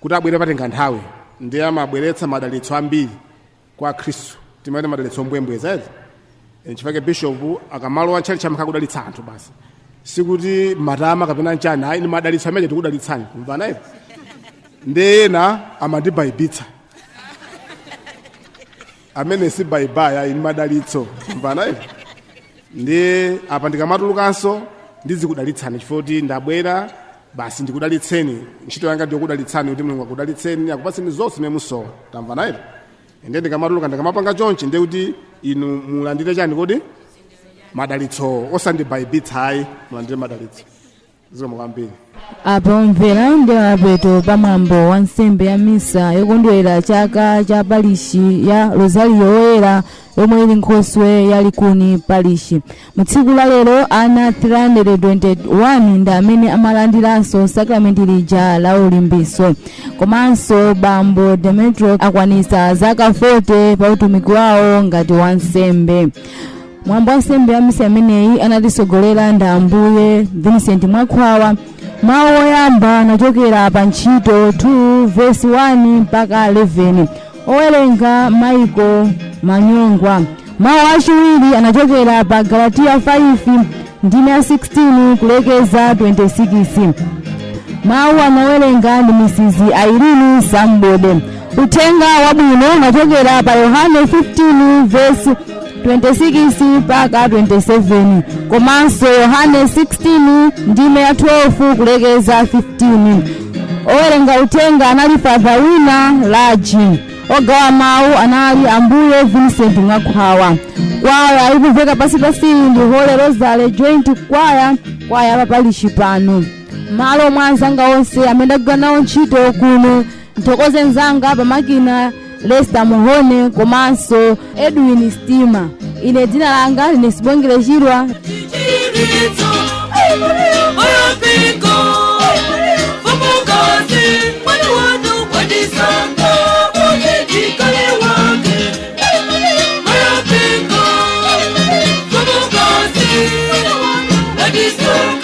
kuti abwere patenga nthawi ndiye amabweretsa madalitso ambiri kwa Khristu. Timati madalitso mbwembwe zedi. Chifukwa bishop akamalowa ntchali chamakhala kudalitsa anthu basi. Sikuti matama kapena nchani ayi ni madalitso amene tikudalitsani. Kumvana ipo. Ndiye ena amandibayibitsa. Amene si baibaya ini madalitso. Kumvana ipo. Ndiye apa ndikamatulukanso ndizikudalitsani chifukwa kuti ndabwera basi ndikudalitseni. Ntchito yanga ndiyokudalitsani kuti Mulungu akudalitseni akupatseni zonse zimene musowa. Tamvana ipo. Ndiye ndikamatuluka ndikamapanga chonchi ndiye kuti inu mulandire chani kodi madalitso osandibayibitsa ayi mulandire madalitso. Zikomo kwambiri. Apomvera ndi apeto pamwambo wa nsembe ya misa yokondwera chaka cha parishi ya Rosario Woyera yomwe ili Nkhoswe ya Likuni parishi. Mu tsiku la lero ana 321 ndi amene amalandiranso sakramenti lija la ulimbiso. Komanso bambo Demetrio akwanitsa zaka 40 pa utumiki wawo ngati wansembe. Mwambo wa nsembe ya misa imeneyi anatisogolera ndi Ambuye Vincent Mwakhwawa. Mawu oyamba anachokera pa Ntchito 2 verse 1 mpaka 11 owerenga Michael Manyongwa. Mawu achiwiri anachokera pa Galatia 5 ndime ya 16 kulekeza 26. Mawu anawerenga ndi Mrs. Irene Sambode. Uthenga wabwino unachokera pa Yohane 15 verse 26 mpaka 27 komanso Yohane 16 ndime ya 12 kulekeza 15. Owerenga uthenga anali Father Wina Laji. Ogawa mawu anali Ambuye Vincent Mwakhwawa. Kwaya ikuveka pasipasi ndi Holy Rosary Joint kwaya papalishi pano. Malo mwanzanga onse amene agwira nawo ntchito kuno nthokoze nzanga pamakina Lester Muhone komanso Edwin Stima. Ine dzina langa line Sibongile Chirwa. That is